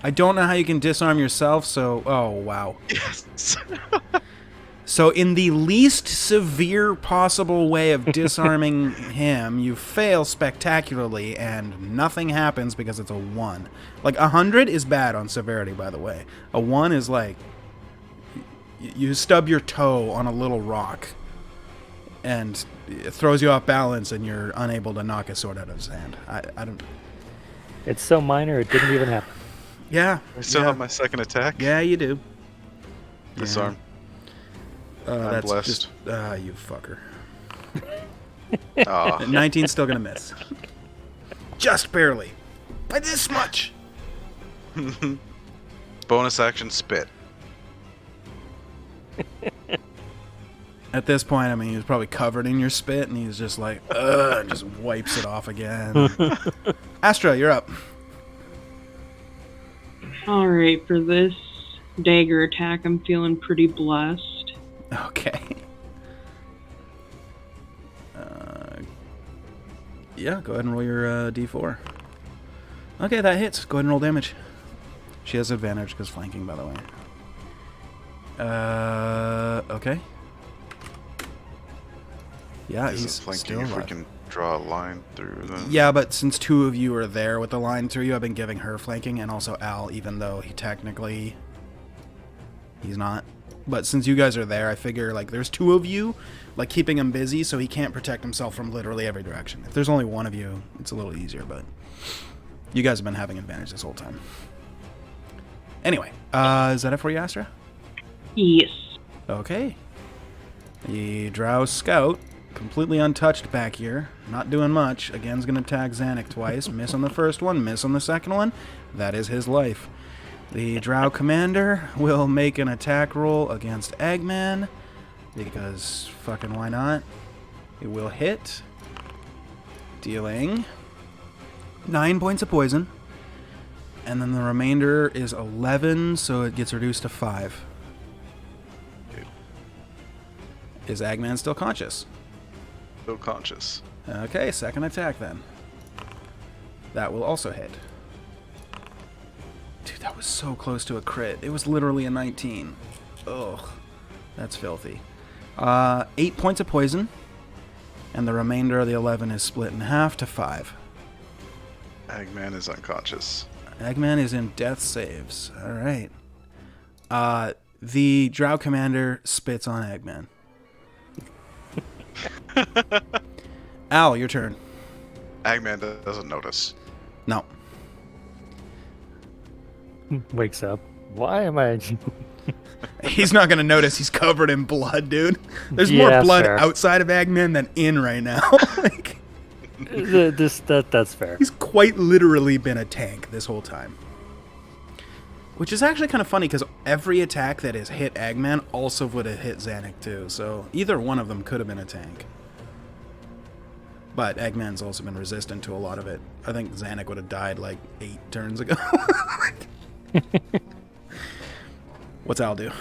I don't know how you can disarm yourself, so... Oh, wow. Yes. So in the least severe possible way of disarming him, you fail spectacularly, and nothing happens because it's a 1. Like, 100 is bad on severity, by the way. A 1 is like... You stub your toe on a little rock, and it throws you off balance, and you're unable to knock a sword out of his hand. I don't... It's so minor it didn't even happen. Yeah. I still have my second attack. Yeah, you do. Disarm. I'm That's blessed. just... you fucker. Ah. 19's still gonna miss. Just barely. By this much. Bonus action spit. At this point, I mean, he was probably covered in your spit, and he's just like, ugh, and just wipes it off again. Astra, you're up. All right, for this dagger attack, I'm feeling pretty blessed. Okay. Yeah, go ahead and roll your d4. Okay, that hits. Go ahead and roll damage. She has advantage because flanking, by the way. Okay. Yeah, Is he's it flanking still if we alive. can draw a line through them? Yeah, but since 2 of you are there with the line through you, I've been giving her flanking, and also Al, even though he technically... He's not. But since you guys are there, I figure, like, there's 2 of you, like, keeping him busy so he can't protect himself from literally every direction. If there's only 1 of you, it's a little easier, but... You guys have been having advantage this whole time. Anyway, is that it for you, Astra? Yes. Okay. The Drow Scout, completely untouched back here, not doing much. Again, is going to tag Zanuck twice. Miss on the first one, miss on the second one. That is his life. The Drow Commander will make an attack roll against Eggman, because fucking why not? It will hit, dealing 9 points of poison, and then the remainder is 11, so it gets reduced to 5. Is Eggman still conscious? Still conscious. Okay, second attack then. That will also hit. Dude, that was so close to a crit. It was literally a 19. Ugh. That's filthy. 8 points of poison. And the remainder of the 11 is split in half to 5. Eggman is unconscious. Eggman is in death saves. All right. The Drow Commander spits on Eggman. Al, your turn. Eggman doesn't notice. No. Wakes up. Why am I? He's not going to notice. He's covered in blood, dude. There's more Yeah, blood fair. outside of Eggman than in right now. Like, That's fair. he's quite literally been a tank this whole time. Which is actually kind of funny because every attack that has hit Eggman also would have hit Zanuck too. So either one of them could have been a tank. But Eggman's also been resistant to a lot of it. I think Zanuck would have died like 8 turns ago. What's Al do?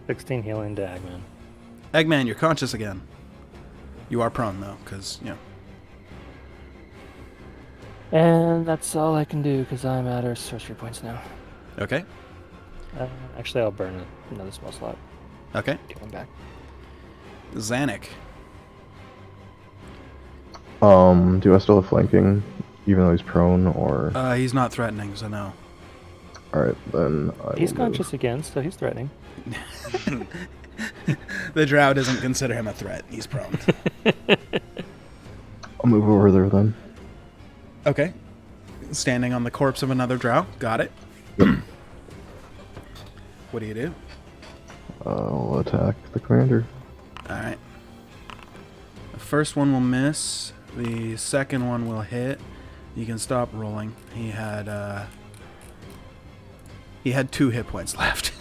$16 healing to Eggman. Eggman, you're conscious again. You are prone though, because, you know. And that's all I can do because I'm out of sorcery points now. Okay. Actually, I'll burn another small slot. Okay. Coming back. Zanuck. Do I still have flanking, even though he's prone, or... He's not threatening, so no. Alright, then He's will move. conscious again, so he's threatening. The Drow doesn't consider him a threat. He's prone. I'll move over there then. Okay. Standing on the corpse of another Drow. Got it. What do you do? I'll attack the commander. Alright. The first one will miss. The second one will hit. You can stop rolling. He had 2 hit points left.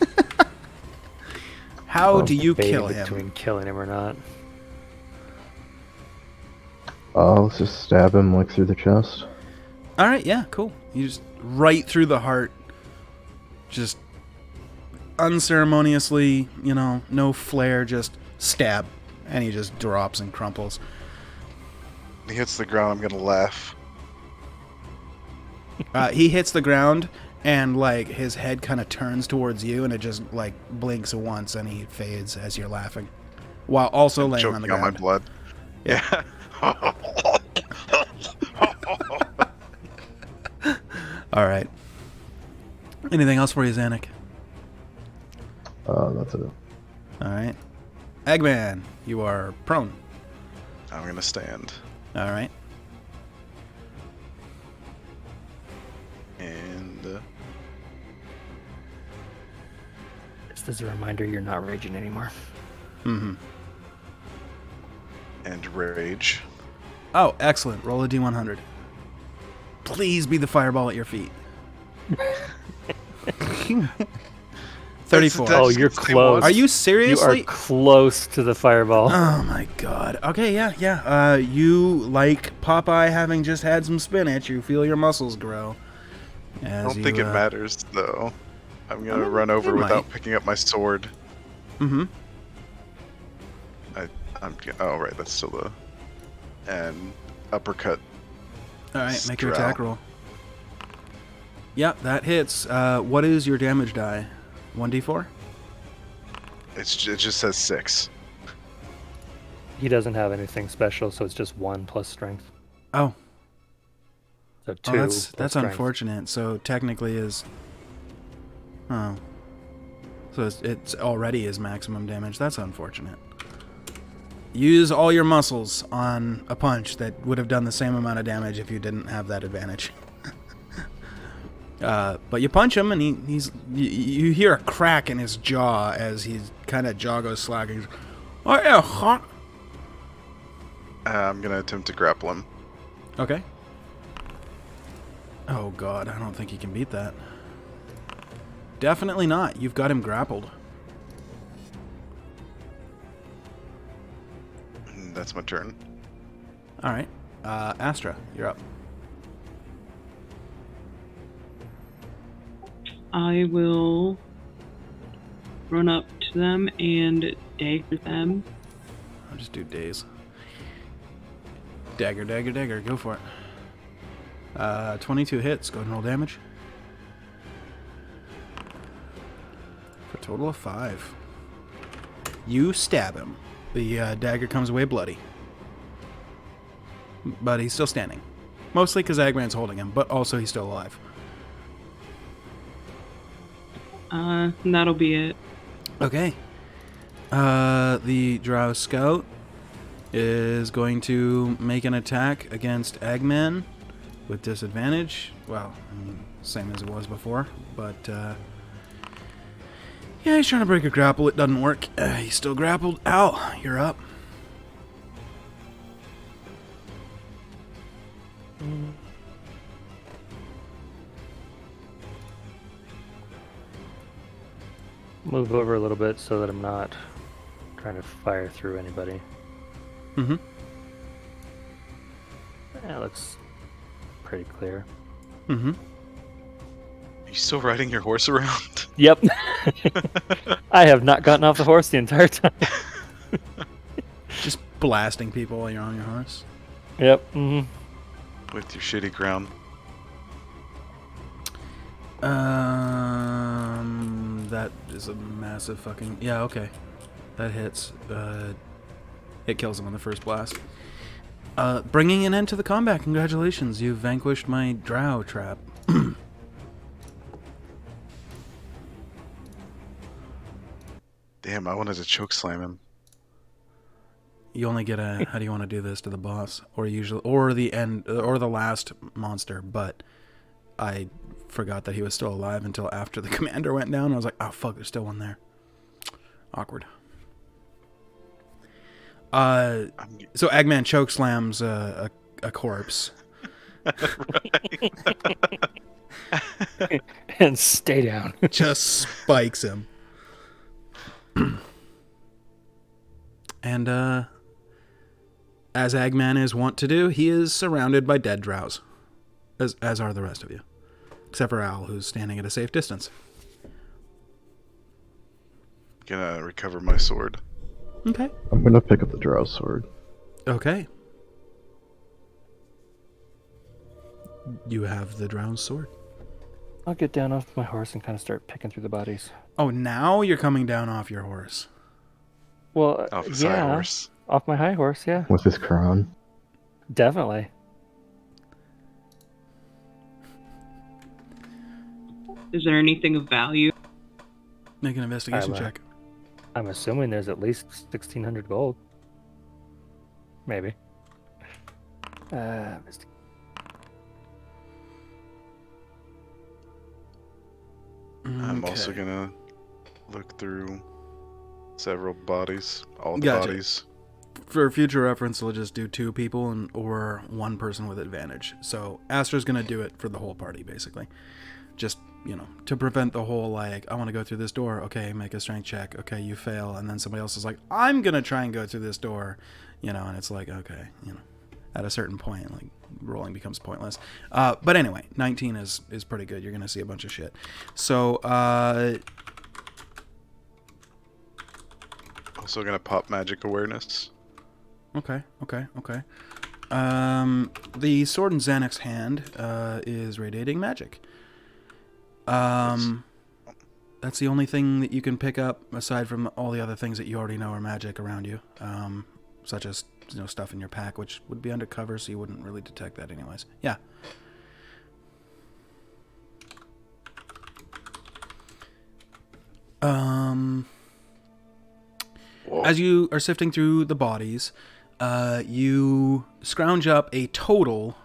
How do you kill him? Between killing him or not. Let's just stab him, like, through the chest. Alright, yeah, cool. You just right through the heart. Just unceremoniously, no flair, just stab. And he just drops and crumples. He hits the ground, I'm gonna laugh. He hits the ground, and like his head kind of turns towards you, and it just like blinks once, and he fades as you're laughing, while also laying on the Choking on ground. my blood. Yeah. All right. Anything else for you, Zanuck? That's it. All right. Eggman, you are prone. I'm gonna stand. All right. And Just as a reminder, you're not raging anymore. Mm-hmm. and rage. Oh, excellent. Roll a d100. Please be the fireball at your feet. 34. Oh, you're close. Are you You seriously? are close to the fireball. Oh my god. Okay, yeah. You, like Popeye having just had some spinach, you feel your muscles grow. I don't think it matters, though. I'm gonna run over it without might. picking up my sword. Mm-hmm. Oh, right, that's still the... And uppercut. Alright, make your Drow. attack roll. Yep, that hits. What is your damage die? 1d4? It just says 6. He doesn't have anything special, so it's just 1 plus strength. Oh, So 2. oh plus that's strength. unfortunate. So technically is... Oh. So it's already his maximum damage. That's unfortunate. Use all your muscles on a punch that would have done the same amount of damage if you didn't have that advantage. But you punch him, and you hear a crack in his jaw as his kind of jaw goes slack. He's, oh yeah, hot. I'm gonna attempt to grapple him. Okay. Oh god, I don't think he can beat that. Definitely not. You've got him grappled. That's my turn. All right, Astra, you're up. I will run up to them and dagger them. I'll just do days. Dagger, dagger, dagger. Go for it. 22 hits. Go ahead and roll damage. Total of 5. You stab him. The dagger comes away bloody. But he's still standing. Mostly because Eggman's holding him, but also he's still alive. That'll be it. Okay. The Drow Scout is going to make an attack against Eggman with disadvantage. Well, I mean, same as it was before, but yeah, he's trying to break a grapple. It doesn't work. He's still grappled. Ow, you're up. Move over a little bit so that I'm not trying to fire through anybody. Mm-hmm. That looks pretty clear. Mm-hmm. Are you still riding your horse around? Yep. I have not gotten off the horse the entire time. Just blasting people while you're on your horse. Yep. Mm-hmm. With your shitty crown. That is a massive fucking... Yeah, okay. That hits. It kills him on the first blast. Bringing an end to the combat. Congratulations, you've vanquished my drow trap. Damn, I wanted to choke slam him. You only get a... How do you want to do this to the boss? Or usually... Or the end... Or the last monster, but... I forgot that he was still alive until after the commander went down. I was like, oh fuck, there's still one there. Awkward. So Eggman chokeslams a corpse. And stay down. Just spikes him. And as Eggman is wont to do, he is surrounded by dead drows. As are the rest of you. Except for Al, who's standing at a safe distance. Gonna recover my sword. Okay. I'm gonna pick up the drow sword. Okay. You have the drowned sword. I'll get down off my horse and kind of start picking through the bodies. Oh, now you're coming down off your horse. Well, Off his yeah, high horse. off my high horse, yeah, With his crown. definitely. Is there anything of value? Make an investigation I'm, check. I'm assuming there's at least 1,600 gold. Maybe. Mystic. I'm Okay. also gonna look through several bodies. All the Gotcha. bodies. For future reference, we'll just do 2 people or 1 person with advantage. So Astra's gonna do it for the whole party, basically. Just, to prevent the whole, like, I want to go through this door. Okay, make a strength check. Okay, you fail. And then somebody else is like, I'm gonna try and go through this door. And it's like, okay, at a certain point, like, rolling becomes pointless. But anyway, 19 is pretty good. You're gonna see a bunch of shit. So, Also gonna pop magic awareness. Okay. The sword in Xanax's hand is radiating magic. That's the only thing that you can pick up aside from all the other things that you already know are magic around you, such as stuff in your pack, which would be undercover, so you wouldn't really detect that anyways. Yeah. Whoa. As you are sifting through the bodies, you scrounge up a total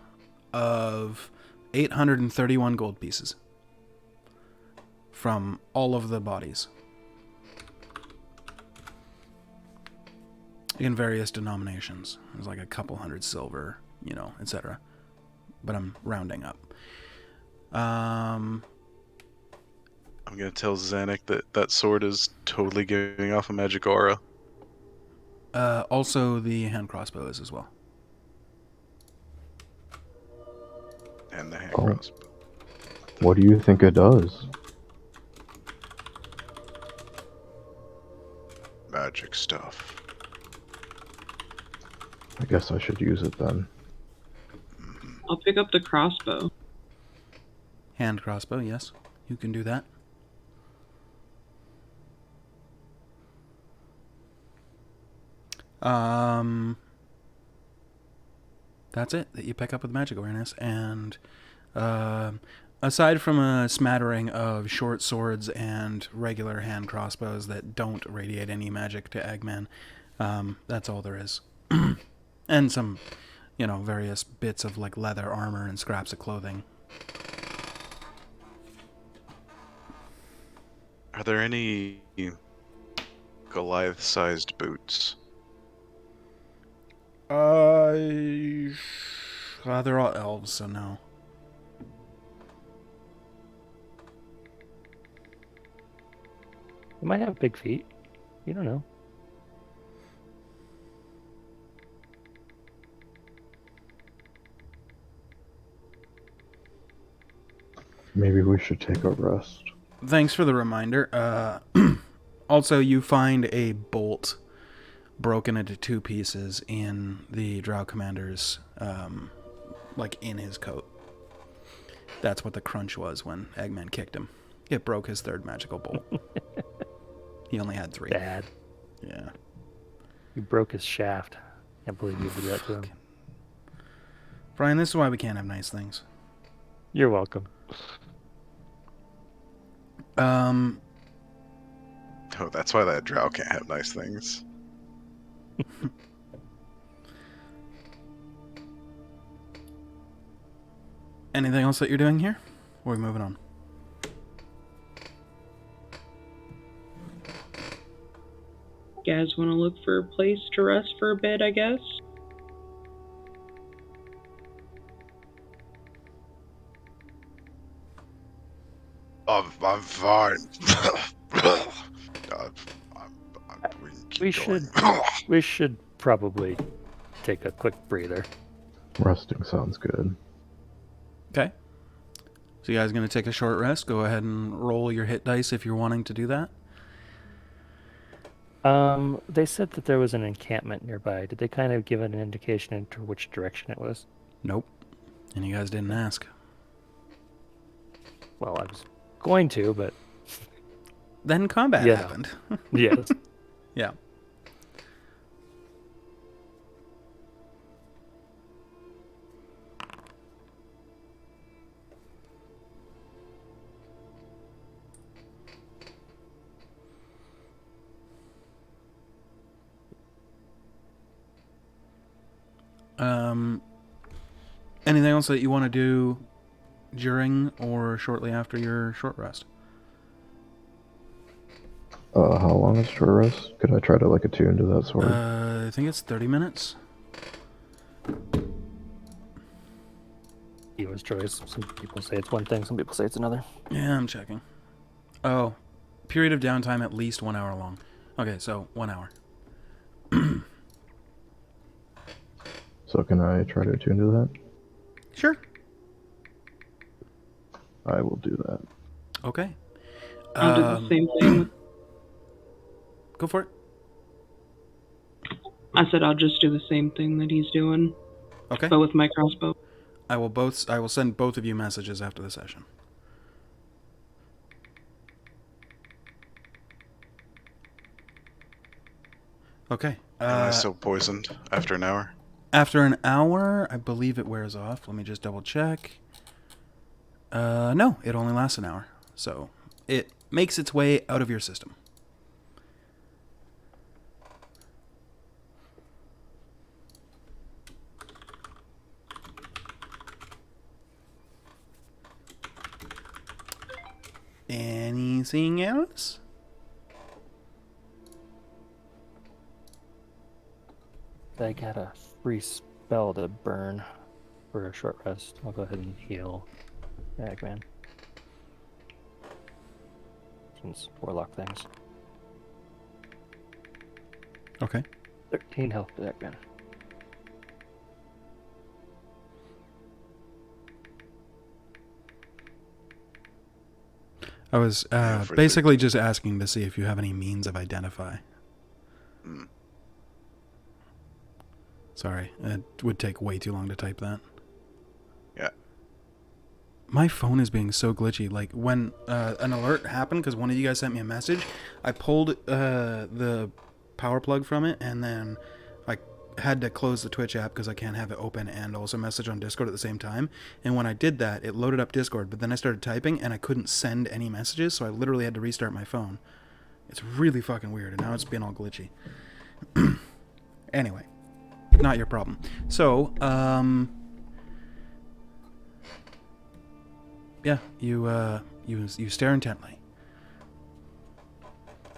of 831 gold pieces from all of the bodies in various denominations. There's like a couple hundred silver, etc. But I'm rounding up. I'm gonna tell Zanuck that sword is totally giving off a magic aura. Also, the hand crossbow is as well. And the hand Oh. crossbow. What do you think it does? Magic stuff. I guess I should use it then. I'll pick up the crossbow. Hand crossbow, yes. You can do that. That's it that you pick up with magic awareness. And aside from a smattering of short swords and regular hand crossbows that don't radiate any magic to Eggman, that's all there is. And some, various bits of like leather armor and scraps of clothing. Are there any Goliath-sized boots? They're all elves, so no. You might have big feet. You don't know. Maybe we should take a rest. Thanks for the reminder. Also, you find a bolt broken into two pieces in the Drow Commander's, in his coat. That's what the crunch was when Eggman kicked him. It broke his third magical bolt. He only had 3. Bad. Yeah. You broke his shaft. Can't believe you did that to him. Brian, this is why we can't have nice things. You're welcome. Oh, that's why that drow can't have nice things. Anything else that you're doing here? Or are we moving on? You guys want to look for a place to rest for a bit, I guess? I'm fine. We should probably take a quick breather. Resting sounds good. Okay. So you guys going to take a short rest? Go ahead and roll your hit dice if you're wanting to do that. They said that there was an encampment nearby. Did they kind of give an indication into which direction it was? Nope. And you guys didn't ask. Well, I was going to, but... Then combat Yeah. happened. Yes. Yeah. Anything else that you want to do during or shortly after your short rest? How long is short rest? Could I try to attune to that sword? I think it's 30 minutes. Hero's choice. Some people say it's one thing, some people say it's another. Yeah, I'm checking. Oh, period of downtime at least 1 hour long. Okay, so 1 hour. So can I try to attune to that? Sure. I will do that. Okay. I'll do the same thing. Go for it. I said I'll just do the same thing that he's doing, Okay. but with my crossbow. I will send both of you messages after the session. Okay. Am I still poisoned after an hour? After an hour, I believe it wears off. Let me just double check. No, it only lasts an hour. So it makes its way out of your system. Anything else? I got a free spell to burn for a short rest. I'll go ahead and heal Eggman. Since warlock things. Okay. 13 health to Eggman. I was for basically just asking to see if you have any means of identify. Hmm. Sorry, it would take way too long to type that. Yeah. My phone is being so glitchy. Like, when an alert happened, because one of you guys sent me a message, I pulled the power plug from it, and then had to close the Twitch app because I can't have it open and also message on Discord at the same time. And when I did that, it loaded up Discord, but then I started typing and I couldn't send any messages, so I literally had to restart my phone. It's really fucking weird, and now it's been all glitchy. Anyway, not your problem. So, yeah, you stare intently.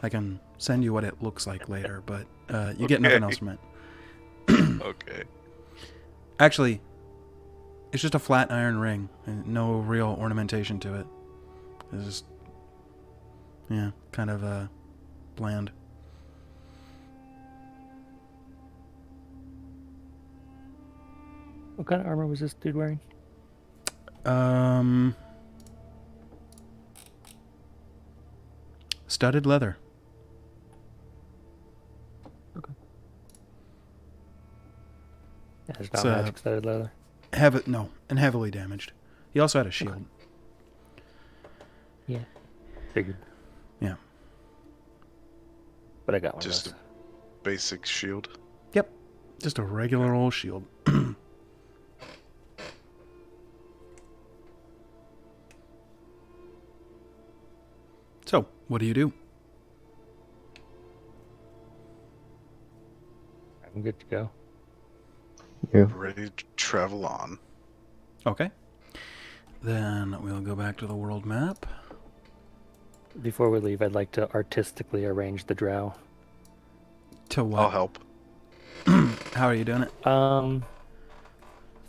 I can send you what it looks like later, but you get nothing else from it. Okay. Actually, it's just a flat iron ring and no real ornamentation to it. It's just, yeah, kind of bland. What kind of armor was this dude wearing? Studded leather. Okay. Yeah, it's not So, magic studded leather. And heavily damaged. He also had a shield. Okay. Yeah. Figured. Yeah. But I got one Just of a those. basic shield. Yep. Just a regular old shield. So, what do you do? I'm good to go. Yeah. Ready to travel on. Okay. Then we'll go back to the world map. Before we leave, I'd like to artistically arrange the drow. To what? I'll help. How are you doing it? Some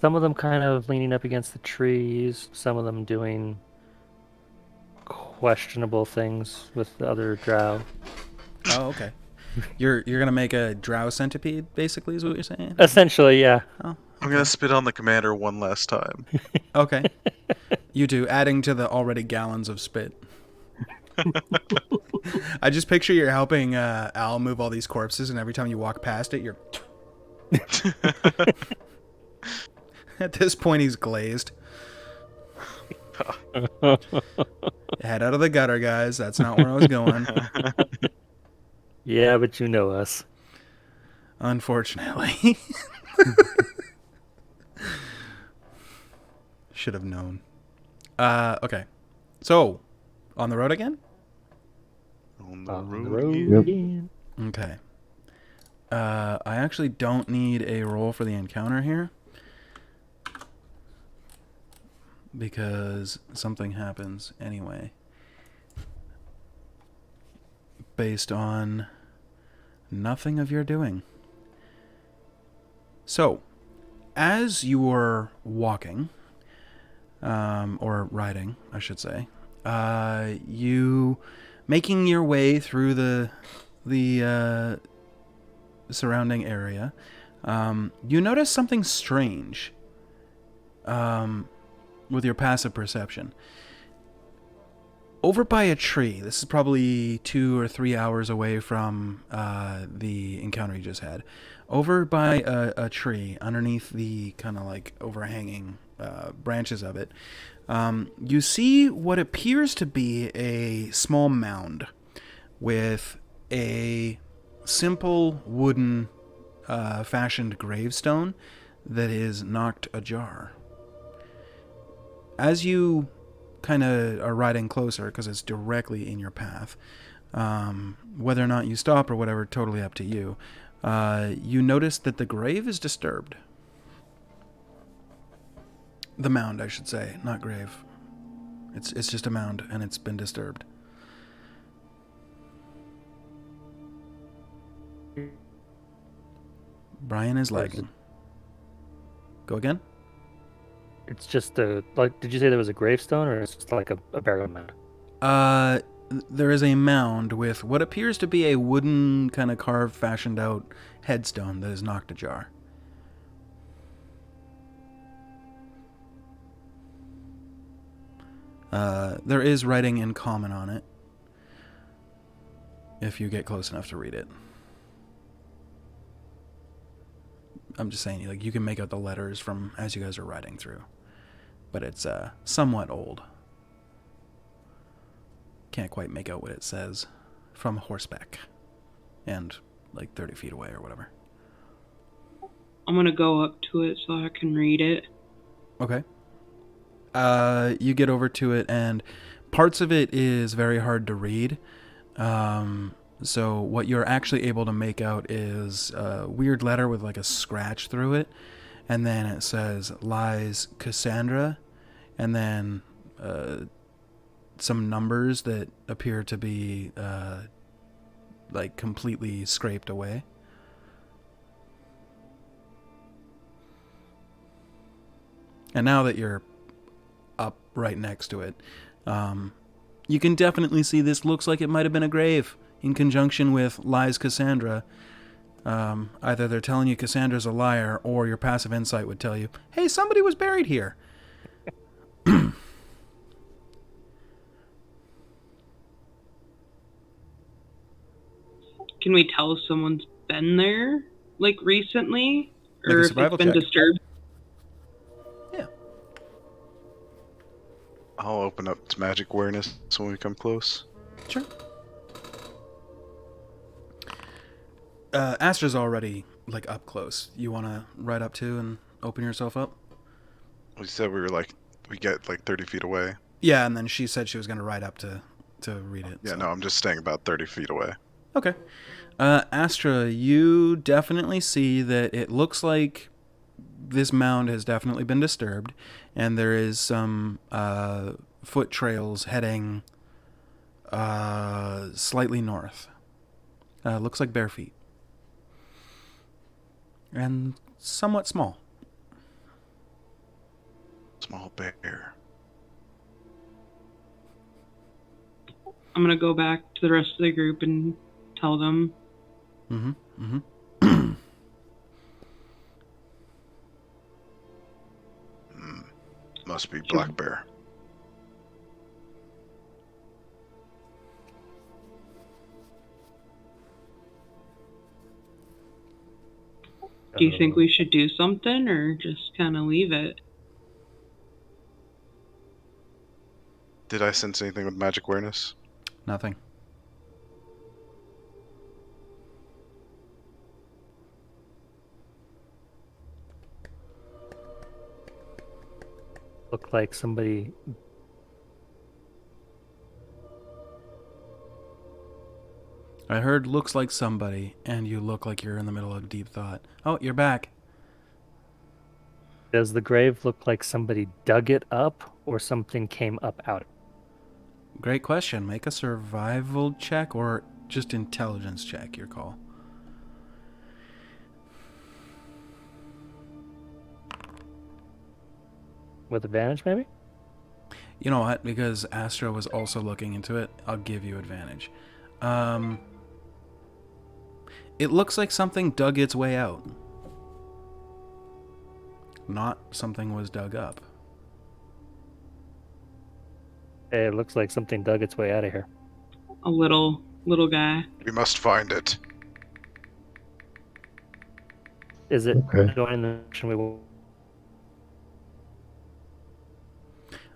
of them kind of leaning up against the trees, some of them doing questionable things with the other drow. Oh, okay. You're gonna make a drow centipede, basically, is what you're saying? Essentially, yeah. Oh, I'm gonna spit on the commander one last time. okay. You do, adding to the already gallons of spit. I just picture you're helping Al move all these corpses, and every time you walk past it, you're. At this point, he's glazed. Head out of the gutter, guys. That's not where I was going. Yeah, but you know us. Unfortunately. Should have known. Okay. So, on the road again? On the On the road. road again. Yep. again. Okay. I actually don't need a roll for the encounter here. Because something happens anyway. Based on nothing of your doing. So, as you were walking, or riding, I should say, you making your way through the surrounding area, you notice something strange with your passive perception. Over by a tree, this is probably 2 or 3 hours away from the encounter you just had. Over by a tree, underneath the kind of like overhanging branches of it, you see what appears to be a small mound with a simple wooden fashioned gravestone that is knocked ajar. As you kind of are riding closer, because it's directly in your path, whether or not you stop or whatever, totally up to you, you notice that the grave is disturbed. The mound, I should say, not grave. It's just a mound, and it's been disturbed. Brian is lagging. Go again? It's just a, like, did you say there was a gravestone, or it's just like a burial mound? There is a mound with what appears to be a wooden kind of carved, fashioned out headstone that is knocked ajar. There is writing in common on it, if you get close enough to read it. I'm just saying, like, you can make out the letters from as you guys are riding through, but it's somewhat old. Can't quite make out what it says from horseback, and like 30 feet away or whatever. I'm gonna go up to it so I can read it. Okay. You get over to it, and parts of it is very hard to read. So what you're actually able to make out is a weird letter with like a scratch through it, and then it says lies Cassandra, and then some numbers that appear to be like completely scraped away. And now that you're up right next to it, you can definitely see this looks like it might have been a grave in conjunction with lies Cassandra. Either they're telling you Cassandra's a liar, or your passive insight would tell you, hey, somebody was buried here. Can we tell if someone's been there, like, recently? Make a Or if survival it's been check. disturbed? Yeah. I'll open up to magic awareness when we come close. Sure. Astra's already, like, up close. You want to ride up to and open yourself up? We said we get like 30 feet away. Yeah, and then she said she was going to ride up to read it. Yeah, so. no, I'm just staying about 30 feet away. Okay. Astra, you definitely see that it looks like this mound has definitely been disturbed, and there is some foot trails heading slightly north. Looks like bare feet. And somewhat small. Small bear. I'm gonna go back to the rest of the group and tell them. Must be black bear. Do you think we should do something or just kind of leave it? Did I sense anything with magic awareness? Nothing. Looked like somebody. I heard looks like somebody, and you look like you're in the middle of deep thought. Oh, you're back. Does the grave look like somebody dug it up or something came up out? Great question. Make a survival check or just intelligence check, your call. With advantage, maybe? You know what? Because Astra was also looking into it, I'll give you advantage. It looks like something dug its way out. Not something was dug up. Hey, it looks like something dug its way out of here. A little guy. We must find it. Is it Okay. going in the direction we want?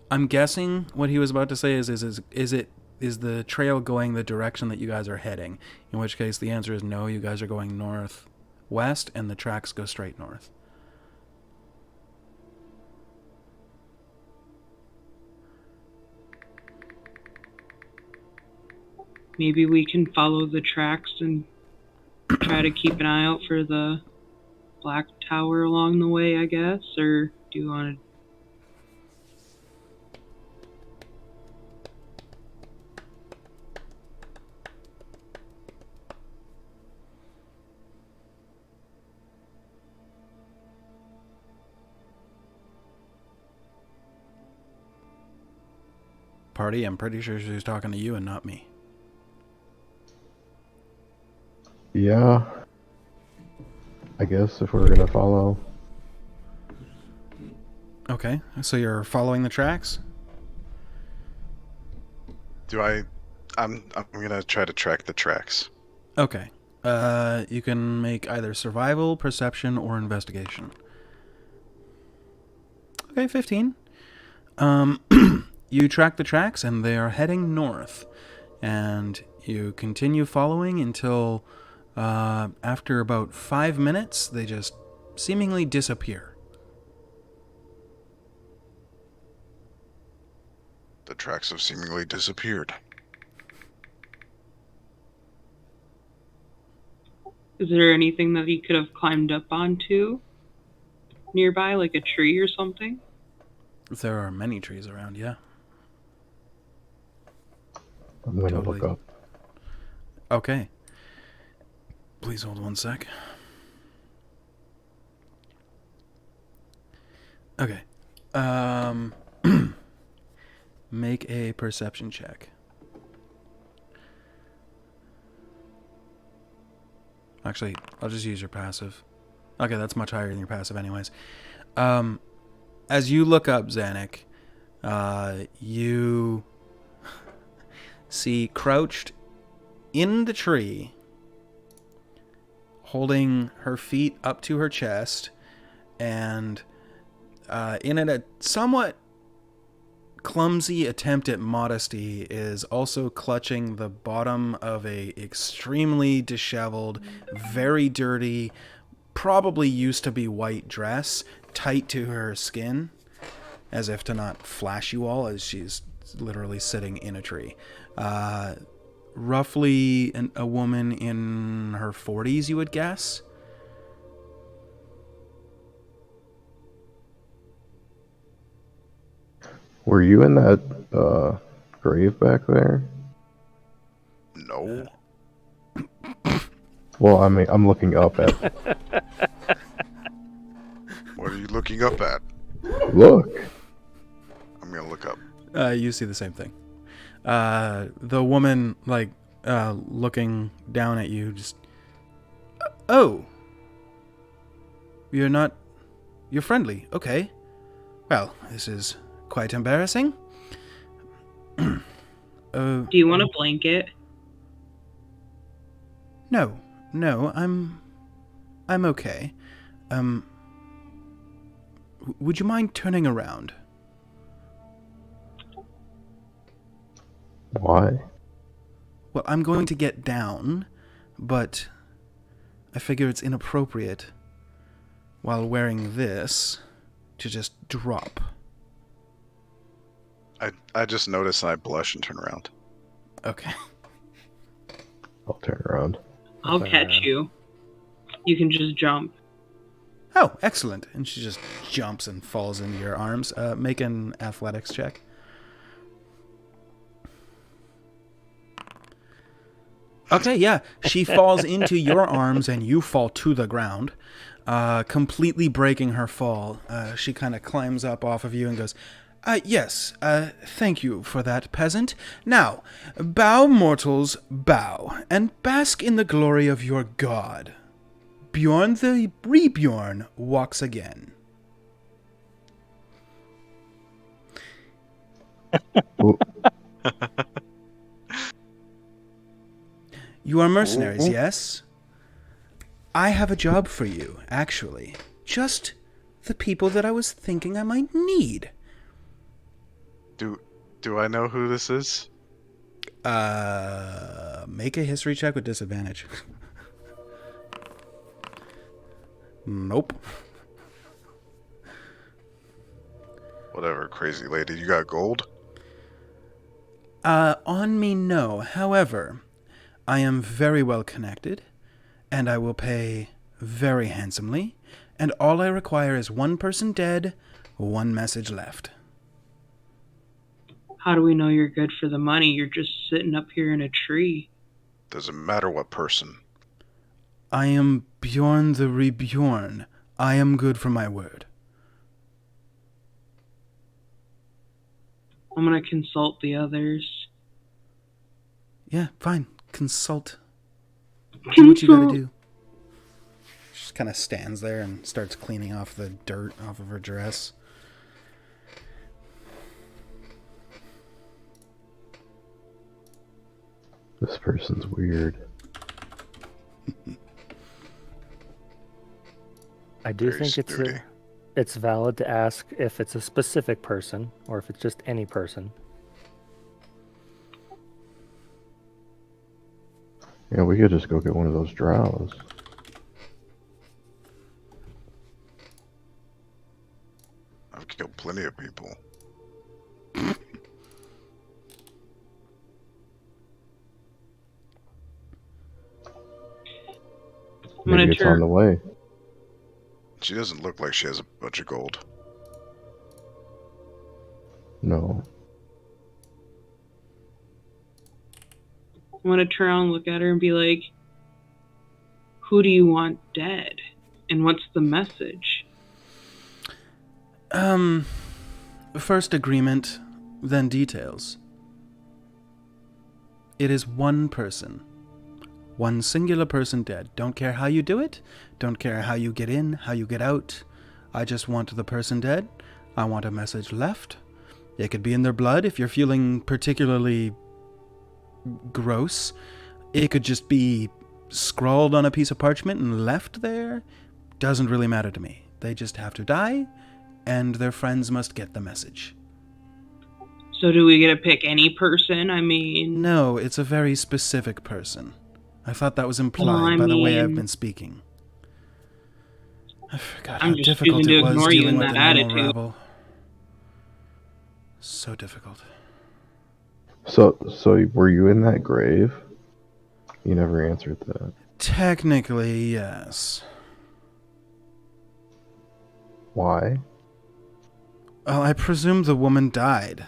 I'm guessing what he was about to say is the trail going the direction that you guys are heading? In which case the answer is no, you guys are going northwest and the tracks go straight north. Maybe we can follow the tracks and try to keep an eye out for the black tower along the way, I guess? Or do you want to... Party, I'm pretty sure she was talking to you and not me. Yeah. I guess if we're gonna follow. Okay, so you're following the tracks? I'm gonna try to track the tracks. Okay. You can make either survival, perception, or investigation. Okay, 15. You track the tracks, and they are heading north. And you continue following until, after about 5 minutes, they just seemingly disappear. The tracks have seemingly disappeared. Is there anything that he could have climbed up onto nearby, like a tree or something? There are many trees around, yeah. I'm going to Totally. look up. Okay. Please hold 1 sec. Okay. Make a perception check. Actually, I'll just use your passive. Okay, that's much higher than your passive anyways. As you look up Zanuck, you see crouched in the tree, holding her feet up to her chest, and in a somewhat clumsy attempt at modesty is also clutching the bottom of a extremely disheveled, very dirty, probably used to be white dress, tight to her skin, as if to not flash you all, as she's literally sitting in a tree. Roughly a woman in her 40s, you would guess. Were you in that grave back there? No. Well, I mean, I'm looking up at. What are you looking up at? Look. I'm gonna look up. You see the same thing. The woman, looking down at you, just... Oh! You're friendly. Okay. Well, this is quite embarrassing. Do you want a blanket? No, I'm okay. Would you mind turning around? Why? Well, I'm going to get down, but I figure it's inappropriate while wearing this to just drop. I just notice and I blush and turn around. Okay. I'll turn around. I'll catch you. You can just jump. Oh, excellent. And she just jumps and falls into your arms. Make an athletics check. Okay, yeah. She falls into your arms and you fall to the ground, completely breaking her fall. She kind of climbs up off of you and goes, yes, thank you for that, peasant. Now, bow, mortals, bow, and bask in the glory of your god. Bjorn the Rebjorn walks again. You are mercenaries, yes? I have a job for you, actually. Just the people that I was thinking I might need. Do I know who this is? Make a history check with disadvantage. Nope. Whatever, crazy lady. You got gold? On me, no. However, I am very well connected, and I will pay very handsomely, and all I require is one person dead, one message left. How do we know you're good for the money? You're just sitting up here in a tree. Doesn't matter what person. I am Bjorn the Rebjorn. I am good for my word. I'm gonna consult the others. Yeah, fine. Consult. Do what you gotta do. She just kind of stands there and starts cleaning off the dirt off of her dress. This person's weird. I do Very think snooty. it's valid to ask if it's a specific person or if it's just any person. Yeah, we could just go get one of those drows. killed plenty of people. I'm gonna Maybe it's on the way. She doesn't look like she has a bunch of gold. No. I'm gonna turn around and look at her and be like, who do you want dead? And what's the message? First agreement, then details. It is one person. One singular person dead. Don't care how you do it. Don't care how you get in, how you get out. I just want the person dead. I want a message left. It could be in their blood if you're feeling particularly gross. It could just be scrawled on a piece of parchment and left there. Doesn't really matter to me. They just have to die, and their friends must get the message. So do we get to pick any person? I mean... No, it's a very specific person. I thought that was implied by the way I've been speaking. I forgot how difficult it was dealing with the normal rabble. So difficult. So were you in that grave? You never answered that. Technically, yes. Why? Well, I presume the woman died.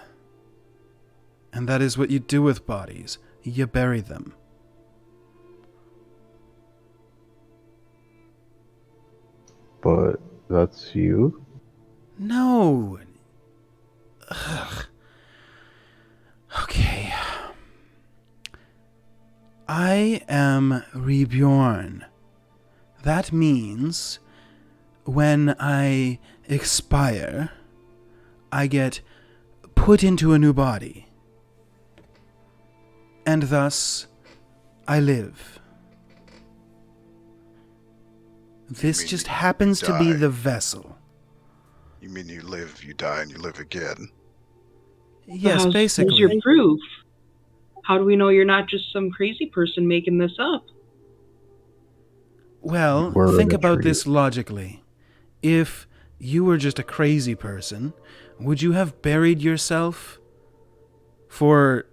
And that is what you do with bodies. You bury them. But that's you? No. Ugh. Okay. I am reborn. That means when I expire, I get put into a new body. And thus, I live. This just happens to be the vessel. You mean you live, you die, and you live again? Yes, basically. Where's your proof? How do we know you're not just some crazy person making this up? Well, think about this logically. If you were just a crazy person, would you have buried yourself for...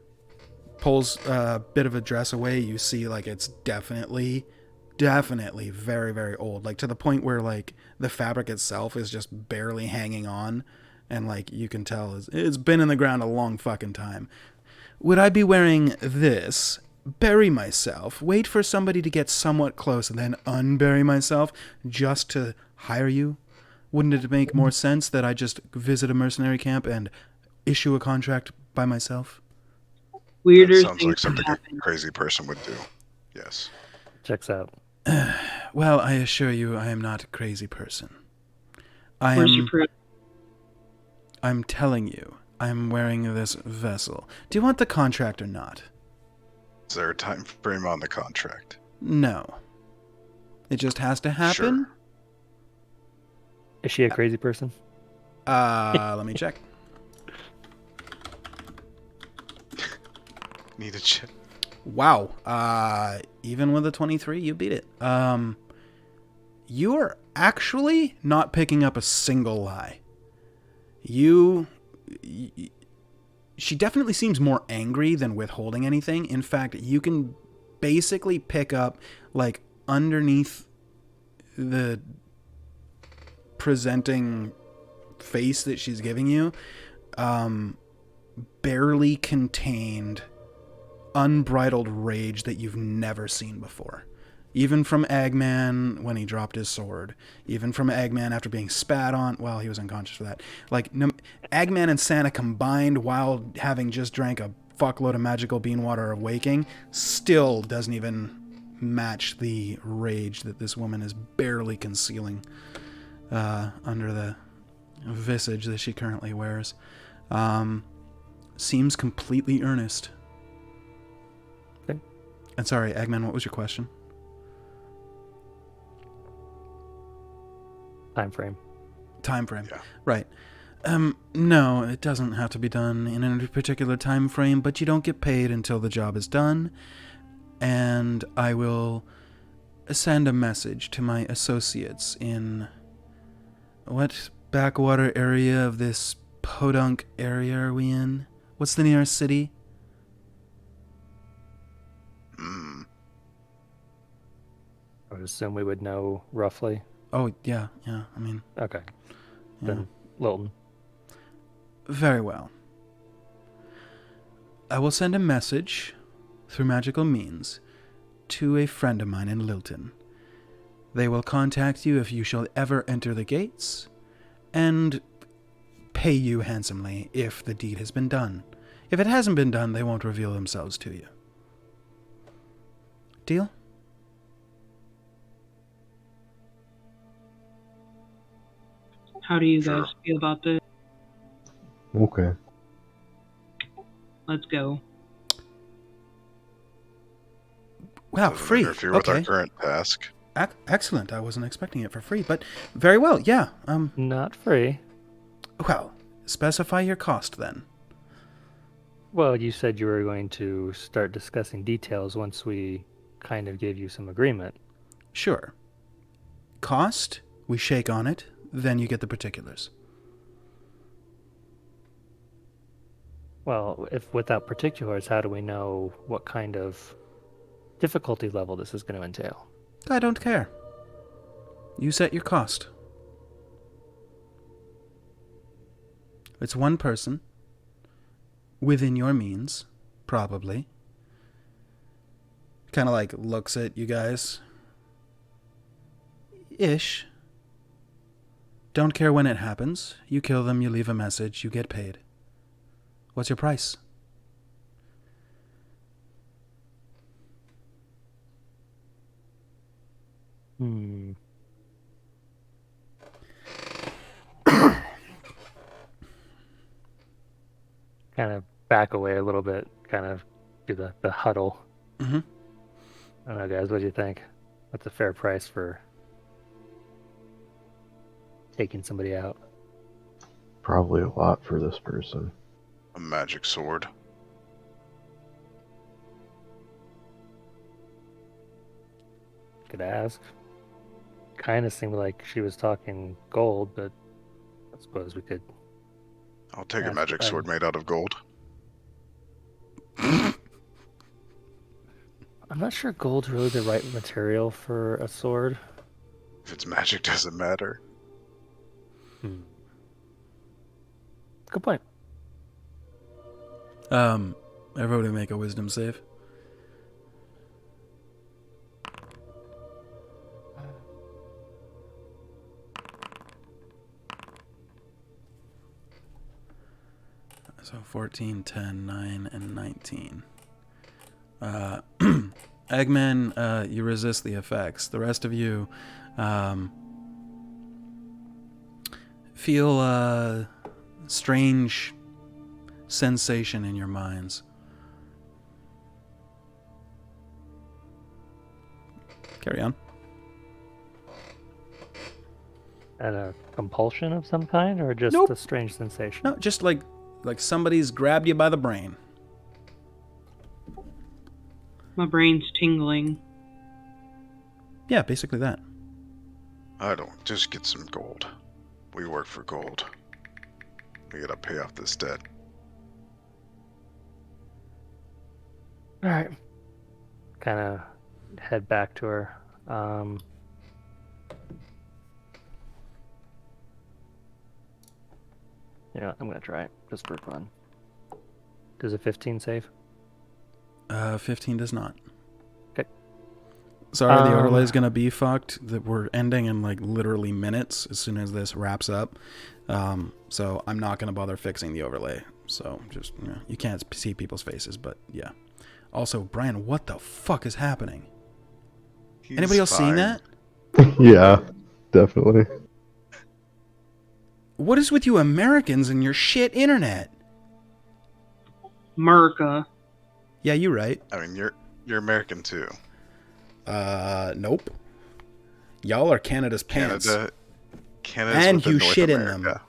Pulls a bit of a dress away, you see like it's definitely very, very old. Like to the point where like the fabric itself is just barely hanging on, and like you can tell it's been in the ground a long fucking time. Would I be wearing this, bury myself, wait for somebody to get somewhat close, and then unbury myself just to hire you? Wouldn't it make more sense that I just visit a mercenary camp and issue a contract by myself? Weirder that sounds things like something happen. a crazy person would do. Yes. Checks out. Well, I assure you I am not a crazy person. Where's your proof? I'm telling you, I'm wearing this vessel. Do you want the contract or not? Is there a time frame on the contract? No. It just has to happen? Sure. Is she a crazy person? Let me check. Need a chip. Wow. Even with a 23, you beat it. You are actually not picking up a single lie. She definitely seems more angry than withholding anything. In fact, you can basically pick up, like, underneath the presenting face that she's giving you, barely contained unbridled rage that you've never seen before. Even from Eggman when he dropped his sword. Even from Eggman after being spat on. Well, he was unconscious for that. Like, Eggman and Santa combined while having just drank a fuckload of magical bean water of waking still doesn't even match the rage that this woman is barely concealing under the visage that she currently wears. Seems completely earnest. Okay. And sorry, Eggman, what was your question? Time frame. Yeah. Right. No, it doesn't have to be done in any particular time frame, but you don't get paid until the job is done. And I will send a message to my associates in... What backwater area of this podunk area are we in? What's the nearest city? I would assume we would know roughly. Oh, yeah, I mean... Okay. Yeah. Then Lilton. Very well. I will send a message through magical means to a friend of mine in Lilton. They will contact you if you shall ever enter the gates, and pay you handsomely if the deed has been done. If it hasn't been done, they won't reveal themselves to you. Deal? How do you Sure. guys feel about this? Okay. Let's go. Wow, Doesn't free. interfere with our Okay. current task. Excellent. I wasn't expecting it for free, but very well. Yeah. Not free. Well, specify your cost then. Well, you said you were going to start discussing details once we kind of gave you some agreement. Sure. Cost, we shake on it, then you get the particulars. Well, if without particulars, how do we know what kind of difficulty level this is going to entail? I don't care. You set your cost. It's one person. Within your means, probably. Kind of like looks at you guys. Ish. Don't care when it happens. You kill them, you leave a message, you get paid. What's your price? Kind of back away a little bit, kind of do the huddle. Mm-hmm. I don't know, guys, what do you think? What's a fair price for taking somebody out? Probably a lot for this person. A magic sword. Could ask. Kind of seemed like she was talking gold, but I suppose we could. I'll take a Ask magic friend. sword made out of gold. I'm not sure gold's really the right material for a sword. If it's magic, doesn't matter. Good point. Everybody make a wisdom save. So 14, 10, 9, and 19. Eggman, you resist the effects. The rest of you feel a strange sensation in your minds. Carry on. And a compulsion of some kind, or just Nope. a strange sensation? No, just like somebody's grabbed you by the brain. My brain's tingling. Yeah, basically that. I don't. Just get some gold. We work for gold. We gotta pay off this debt. All right. Kind of head back to her. Yeah, I'm gonna try it just for fun. Does a 15 save? 15 does not. Okay. Sorry, the overlay is gonna be fucked. That we're ending in like literally minutes as soon as this wraps up. So I'm not gonna bother fixing the overlay. So just you can't see people's faces, but yeah. Also, Brian, what the fuck is happening? Anybody He's else seeing fine. that? Yeah, definitely. What is with you Americans and your shit internet? Merca. Yeah, you're right. I mean, you're American too. Nope. Y'all are Canada's pants. Canada's And within you North shit in America. them.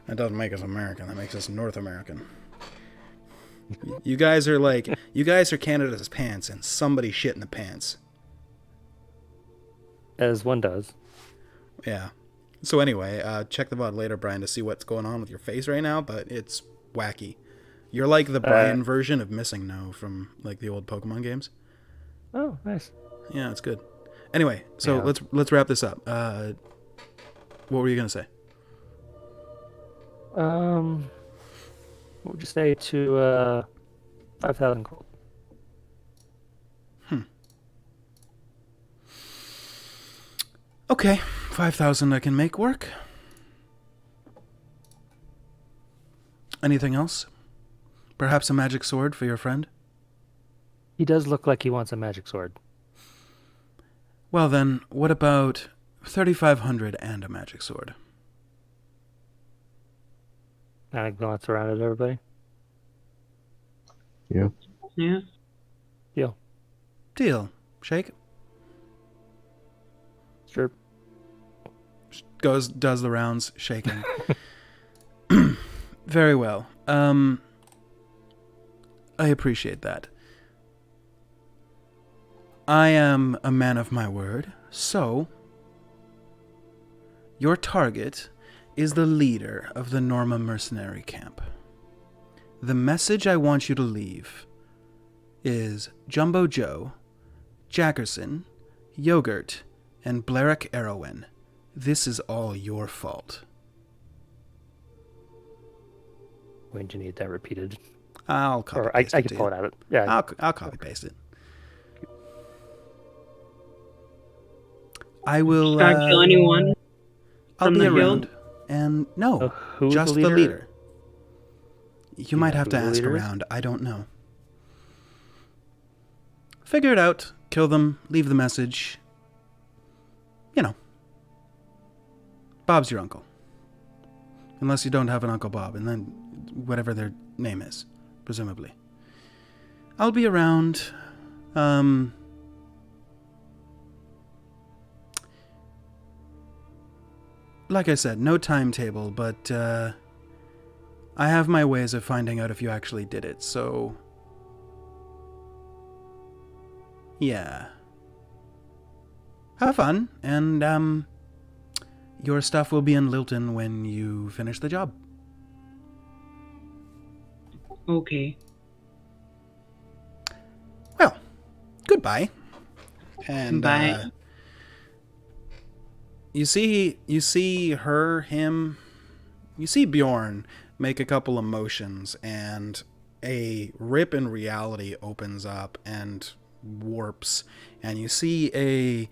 That doesn't make us American. That makes us North American. You guys are Canada's pants, and somebody shit in the pants. As one does. Yeah. So anyway, check the VOD later, Brian, to see what's going on with your face right now, but it's wacky. You're like the Brian version of Missing No from like the old Pokemon games. Oh, nice. Yeah, it's good. Anyway, so Yeah. let's wrap this up. What were you gonna say? What would you say to 5,000 gold? Okay, 5,000 I can make work. Anything else? Perhaps a magic sword for your friend? He does look like he wants a magic sword. Well then, what about 3,500 and a magic sword? I glance around at everybody. Yeah. Yeah. Deal. Deal. Shake. Sure. Does the rounds, shaking. Very well. I appreciate that. I am a man of my word, so your target is the leader of the Norma mercenary camp. The message I want you to leave is Jumbo Joe, Jackerson, Yogurt, and Blerick Arrowin. This is all your fault. When do you need that repeated? I'll copy Or I paste it can to pull you. it out. Yeah. I'll copy paste it. I will. Not kill anyone. I'll from be the around. guild? And no, who's just the leader? You might know have to who the ask leader is? around. I don't know. Figure it out. Kill them. Leave the message. You know. Bob's your uncle. Unless you don't have an Uncle Bob, and then whatever their name is, presumably. I'll be around. Like I said, no timetable, but I have my ways of finding out if you actually did it, so yeah. Have fun, and your stuff will be in Lilton when you finish the job. Okay. Well, goodbye. And Bye. you see him, you see Bjorn make a couple of motions, and a rip in reality opens up and warps, and you see a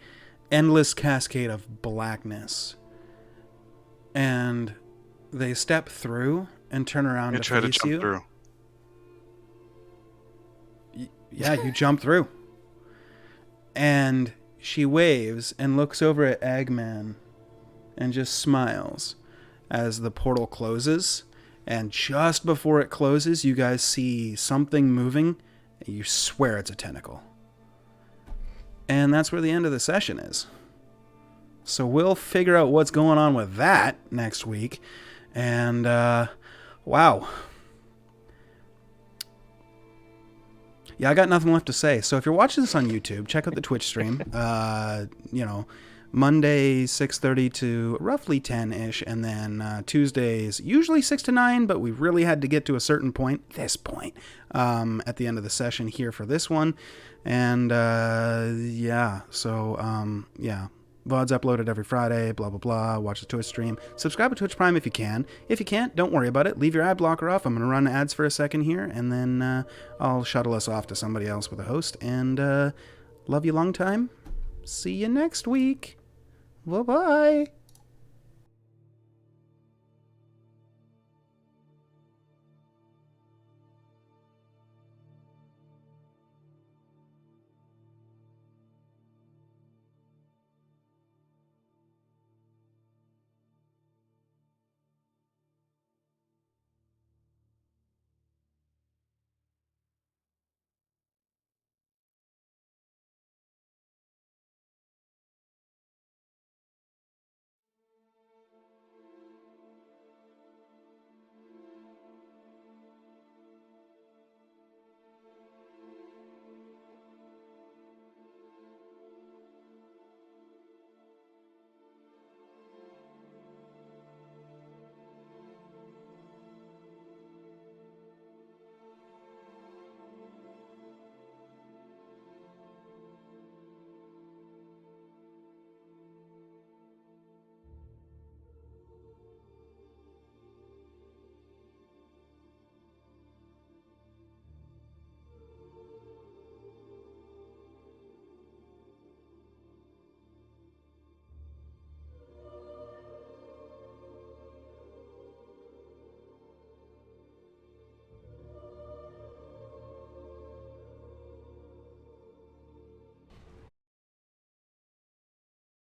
endless cascade of blackness, and they step through and turn around I to try to face jump you. through. Yeah, you jump through. And she waves and looks over at Eggman and just smiles as the portal closes. And just before it closes, you guys see something moving. And you swear it's a tentacle. And that's where the end of the session is. So we'll figure out what's going on with that next week. And, wow. Yeah, I got nothing left to say. So if you're watching this on YouTube, check out the Twitch stream. Monday 6:30 to roughly 10-ish, and then Tuesdays usually 6 to 9, but we really had to get to a certain point, at the end of the session here for this one. And yeah, VOD's uploaded every Friday, blah, blah, blah. Watch the Twitch stream. Subscribe to Twitch Prime if you can. If you can't, don't worry about it. Leave your ad blocker off. I'm going to run ads for a second here, and then I'll shuttle us off to somebody else with a host. And love you long time. See you next week. Bye-bye.